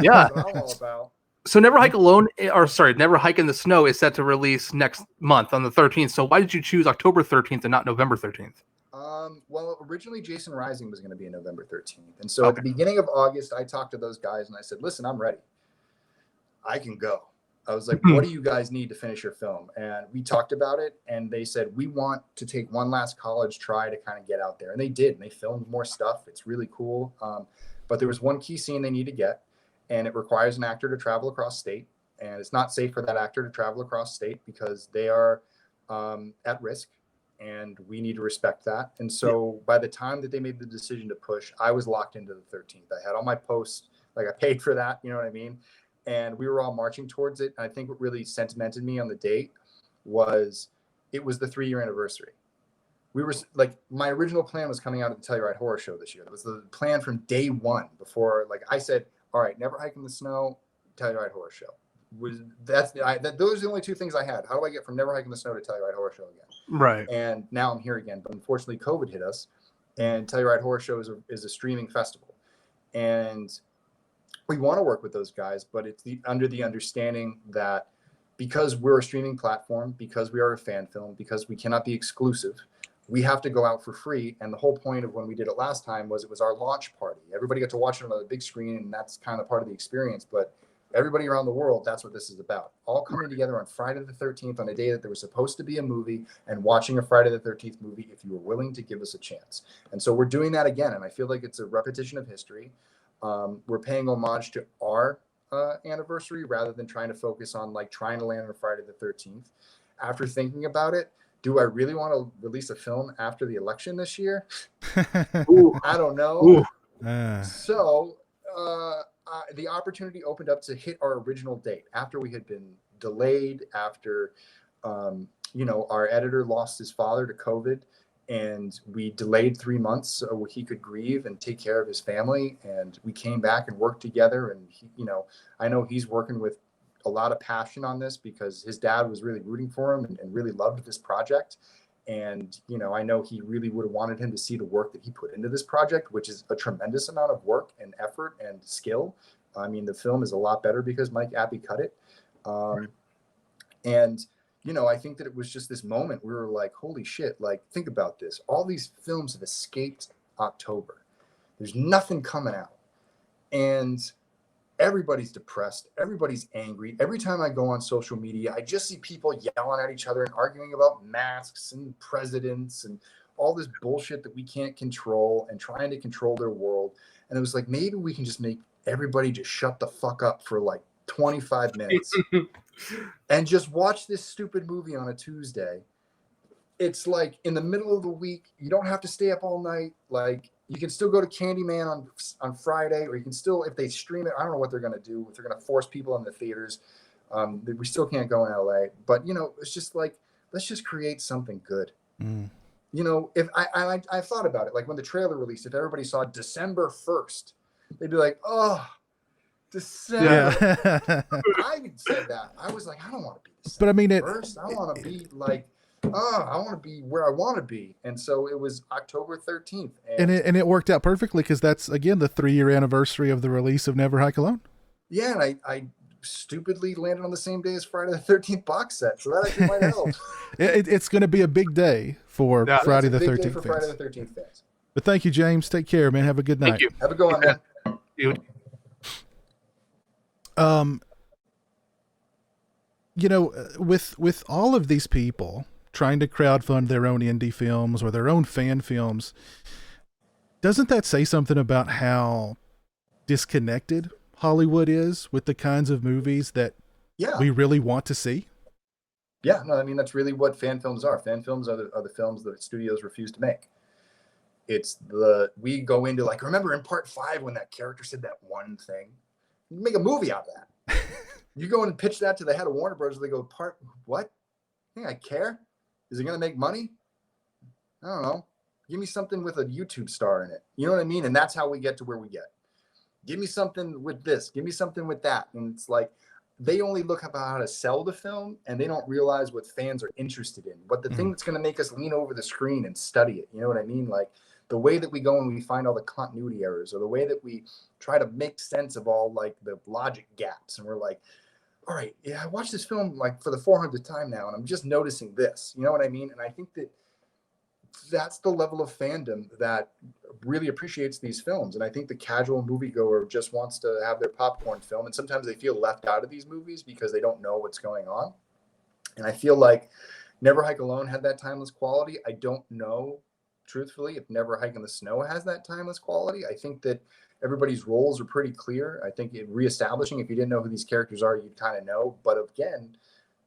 Yeah. That's what I'm all about. So Never Hike Alone, Never Hike in the Snow is set to release next month on the 13th. So why did you choose October 13th and not November 13th? Well, originally Jason Rising was going to be November 13th. And so at the beginning of August, I talked to those guys and I said, listen, I'm ready. I can go. I was like, what do you guys need to finish your film? And we talked about it, and they said, we want to take one last college try to kind of get out there. And they did, and they filmed more stuff. It's really cool. But there was one key scene they need to get, and it requires an actor to travel across state. And it's not safe for that actor to travel across state because they are at risk, and we need to respect that. And so by the time that they made the decision to push, I was locked into the 13th. I had all my posts, like I paid for that, you know what I mean? And we were all marching towards it. And I think what really sentimented me on the date was it was the 3-year anniversary. We were like, my original plan was coming out at the Telluride Horror Show this year. That was the plan from day one before, like I said, all right, Never Hike in the Snow, Telluride Horror Show. Those are the only two things I had. How do I get from Never Hike in the Snow to Telluride Horror Show again? Right. And now I'm here again. But unfortunately, COVID hit us, and Telluride Horror Show is a streaming festival. And we want to work with those guys, but it's under the understanding that because we're a streaming platform, because we are a fan film, because we cannot be exclusive, we have to go out for free. And the whole point of when we did it last time was it was our launch party. Everybody got to watch it on a big screen, and that's kind of part of the experience. But everybody around the world, that's what this is about. All coming together on Friday the 13th on a day that there was supposed to be a movie, and watching a Friday the 13th movie if you were willing to give us a chance. And so we're doing that again, and I feel like it's a repetition of history. We're paying homage to our anniversary rather than trying to focus on like trying to land on Friday the 13th. After thinking about it, do I really want to release a film after the election this year? I don't know. So the opportunity opened up to hit our original date after we had been delayed, after our editor lost his father to COVID. And we delayed 3 months so he could grieve and take care of his family. And we came back and worked together. And, I know he's working with a lot of passion on this because his dad was really rooting for him and really loved this project. And, I know he really would have wanted him to see the work that he put into this project, which is a tremendous amount of work and effort and skill. I mean, the film is a lot better because Mike Appy cut it. And I think that it was just this moment we were like, holy shit, like, think about this. All these films have escaped October. There's nothing coming out. And everybody's depressed. Everybody's angry. Every time I go on social media, I just see people yelling at each other and arguing about masks and presidents and all this bullshit that we can't control and trying to control their world. And it was like, maybe we can just make everybody just shut the fuck up for like 25 minutes and just watch this stupid movie on a Tuesday. It's like in the middle of the week, you don't have to stay up all night. Like, you can still go to Candyman on Friday, or you can still, if they stream it, I don't know what they're going to do, if they're going to force people in the theaters. We still can't go in LA, but it's just like, let's just create something good. If I thought about it, like when the trailer released, if everybody saw December 1st, they'd be like, oh, December. Yeah. I said that. I was like, I don't want to be December. But I mean, first. I want to be like, I want to be where I want to be. And so it was October 13th. And it worked out perfectly because that's, again, the 3-year anniversary of the release of Never Hike Alone. Yeah, and I stupidly landed on the same day as Friday the 13th box set. So that actually might help. It's going to be a big day for Friday the 13th fans. Friday the 13th fans. But thank you, James. Take care, man. Have a good night. Thank you. Have a good one, man. With all of these people trying to crowdfund their own indie films or their own fan films, doesn't that say something about how disconnected Hollywood is with the kinds of movies that we really want to see? Yeah, no, I mean, that's really what fan films are. Fan films are the films that studios refuse to make. We go into, like, remember in part 5 when that character said that one thing? You make a movie out of that. You go and pitch that to the head of Warner Bros. They go, what? Hey, I care. Is it going to make money? I don't know. Give me something with a YouTube star in it. You know what I mean? And that's how we get to where we get. give me something with this, give me something with that. And it's like, they only look about how to sell the film, and they don't realize what fans are interested in, what the thing that's going to make us lean over the screen and study it. You know what I mean? Like the way that we go and we find all the continuity errors, or the way that we try to make sense of all like the logic gaps. And we're like, all right, yeah, I watched this film like for the 400th time now, and I'm just noticing this. You know what I mean? And I think that that's the level of fandom that really appreciates these films. And I think the casual moviegoer just wants to have their popcorn film. And sometimes they feel left out of these movies because they don't know what's going on. And I feel like Never Hike Alone had that timeless quality. I don't know, truthfully, if Never Hike in the Snow has that timeless quality. I think that everybody's roles are pretty clear. I think reestablishing, if you didn't know who these characters are, you'd kind of know. But again,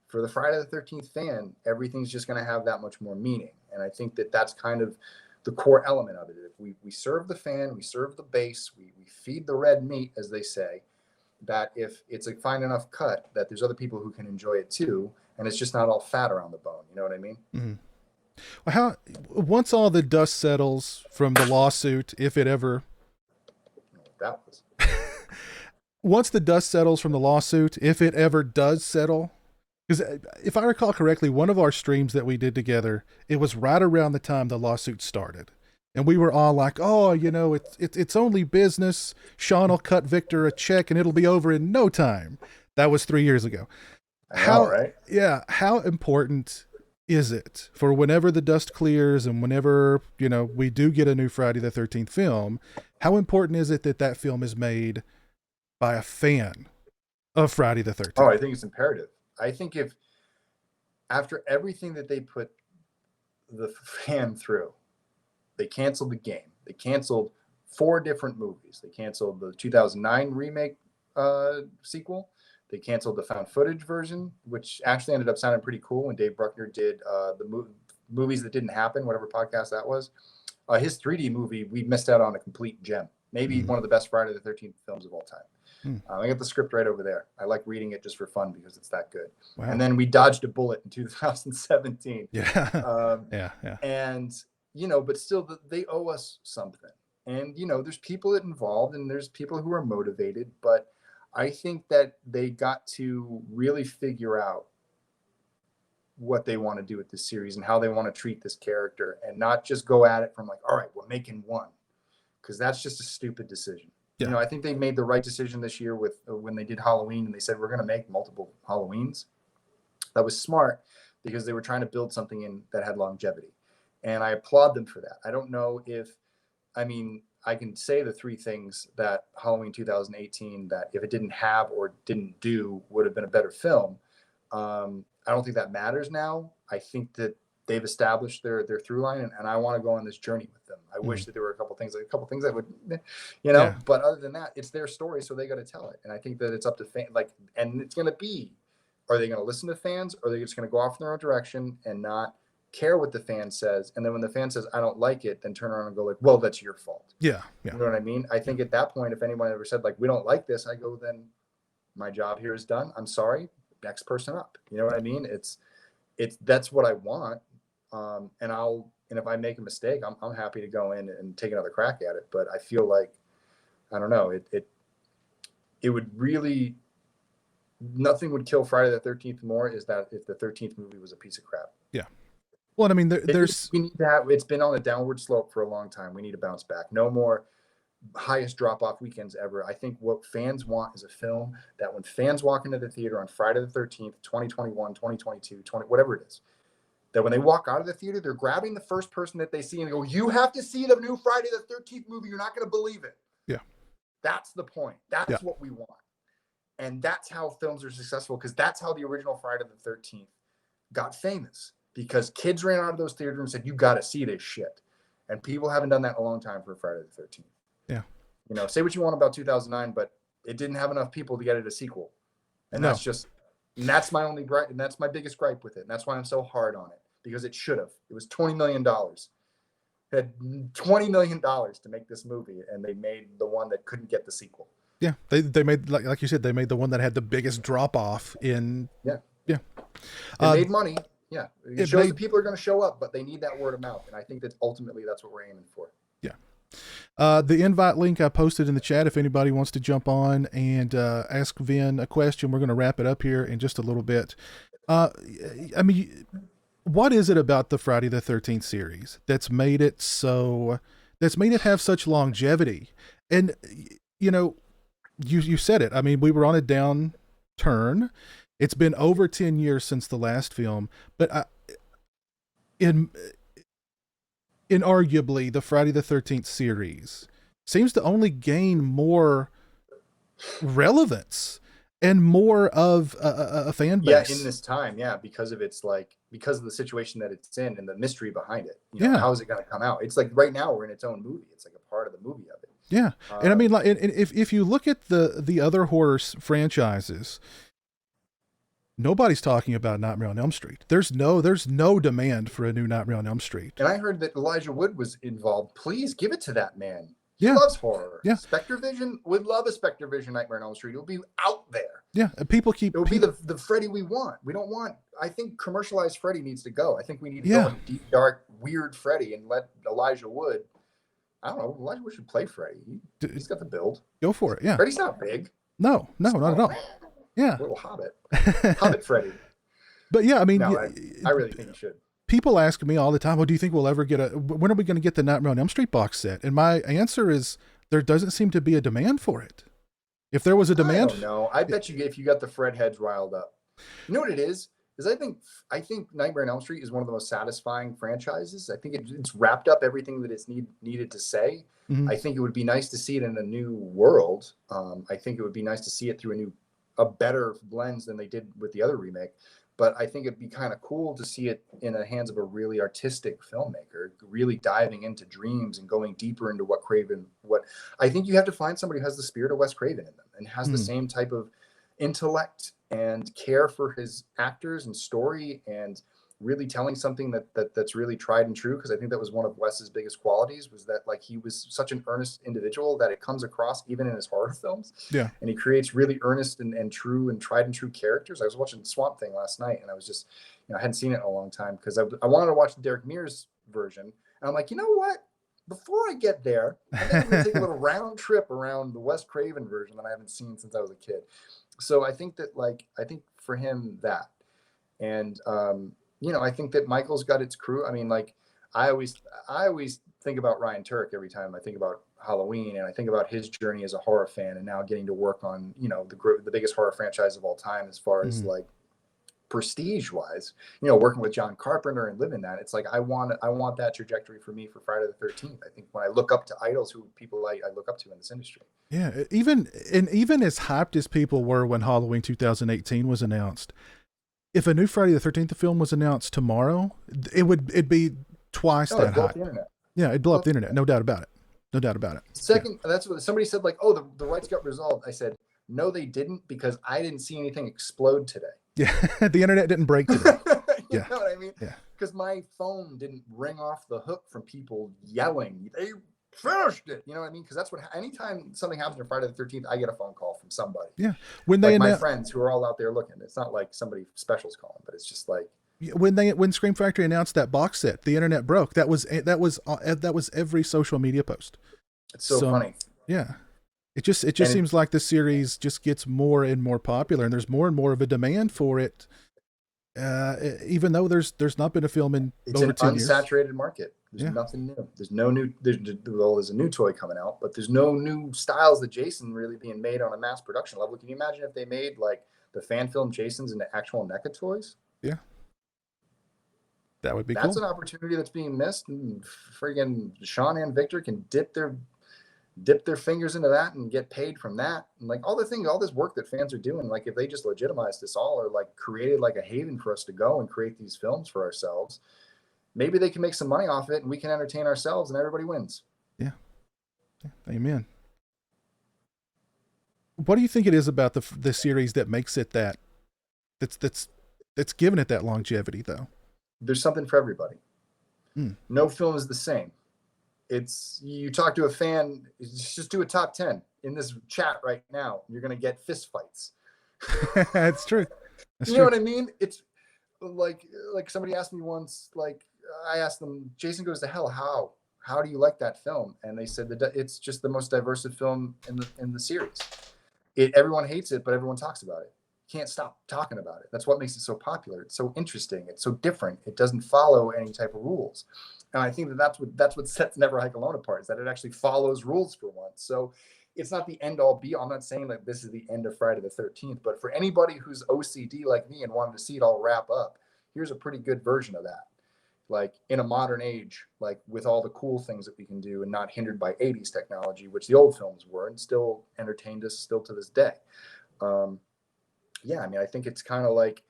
for the Friday the 13th fan, everything's just going to have that much more meaning. And I think that that's kind of the core element of it. If we serve the fan, we serve the base, we feed the red meat, as they say, that if it's a fine enough cut, that there's other people who can enjoy it too. And it's just not all fat around the bone. You know what I mean? Mm-hmm. Well, once all the dust settles from the lawsuit, if it ever... That was... Once the dust settles from the lawsuit, if it ever does settle... Because if I recall correctly, one of our streams that we did together, it was right around the time the lawsuit started. And we were all like, oh, you know, it's only business. Sean will cut Victor a check and it'll be over in no time. That was 3 years ago. Right? Yeah. How important is it for whenever the dust clears and whenever, you know, we do get a new Friday the 13th film, how important is it that that film is made by a fan of Friday the 13th? Oh, I think it's imperative. I think if after everything that they put the fan through, they canceled the game. They canceled 4 different movies. They canceled the 2009 remake sequel. They canceled the found footage version, which actually ended up sounding pretty cool when Dave Bruckner did the movies that didn't happen, whatever podcast that was. His 3D movie, we missed out on a complete gem. Maybe one of the best Friday the 13th films of all time. I got the script right over there. I like reading it just for fun because it's that good. Wow. And then we dodged a bullet in 2017. Yeah. And, you know, but still they owe us something. And, you know, there's people involved and there's people who are motivated, but I think that they got to really figure out what they want to do with this series and how they want to treat this character, and not just go at it from like, all right, we're making one, because that's just a stupid decision. Yeah. You know, I think they made the right decision this year with when they did Halloween and they said, we're going to make multiple Halloweens. That was smart because they were trying to build something in that had longevity. And I applaud them for that. I don't know if, I mean, I can say the 3 things that Halloween 2018, that if it didn't have or didn't do, would have been a better film. I don't think that matters now. I think that they've established their through line, and I want to go on this journey with them. I wish that there were a couple things I would, you know, but other than that, it's their story, so they got to tell it. And I think that it's up to and it's going to be, are they going to listen to fans, or are they just going to go off in their own direction and not care what the fan says? And then when the fan says, I don't like it, then turn around and go like, well, that's your fault. Yeah. You know what I mean? I think at that point, if anyone ever said like, we don't like this, I go, then my job here is done. I'm sorry. Next person up. You know what I mean? That's what I want. And if I make a mistake, I'm happy to go in and take another crack at it. But I feel like, I don't know, it would really, nothing would kill Friday the 13th more is that if the 13th movie was a piece of crap. Yeah. Well, I mean, we need to have, it's been on a downward slope for a long time. We need to bounce back. No more highest drop-off weekends ever. I think what fans want is a film that when fans walk into the theater on Friday the 13th, 2021, 2022, whatever it is, that when they walk out of the theater, they're grabbing the first person that they see and they go, you have to see the new Friday the 13th movie. You're not going to believe it. Yeah. That's the point. That's what we want. And that's how films are successful, because that's how the original Friday the 13th got famous, because kids ran out of those theaters and said, you got to see this shit. And people haven't done that in a long time for Friday the 13th. Yeah. You know, say what you want about 2009, but it didn't have enough people to get it a sequel. And that's my only gripe, and that's my biggest gripe with it. And that's why I'm so hard on it, because it should have. It was $20 million. It had $20 million to make this movie, and they made the one that couldn't get the sequel. Yeah, they made, like you said, they made the one that had the biggest drop off in. Yeah. It made money. Yeah, it shows that people are going to show up, but they need that word of mouth, and I think that ultimately that's what we're aiming for. Yeah, The invite link I posted in the chat if anybody wants to jump on and ask Vin a question. We're going to wrap it up here in just a little bit. I mean, what is it about the Friday the 13th series that's made it have such longevity? And, you know, you said it. I mean, we were on a downturn. It's been over 10 years since the last film, but inarguably, the Friday the 13th series seems to only gain more relevance and more of a fan base. Yeah, in this time, because of the situation that it's in and the mystery behind it. You know, how is it going to come out? It's like right now we're in its own movie. It's like a part of the movie of it. Yeah, and I mean, like, if you look at the other horror franchises, nobody's talking about Nightmare on Elm Street. There's no demand for a new Nightmare on Elm Street. And I heard that Elijah Wood was involved. Please give it to that man. He loves horror. Yeah. Spectre Vision would love a Spectre Vision Nightmare on Elm Street. It'll be out there. Yeah. It will be the Freddy we want. We don't want, I think commercialized Freddy needs to go. I think we need to go with deep, dark, weird Freddy and let Elijah Wood, I don't know, Elijah Wood should play Freddy. He's got the build. Go for it. Yeah. Freddy's not big. No, not at all. Yeah. Little Hobbit. Hobbit Freddy. But yeah, I mean, no, I really think you should. People ask me all the time, well, do you think we'll ever when are we going to get the Nightmare on Elm Street box set? And my answer is there doesn't seem to be a demand for it. If there was a demand. I don't know. I bet you if you got the Fred heads riled up. You know what it is I think Nightmare on Elm Street is one of the most satisfying franchises. I think it's wrapped up everything that it's needed to say. Mm-hmm. I think it would be nice to see it in a new world. I think it would be nice to see it through a better lens than they did with the other remake. But I think it'd be kind of cool to see it in the hands of a really artistic filmmaker, really diving into dreams and going deeper into what I think you have to find somebody who has the spirit of Wes Craven in them and has the same type of intellect and care for his actors and story and really telling something that's really tried and true. Because I think that was one of Wes's biggest qualities was that like he was such an earnest individual that it comes across even in his horror films. Yeah. And he creates really earnest and true and tried and true characters. I was watching Swamp Thing last night and I was just, I hadn't seen it in a long time because I wanted to watch the Derek Mears version. And I'm like, you know what? Before I get there, I think I'm going to take a little round trip around the Wes Craven version that I haven't seen since I was a kid. So I think that for him that, and, I think that Michael's got its crew. I mean, like I always think about Ryan Turek every time I think about Halloween, and I think about his journey as a horror fan, and now getting to work on the biggest horror franchise of all time as far as like prestige wise. Working with John Carpenter and living that, it's like I want that trajectory for me for Friday the 13th. I think when I look up to idols, who people I look up to in this industry. Yeah, even as hyped as people were when Halloween 2018 was announced. If a new Friday the 13th film was announced tomorrow, it'd be twice that high. Yeah, it'd blow up the internet. No doubt about it. Second, that's what somebody said, like, oh, the rights got resolved. I said, no, they didn't, because I didn't see anything explode today. Yeah, the internet didn't break today. You know what I mean? Yeah. Because my phone didn't ring off the hook from people yelling. They finished it. You know what I mean? Because that's what, anytime something happens on Friday the 13th, I get a phone call from somebody. Yeah. When they my friends who are all out there looking, it's not like somebody special's calling, but it's just like, when Scream Factory announced that box set, the internet broke. That was every social media post. It's so funny. Yeah. It just seems like the series just gets more and more popular, and there's more and more of a demand for it. Even though there's not been a film in over 10 years. It's an unsaturated market. There's nothing new. There's no new. There's a new toy coming out, but there's no new styles that Jason really being made on a mass production level. Can you imagine if they made like the fan film Jasons into actual NECA toys? Yeah, that would be. That's cool. An opportunity that's being missed, and friggin' Sean and Victor can dip their fingers into that and get paid from that, and like all this work that fans are doing. Like if they just legitimized this all, or like created like a haven for us to go and create these films for ourselves. Maybe they can make some money off it and we can entertain ourselves and everybody wins. Yeah. Amen. What do you think it is about the series that makes it that's given it that longevity though? There's something for everybody. No film is the same. It's, you talk to a fan, just do a top 10 in this chat right now. You're going to get fist fights. That's true. You know what I mean? It's like somebody asked me once, like, I asked them, Jason Goes to Hell, how do you like that film? And they said that it's just the most diverse film in the series. Everyone hates it, but everyone talks about it. You can't stop talking about it. That's what makes it so popular. It's so interesting. It's so different. It doesn't follow any type of rules. And I think that's what sets Never Hike Alone apart, is that it actually follows rules for once. So it's not the end all be all. I'm not saying that this is the end of Friday the 13th, but for anybody who's OCD like me and wanted to see it all wrap up, here's a pretty good version of that. Like in a modern age, like with all the cool things that we can do and not hindered by 80s technology, which the old films were, and still entertained us still to this day. Yeah, I mean, I think it's kind of like,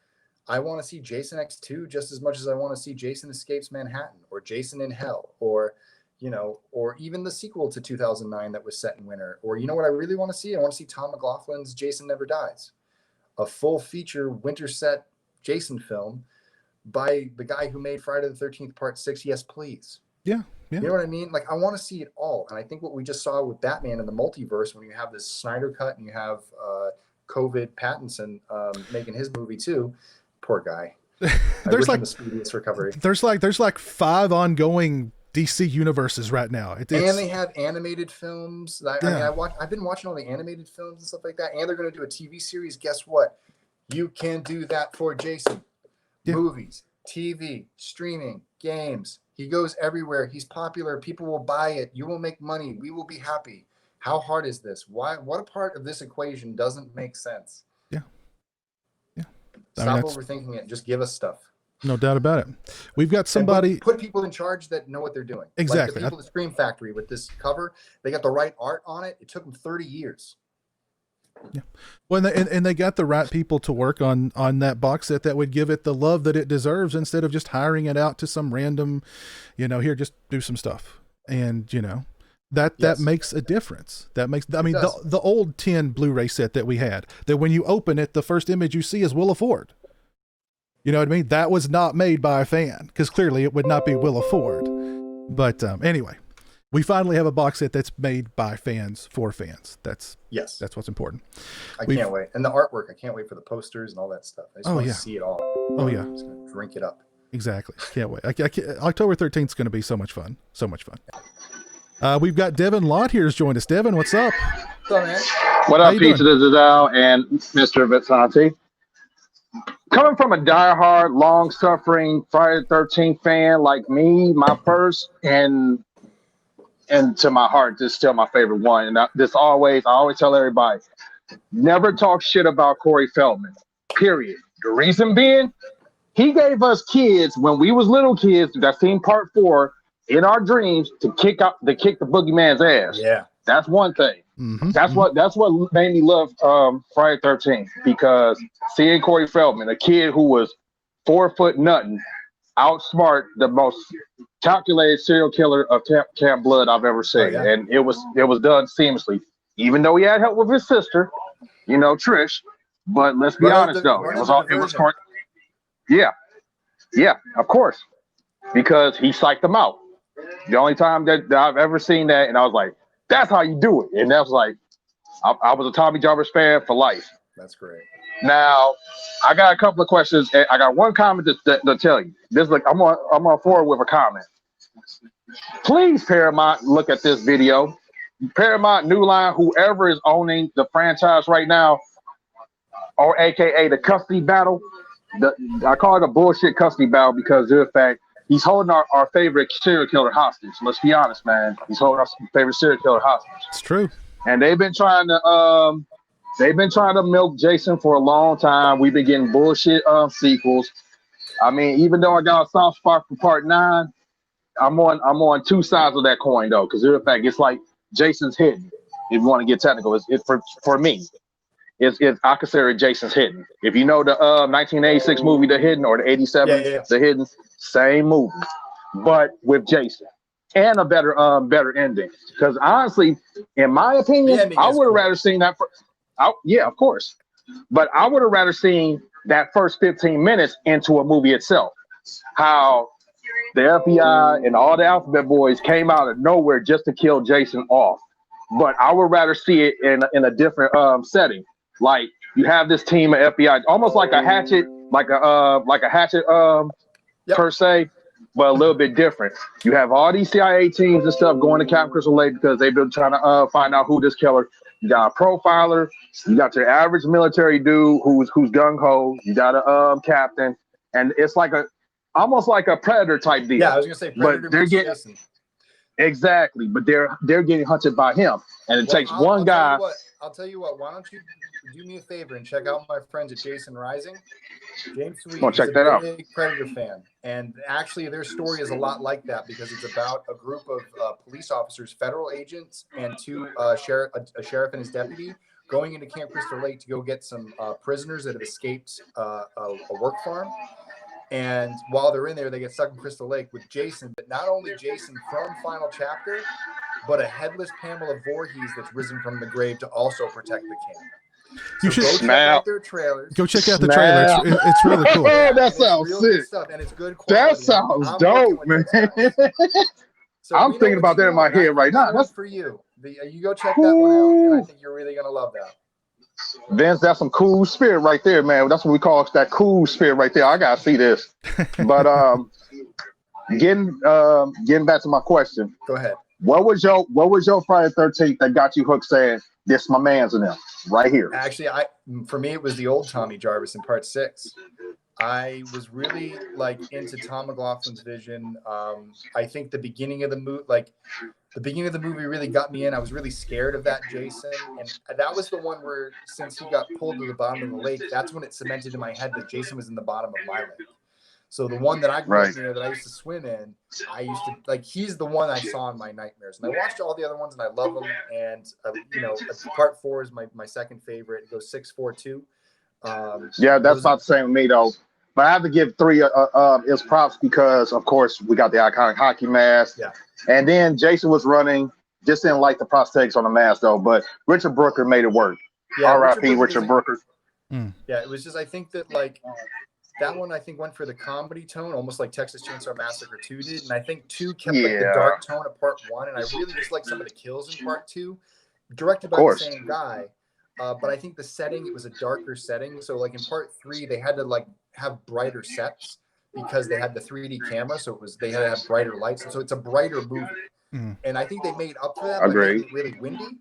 I want to see Jason X2 just as much as I want to see Jason Escapes Manhattan or Jason in Hell, or, you know, or even the sequel to 2009 that was set in winter. Or, you know what I really want to see? I want to see Tom McLaughlin's Jason Never Dies, a full feature winter set Jason film by the guy who made Friday the 13th Part 6, Yes Please. Yeah. You know what I mean? Like, I want to see it all. And I think what we just saw with Batman in the multiverse, when you have this Snyder cut and you have COVID Pattinson making his movie too, poor guy. There's like the speediest recovery. There's like 5 ongoing DC universes right now. And they have animated films. I mean, I've been watching all the animated films and stuff like that. And they're going to do a TV series. Guess what? You can do that for Jason. Yeah. Movies, TV, streaming, games. He goes everywhere. He's popular. People will buy it. You will make money. We will be happy. How hard is this? What a part of this equation doesn't make sense? Yeah. Stop overthinking it. Just give us stuff. No doubt about it. We've got somebody. Put people in charge that know what they're doing. Exactly. Like the people at Scream Factory with this cover, they got the right art on it. It took them 30 years. Yeah. Well, and they got the right people to work on that box set that would give it the love that it deserves, instead of just hiring it out to some random, here, just do some stuff. And, that makes a difference. That makes, I mean, the old 10 Blu-ray set that we had, that when you open it, the first image you see is Willa Ford. You know what I mean? That was not made by a fan, because clearly it would not be Willa Ford. But anyway, we finally have a box set that's made by fans for fans. That's what's important. I can't wait. And the artwork, I can't wait for the posters and all that stuff. I just want to see it all. Oh yeah. I'm just going to drink it up. Exactly. Can't wait. October 13th is going to be so much fun. So much fun. We've got Devin Lott here has joined us. Devin, what's up? What's up, man? What up, Pizza DiSanti and Mr. Vincente? Coming from a diehard, long-suffering Friday the 13th fan like me, my first and to my heart, this is still my favorite one. And I always tell everybody, never talk shit about Corey Feldman, period. The reason being, he gave us kids, when we was little kids, that seen Part 4, in our dreams, to kick the boogeyman's ass. Yeah. That's one thing. Mm-hmm. That's what made me love Friday the 13th, because seeing Corey Feldman, a kid who was 4 foot nothing, outsmart the most calculated serial killer of Camp Blood I've ever seen. Oh, yeah. And it was done seamlessly, even though he had help with his sister, Trish. But let's be honest, though, it was Corey. Yeah, of course, because he psyched them out. The only time that I've ever seen that, and I was like, that's how you do it. And that was like, I was a Tommy Jarvis fan for life. That's great. Now, I got a couple of questions. I got one comment to tell you. This, I'm on forward with a comment. Please, Paramount, look at this video. Paramount, New Line, whoever is owning the franchise right now, or AKA the custody battle. I call it a bullshit custody battle because of the fact he's holding our favorite serial killer hostage. Let's be honest, man. He's holding our favorite serial killer hostage. It's true. And they've been trying to milk Jason for a long time. We've been getting bullshit sequels. I mean, even though I got a soft spot for Part 9, I'm on two sides of that coin though, because in fact it's like Jason's hidden. If you want to get technical, it's for me. I consider it Jason's Hidden. If you know the 1986 movie The Hidden, or the 87 The Hidden, same movie, but with Jason, and a better ending. Because honestly, in my opinion, I would have rather seen that. Of course, but I would have rather seen that first 15 minutes into a movie itself. How the FBI and all the Alphabet Boys came out of nowhere just to kill Jason off. But I would rather see it in a different setting. Like you have this team of FBI, almost like a Hatchet, per se. but a little bit different. You have all these CIA teams and stuff going to Camp Crystal Lake because they've been trying to find out who this killer. You got a profiler. You got your average military dude who's gung ho. You got a captain, and it's like almost like a Predator type deal. Yeah, I was gonna say Predator. But they're getting exactly, but they're getting hunted by him, and it takes one guy. I'll tell you what. Why don't you do me a favor and check out my friends at Jason Rising? James Sweet is a big Predator fan, and actually their story is a lot like that because it's about a group of police officers, federal agents, and a sheriff and his deputy going into Camp Crystal Lake to go get some prisoners that have escaped a work farm. And while they're in there, they get stuck in Crystal Lake with Jason, but not only Jason from Final Chapter, but a headless Pamela Voorhees that's risen from the grave to also protect the camp. You should go check out their trailers. Go check out the trailer. It's really cool. That sounds sick. Stuff, and it's good quality. That sounds dope, man. So I'm thinking about that in my head right now. That's for you. You go check that one out, and I think you're really gonna love that. Vince, that's some cool spirit right there, man. That's what we call that cool spirit right there. I gotta see this. But getting back to my question. Go ahead. What was your Friday 13th that got you hooked saying this my man's in them right here? Actually, for me it was the old Tommy Jarvis in part 6. I was really into Tom McLaughlin's vision. I think the beginning of the movie really got me in. I was really scared of that Jason, and that was the one where since he got pulled to the bottom of the lake, that's when it cemented in my head that Jason was in the bottom of my lake. So the one that I grew up near that I used to swim in, I used to he's the one I saw in my nightmares. And I watched all the other ones and I love them. And part 4 is my second favorite. It goes 6-4-2. Yeah, that's about the same with me though. But I have to give 3 his props because of course we got the iconic hockey mask. Yeah. And then Jason was running, just didn't like the prosthetics on the mask though. But Richard Brooker made it work. Yeah, R.I.P. Richard Brooker. Yeah, it was just I think that that one I think went for the comedy tone, almost like Texas Chainsaw Massacre 2 did. And I think 2 kept the dark tone of part 1. And I really just like some of the kills in part 2, directed by the same guy. But I think the setting, it was a darker setting. So in part 3, they had to have brighter sets because they had the 3D camera. So they had to have brighter lights. And so it's a brighter movie. And I think they made up for that by making it really windy.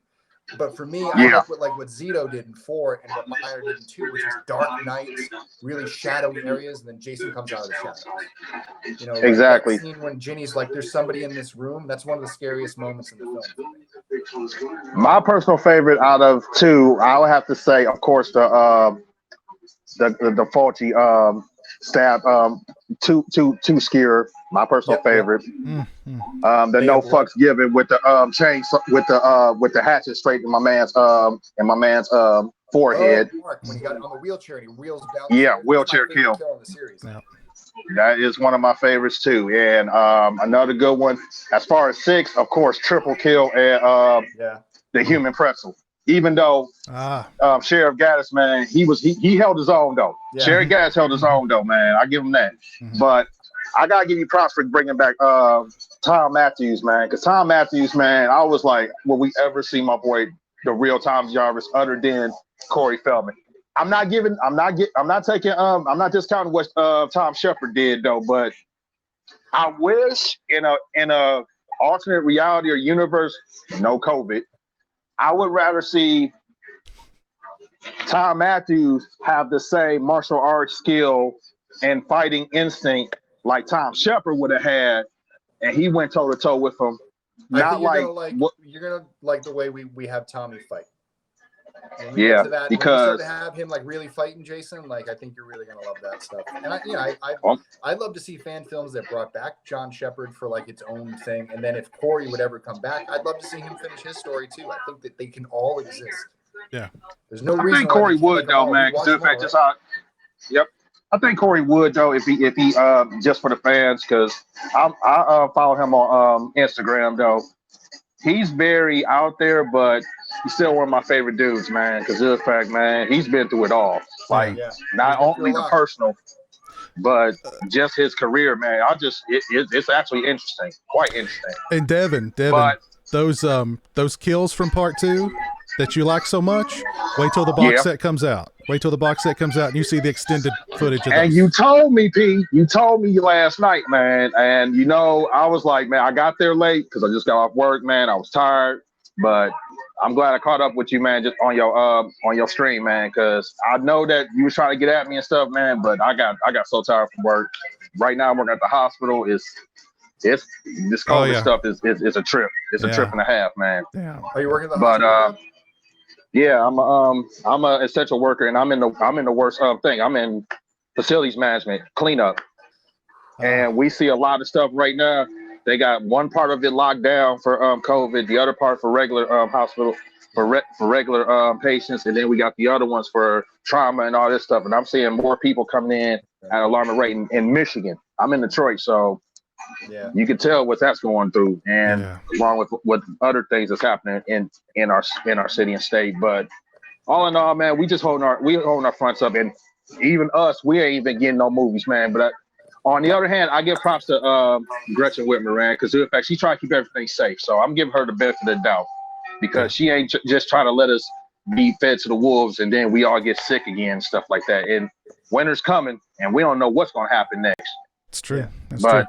But for me, I like what Zito did in 4 and what Meyer did in 2, which is dark nights, really shadowy areas, and then Jason comes out of the shadows. Exactly. That scene when Ginny's like, "There's somebody in this room." That's one of the scariest moments in the film. My personal favorite out of 2, I would have to say, of course, the faulty stab two skewer. My personal favorite. The no fucks given with the chain with the hatchet straight in my man's forehead. When he got on the wheelchair and he wheels down. Yeah, wheelchair kill. In the series. Yeah. That is one of my favorites too. And another good one as far as 6, of course, triple kill and the human pretzel. Even though Sheriff Gaddis, man, he held his own though. Yeah. Sheriff Gaddis held his own though, man. I give him that. But I gotta give you props for bringing back Tom Matthews, man. Because Tom Matthews, man, I was like, will we ever see my boy, the real Tom Jarvis, other than Corey Feldman? I'm not discounting what Tom Shepard did though, but I wish in a alternate reality or universe, no COVID, I would rather see Tom Matthews have the same martial arts skill and fighting instinct like Tom Shepard would have had, and he went toe to toe with him. You're gonna like the way we have Tommy fight. Yeah, because when we start to have him really fighting Jason, I think you're really gonna love that stuff. And I'd love to see fan films that brought back John Shepard for its own thing. And then if Corey would ever come back, I'd love to see him finish his story too. I think that they can all exist. Yeah, there's no reason. I think Corey would though, man. Yep. I think Corey would though if he just for the fans, because I follow him on Instagram though. He's very out there, but he's still one of my favorite dudes, man. Because of the fact, man, he's been through it all. Not only the personal, but just his career, man. It's actually interesting, quite interesting. And Devin, but, those kills from part 2 that you like so much, wait till the box set comes out. Wait till the box set comes out and you see the extended footage of And those. you told me, P, you told me last night, man. And you know, I was like, man, I got there late because I just got off work, man. I was tired, but I'm glad I caught up with you, man, just on your stream, man, because I know that you was trying to get at me and stuff, man, but I got so tired from work. Right now I'm working at the hospital. It's this COVID stuff is a trip. It's a trip and a half, man. Damn. Are you working at the hospital? Yeah, I'm a essential worker, and I'm in the worst thing. I'm in facilities management, cleanup, and we see a lot of stuff right now. They got one part of it locked down for COVID, the other part for regular hospital for regular patients, and then we got the other ones for trauma and all this stuff. And I'm seeing more people coming in at an alarming rate in Michigan. I'm in Detroit, so you can tell what that's going through, and along with other things that's happening in our city and state. But all in all, man, we holding our fronts up, and even us, we ain't even getting no movies, man. But on the other hand, I give props to Gretchen Whitmer, man, because in fact, she's trying to keep everything safe. So I'm giving her the benefit of the doubt, because she ain't just trying to let us be fed to the wolves and then we all get sick again and stuff like that. And winter's coming, and we don't know what's going to happen next. It's true. That's but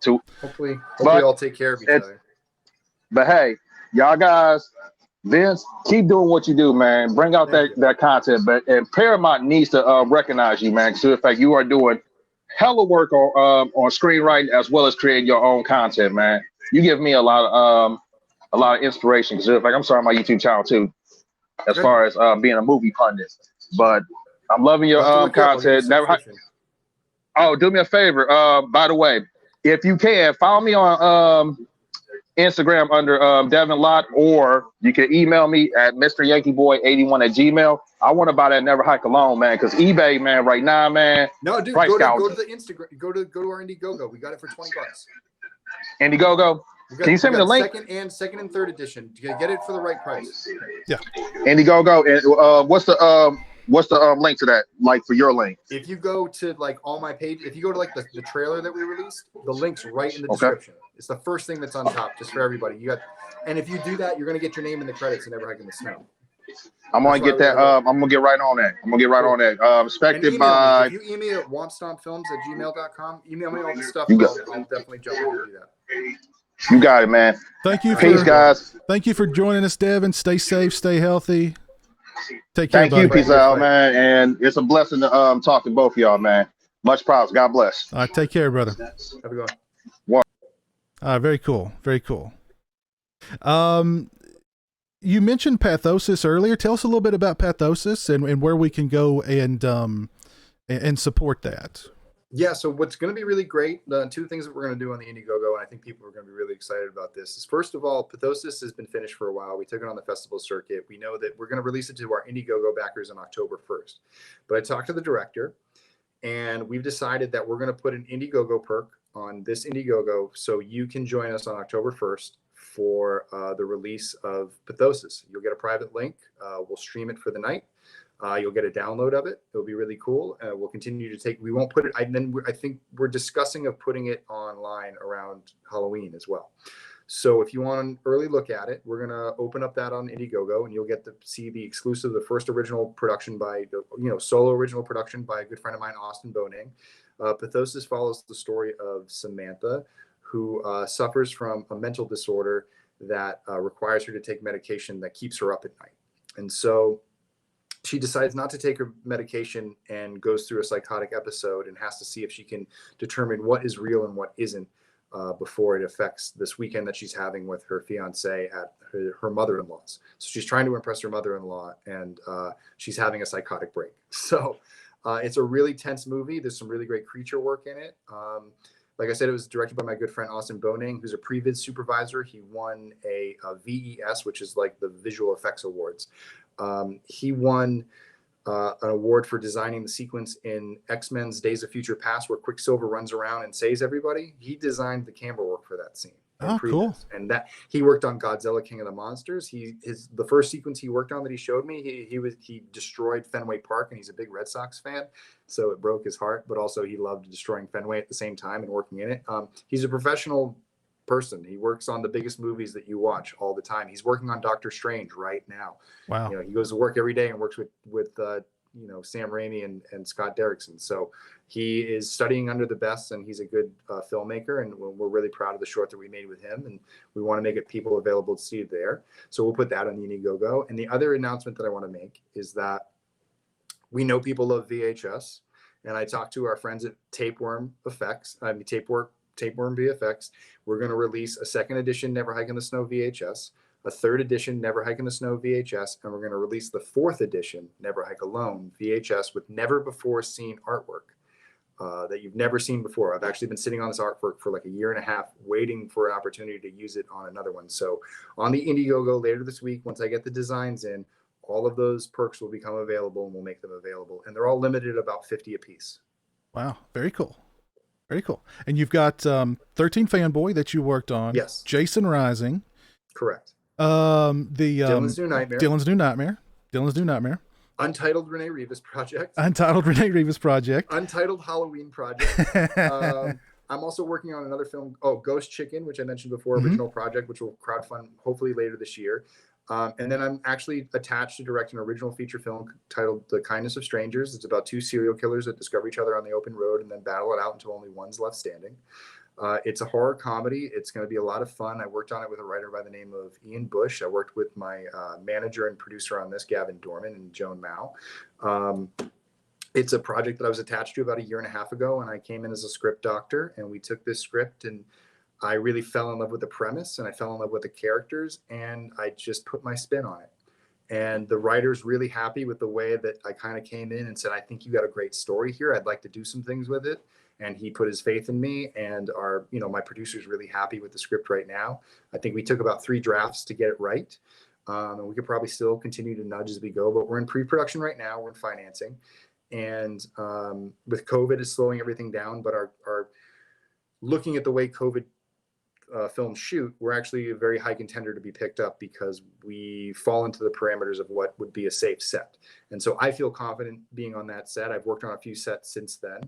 true. Hopefully all take care of each other. But hey, y'all guys, Vince, keep doing what you do, man. Bring out that content, and Paramount needs to recognize you, man. So in fact, you are doing hella work on screenwriting as well as creating your own content, man. You give me a lot of inspiration. Because in fact, I'm starting my YouTube channel too, as far as being a movie pundit. But I'm loving your content. Oh, do me a favor. By the way, if you can, follow me on Instagram under Devin Lott, or you can email me at MrYankeeBoy81@gmail. I want to buy that Never Hike Alone, man, because eBay, man, right now, man. No, dude, go to the Instagram. Go to our Indiegogo. We got it for $20. Indiegogo. Can you send me the link? Second and third edition. You get it for the right price. Yeah. Indiegogo. And what's the link to that? Like for your link? If you go to like all my page, if you go to like the trailer that we released, the link's right in the description. It's the first thing that's on top, just for everybody. And if you do that, you're gonna get your name in the credits and Never Hike in the Snow. I'm gonna get that. I'm gonna get right on that. Expected by. If you email at wompstompfilms@gmail.com, email me all the stuff. I'll definitely jump in and do that. You got it, man. Thank you. Peace, guys. Thank you for joining us, Devin. Stay safe, stay healthy. Take care. Thank you, peace out, man. And it's a blessing to talk to both of y'all, man. Much props. God bless. All right, take care, brother. Have a good one. Very cool. Very cool. You mentioned Pathosis earlier. Tell us a little bit about Pathosis and where we can go and support that. Yeah, so what's going to be really great, the two things that we're going to do on the Indiegogo, and I think people are going to be really excited about this, is first of all, Pathosis has been finished for a while. We took it on the festival circuit. We know that we're going to release it to our Indiegogo backers on October 1st. But I talked to the director, and we've decided that we're going to put an Indiegogo perk on this Indiegogo so you can join us on October 1st for the release of Pathosis. You'll get a private link. We'll stream it for the night. You'll get a download of it. It'll be really cool. We'll continue to take. We won't put it. I think we're discussing of putting it online around Halloween as well. So if you want an early look at it, we're gonna open up that on Indiegogo, and you'll get to see the exclusive, the first original production by, solo original production by a good friend of mine, Austin Boning. Pathosis follows the story of Samantha, who suffers from a mental disorder that requires her to take medication that keeps her up at night, and so she decides not to take her medication and goes through a psychotic episode and has to see if she can determine what is real and what isn't before it affects this weekend that she's having with her fiance at her mother-in-law's. So she's trying to impress her mother-in-law, and she's having a psychotic break. So it's a really tense movie. There's some really great creature work in it. Like I said, it was directed by my good friend Austin Boning, who's a pre-vid supervisor. He won a VES, which is like the Visual Effects Awards. He won an award for designing the sequence in X-Men's Days of Future Past where Quicksilver runs around and saves everybody. He designed the camera work for that scene. Oh, cool. And that he worked on Godzilla King of the Monsters. The first sequence he worked on that he showed me, he destroyed Fenway Park, and he's a big Red Sox fan, so it broke his heart, but also he loved destroying Fenway at the same time and working in it. He's a professional person. He works on the biggest movies that you watch all the time. He's working on Doctor Strange right now. Wow. He goes to work every day and works with Sam Raimi and Scott Derrickson. So he is studying under the best, and he's a good filmmaker, and we're really proud of the short that we made with him, and we want to make it people available to see it there. So we'll put that on the Indiegogo. And the other announcement that I want to make is that we know people love VHS, and I talked to our friends at Tapeworm VFX. We're going to release a second edition Never Hike in the Snow VHS, a third edition Never Hike in the Snow VHS, and we're going to release the fourth edition Never Hike Alone VHS with never before seen artwork that you've never seen before. I've actually been sitting on this artwork for like a year and a half, waiting for an opportunity to use it on another one. So on the Indiegogo later this week, once I get the designs in, all of those perks will become available, and we'll make them available. And they're all limited at about 50 a piece. Wow. Very cool. Very cool. And you've got 13 Fanboy that you worked on. Yes. Jason Rising. Correct. Dylan's New Nightmare. Untitled Renee Rivas Project. Untitled Halloween Project. I'm also working on another film, Ghost Chicken, which I mentioned before, original project, which will crowdfund hopefully later this year. And then I'm actually attached to direct an original feature film titled The Kindness of Strangers. It's about two serial killers that discover each other on the open road and then battle it out until only one's left standing. It's a horror comedy. It's going to be a lot of fun. I worked on it with a writer by the name of Ian Bush. I worked with my manager and producer on this, Gavin Dorman, and Joan Mao. It's a project that I was attached to about a year and a half ago, and I came in as a script doctor, and we took this script, and I really fell in love with the premise, and I fell in love with the characters, and I just put my spin on it. And the writer's really happy with the way that I kind of came in and said, I think you got a great story here. I'd like to do some things with it. And he put his faith in me, and my producer's really happy with the script right now. I think we took about 3 drafts to get it right. And we could probably still continue to nudge as we go, but we're in pre-production right now. We're in financing. And with COVID is slowing everything down, but our looking at the way COVID films shoot, we're actually a very high contender to be picked up because we fall into the parameters of what would be a safe set. And so I feel confident being on that set. I've worked on a few sets since then.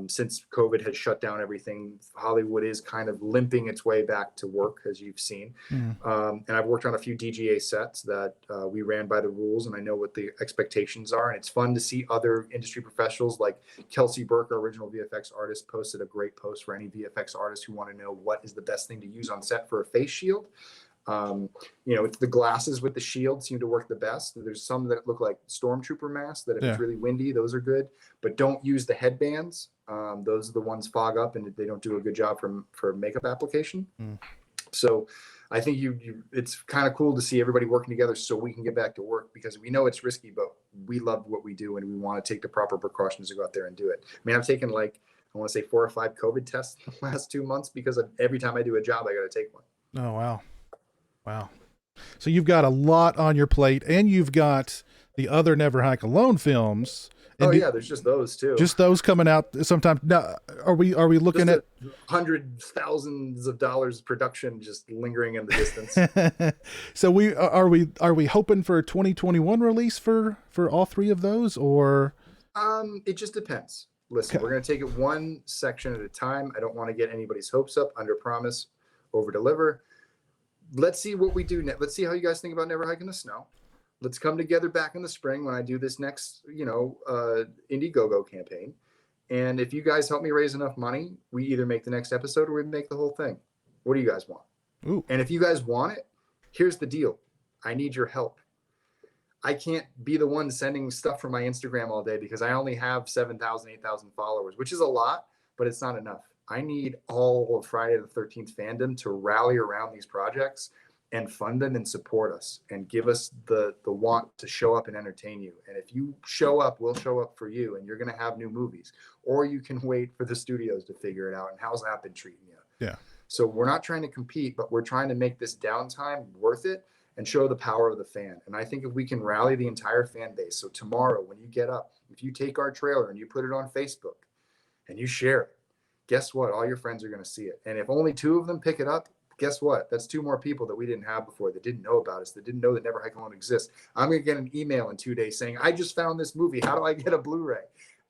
Since COVID has shut down everything, Hollywood is kind of limping its way back to work, as you've seen. And I've worked on a few DGA sets that we ran by the rules, and I know what the expectations are. And it's fun to see other industry professionals like Kelsey Burke, our original VFX artist, posted a great post for any VFX artists who want to know what is the best thing to use on set for a face shield. It's the glasses with the shield seem to work the best. There's some that look like stormtrooper masks that if it's really windy, those are good, but don't use the headbands. Those are the ones fog up and they don't do a good job for makeup application. So I think it's kind of cool to see everybody working together so we can get back to work, because we know it's risky, but we love what we do and we want to take the proper precautions to go out there and do it. I mean, I've taken I want to say 4 or 5 COVID tests in the last 2 months because every time I do a job, I got to take one. Oh, wow. Wow. So you've got a lot on your plate, and you've got the other Never Hike Alone films. There's just those too. Just those coming out sometime. Now, are we looking at hundreds, thousands of dollars production just lingering in the distance? So are we hoping for a 2021 release for all 3 of those, or? It just depends. Listen, We're going to take it one section at a time. I don't want to get anybody's hopes up. Under promise, over deliver. Let's see what we do next. Let's see how you guys think about Never Hike in the Snow. Let's come together back in the spring when I do this next, Indiegogo campaign. And if you guys help me raise enough money, we either make the next episode or we make the whole thing. What do you guys want? Ooh. And if you guys want it, here's the deal. I need your help. I can't be the one sending stuff from my Instagram all day because I only have 7,000, 8,000 followers, which is a lot, but it's not enough. I need all of Friday the 13th fandom to rally around these projects and fund them and support us and give us the want to show up and entertain you. And if you show up, we'll show up for you, and you're going to have new movies. Or you can wait for the studios to figure it out. And how's that been treating you? Yeah. So we're not trying to compete, but we're trying to make this downtime worth it and show the power of the fan. And I think if we can rally the entire fan base, so tomorrow when you get up, if you take our trailer and you put it on Facebook and you share it, guess what? All your friends are going to see it. And if only 2 of them pick it up, guess what? That's 2 more people that we didn't have before, that didn't know about us, that didn't know that Never Hike Alone exists. I'm going to get an email in 2 days saying, I just found this movie. How do I get a Blu-ray?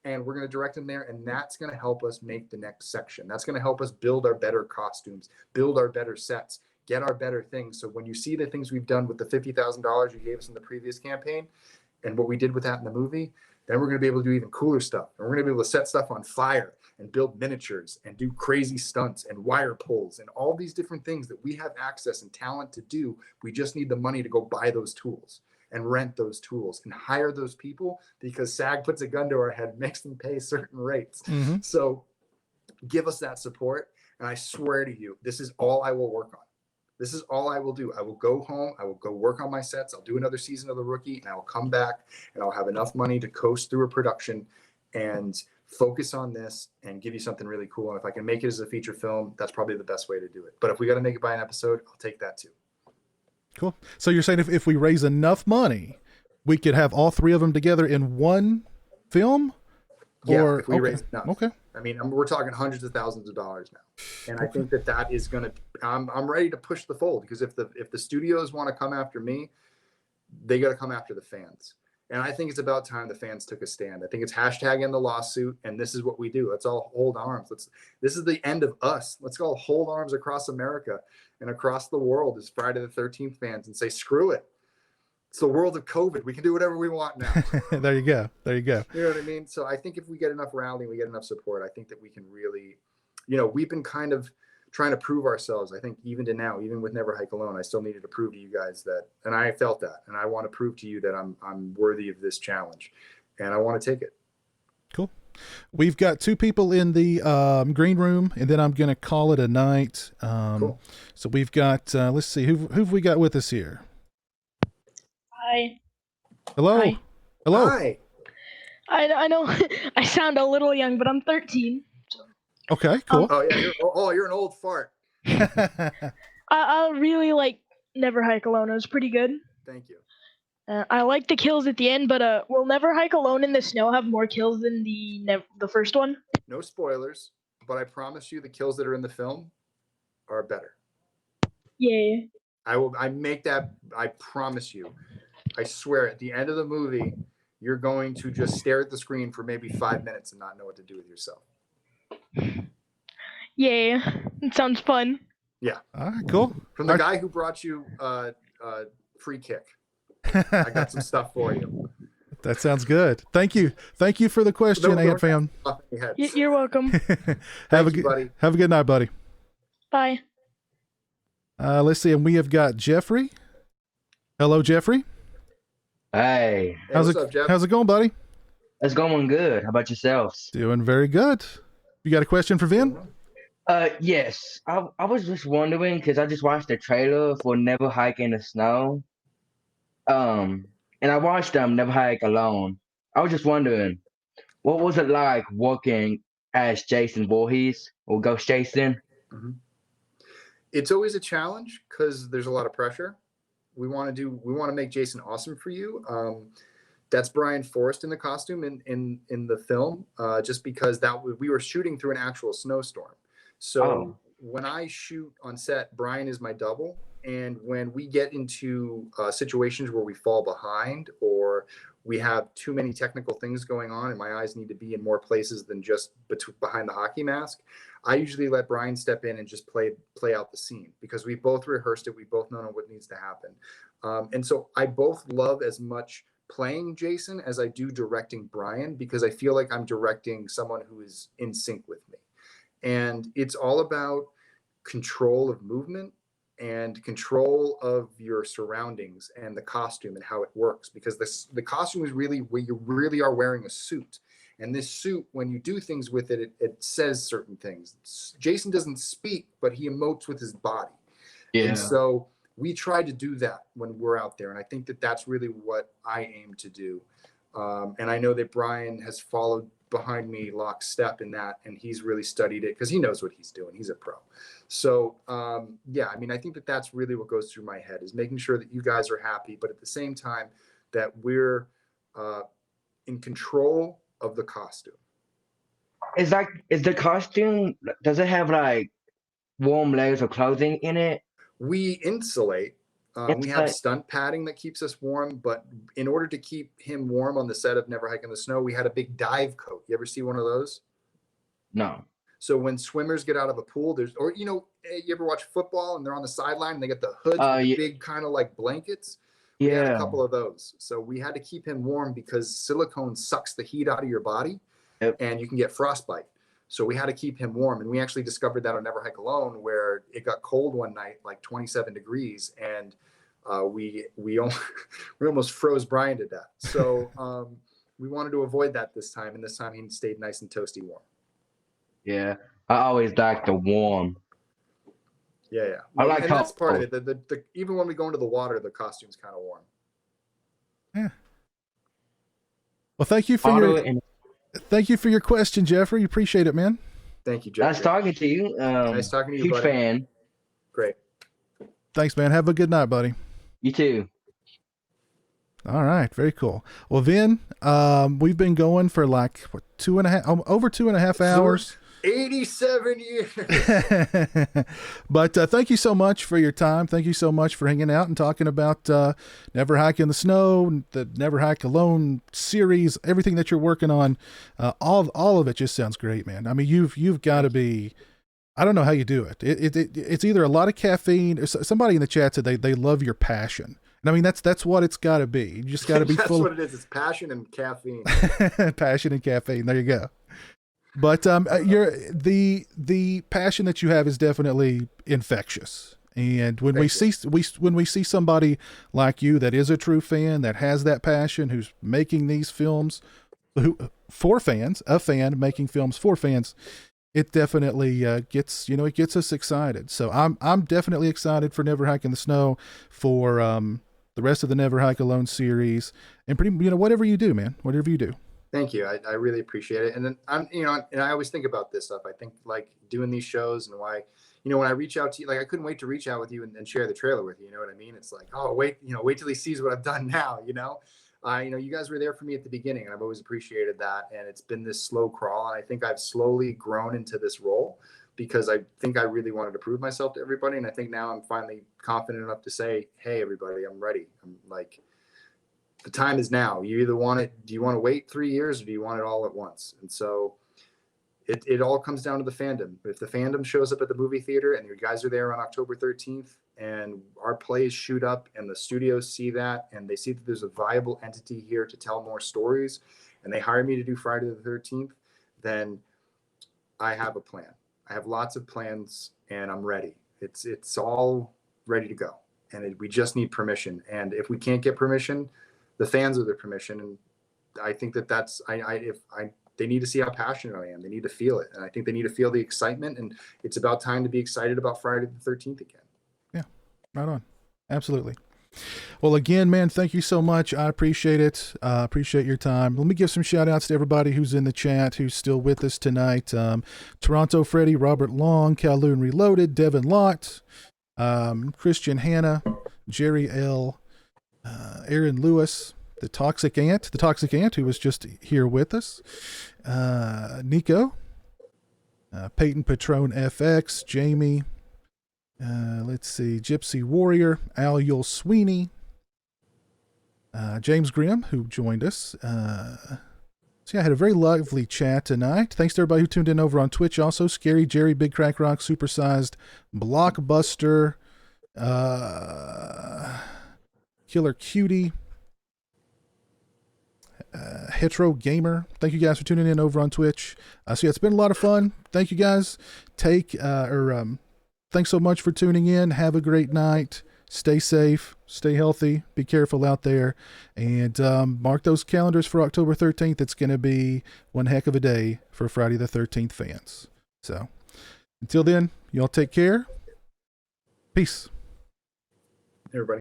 And we're going to direct them there. And that's going to help us make the next section. That's going to help us build our better costumes, build our better sets, get our better things. So when you see the things we've done with the $50,000 you gave us in the previous campaign, and what we did with that in the movie, then we're going to be able to do even cooler stuff. And we're going to be able to set stuff on fire and build miniatures and do crazy stunts and wire pulls and all these different things that we have access and talent to do. We just need the money to go buy those tools and rent those tools and hire those people, because SAG puts a gun to our head, makes them pay certain rates. Mm-hmm. So give us that support. And I swear to you, this is all I will work on. This is all I will do. I will go home. I will go work on my sets. I'll do another season of The Rookie, and I will come back and I'll have enough money to coast through a production and focus on this and give you something really cool. And if I can make it as a feature film, that's probably the best way to do it. But if we got to make it by an episode, I'll take that too. Cool. So you're saying if we raise enough money, we could have all three of them together in one film? Yeah, or if we raise enough. Okay. I mean, we're talking hundreds of thousands of dollars now, and I think that is going to. I'm ready to push the fold, because if the studios want to come after me, they got to come after the fans. And I think it's about time the fans took a stand. I think it's # in the lawsuit, and this is what we do. Let's all hold arms. This is the end of us. Let's all hold arms across America and across the world as Friday the 13th fans and say, screw it. It's the world of COVID. We can do whatever we want now. There you go. There you go. You know what I mean? So I think if we get enough rallying, we get enough support, I think that we can really, we've been kind of trying to prove ourselves. I think even to now, even with Never Hike Alone, I still needed to prove to you guys that, and I felt that, and I want to prove to you that I'm worthy of this challenge, and I want to take it. Cool. We've got 2 people in the green room, and then I'm going to call it a night. Cool. So we've got, let's see, who've we got with us here? Hi. Hello. Hi. Hello. Hi. I know I sound a little young, but I'm 13. Okay, cool. Oh yeah. You're an old fart. I really like Never Hike Alone. It was pretty good. Thank you. I like the kills at the end, but will Never Hike Alone in the Snow have more kills than the first one? No spoilers, but I promise you the kills that are in the film are better. Yeah. I make that, I promise you. I swear, at the end of the movie, you're going to just stare at the screen for maybe 5 minutes and not know what to do with yourself. Yeah. It sounds fun. Yeah. All right, cool. From the guy who brought you free kick. I got some stuff for you. That sounds good. Thank you. Thank you for the question, Ant Fam. You're welcome. Have a good night, buddy. Bye. Let's see, and we have got Jeffrey. Hello, Jeffrey. Hey. How's what's up, Jeff? How's it going, buddy? It's going good. How about yourselves? Doing very good. You got a question for Vin? Yes. I was just wondering, because I just watched the trailer for Never Hike in the Snow. And I watched Never Hike Alone. I was just wondering, what was it like working as Jason Voorhees or Ghost Jason? Mm-hmm. It's always a challenge because there's a lot of pressure. We want to make Jason awesome for you. That's Brian Forrest in the costume in the film, just because we were shooting through an actual snowstorm. So when I shoot on set, Brian is my double. And when we get into situations where we fall behind or we have too many technical things going on and my eyes need to be in more places than just behind the hockey mask, I usually let Brian step in and just play out the scene, because we both rehearsed it. We both know what needs to happen. And so I both love as much playing Jason as I do directing Brian, because I feel like I'm directing someone who is in sync with me. And it's all about control of movement and control of your surroundings and the costume and how it works, because the costume is really where you really are wearing a suit. And this suit, when you do things with it, it says certain things. Jason doesn't speak, but he emotes with his body. Yeah. And so we try to do that when we're out there. And I think that that's really what I aim to do. And I know that Brian has followed behind me lockstep in that, and he's really studied it because he knows what he's doing. He's a pro. So yeah, I mean, I think that that's really what goes through my head, is making sure that you guys are happy, but at the same time that we're in control of the costume. Is the costume, does it have like warm layers of clothing in it? We insulate. We have stunt padding that keeps us warm, but in order to keep him warm on the set of Never Hike in the Snow, we had a big dive coat. You ever see one of those? No. So when swimmers get out of a pool, you ever watch football and they're on the sideline and they get the hoods with the big kind of like blankets? We had a Yeah. couple of those. So we had to keep him warm because silicone sucks the heat out of your body, and you can get frostbite. So we had to keep him warm. And we actually discovered that on Never Hike Alone, where it got cold one night, like 27 degrees. And we almost froze Brian to death. So we wanted to avoid that this time. And this time he stayed nice and toasty warm. Yeah. I always like the warm. Yeah. I like and how that's part of it. The even when we go into the water, the costume's kind of warm. Yeah. Well, thank you for your question, Jeffrey. Appreciate it, man. Thank you, Jeffrey. Nice talking to you. Nice talking to you, huge buddy. fan. Great. Thanks, man. Have a good night, buddy. You too. All right, very cool. Well, Vin, we've been going for like over 2.5 hours. 87 years. But thank you so much for your time. Thank you so much for hanging out and talking about Never Hike in the Snow, the Never Hike Alone series, everything that you're working on. All of it just sounds great, man. I mean, you've got to be. I don't know how you do it. It's either a lot of caffeine. Or somebody in the chat said they love your passion. And I mean, that's what it's got to be. You just got to be That's full. what it is. It's passion and caffeine. Passion and caffeine. There you go. But the passion that you have is definitely infectious. And when we see somebody like you that is a true fan, that has that passion, who's making these films for fans, a fan making films for fans, it definitely gets us excited. So I'm definitely excited for Never Hike in the Snow, for the rest of the Never Hike Alone series, and whatever you do, man, whatever you do. Thank you. I really appreciate it. And then and I always think about this stuff. I think like doing these shows and why, when I reach out to you, like I couldn't wait to reach out with you and share the trailer with you. You know what I mean? It's like, oh, wait till he sees what I've done now, you guys were there for me at the beginning and I've always appreciated that. And it's been this slow crawl. And I think I've slowly grown into this role because I think I really wanted to prove myself to everybody. And I think now I'm finally confident enough to say, hey, everybody, I'm ready. I'm like, the time is now. You either want it, do you want to wait 3 years or do you want it all at once? And so it all comes down to the fandom. If the fandom shows up at the movie theater and you guys are there on October 13th and our plays shoot up and the studios see that and they see that there's a viable entity here to tell more stories and they hire me to do Friday the 13th, then I have a plan. I have lots of plans and I'm ready. It's all ready to go. And we just need permission. And if we can't get permission, the fans are the permission. And I think that's, they need to see how passionate I am. They need to feel it. And I think they need to feel the excitement, and it's about time to be excited about Friday the 13th again. Yeah, right on. Absolutely. Well, again, man, thank you so much. I appreciate it. Appreciate your time. Let me give some shout outs to everybody who's in the chat, who's still with us tonight. Toronto Freddy, Robert Long, Kowloon Reloaded, Devin Lott, Christian Hanna, Jerry L., Aaron Lewis, the Toxic Ant, who was just here with us, Nico, Peyton Patron FX, Jamie, let's see, Gypsy Warrior, Al Yul Sweeney, James Grimm, who joined us. So yeah, I had a very lively chat tonight. Thanks to everybody who tuned in over on Twitch. Also, Scary Jerry, Big Crack Rock, Supersized, Blockbuster, Killer Cutie, Hetero Gamer. Thank you guys for tuning in over on Twitch. So yeah, it's been a lot of fun. Thank you guys. Thanks so much for tuning in. Have a great night. Stay safe, stay healthy, be careful out there, and mark those calendars for October 13th. It's going to be one heck of a day for Friday the 13th fans. So until then, y'all take care. Peace. Everybody.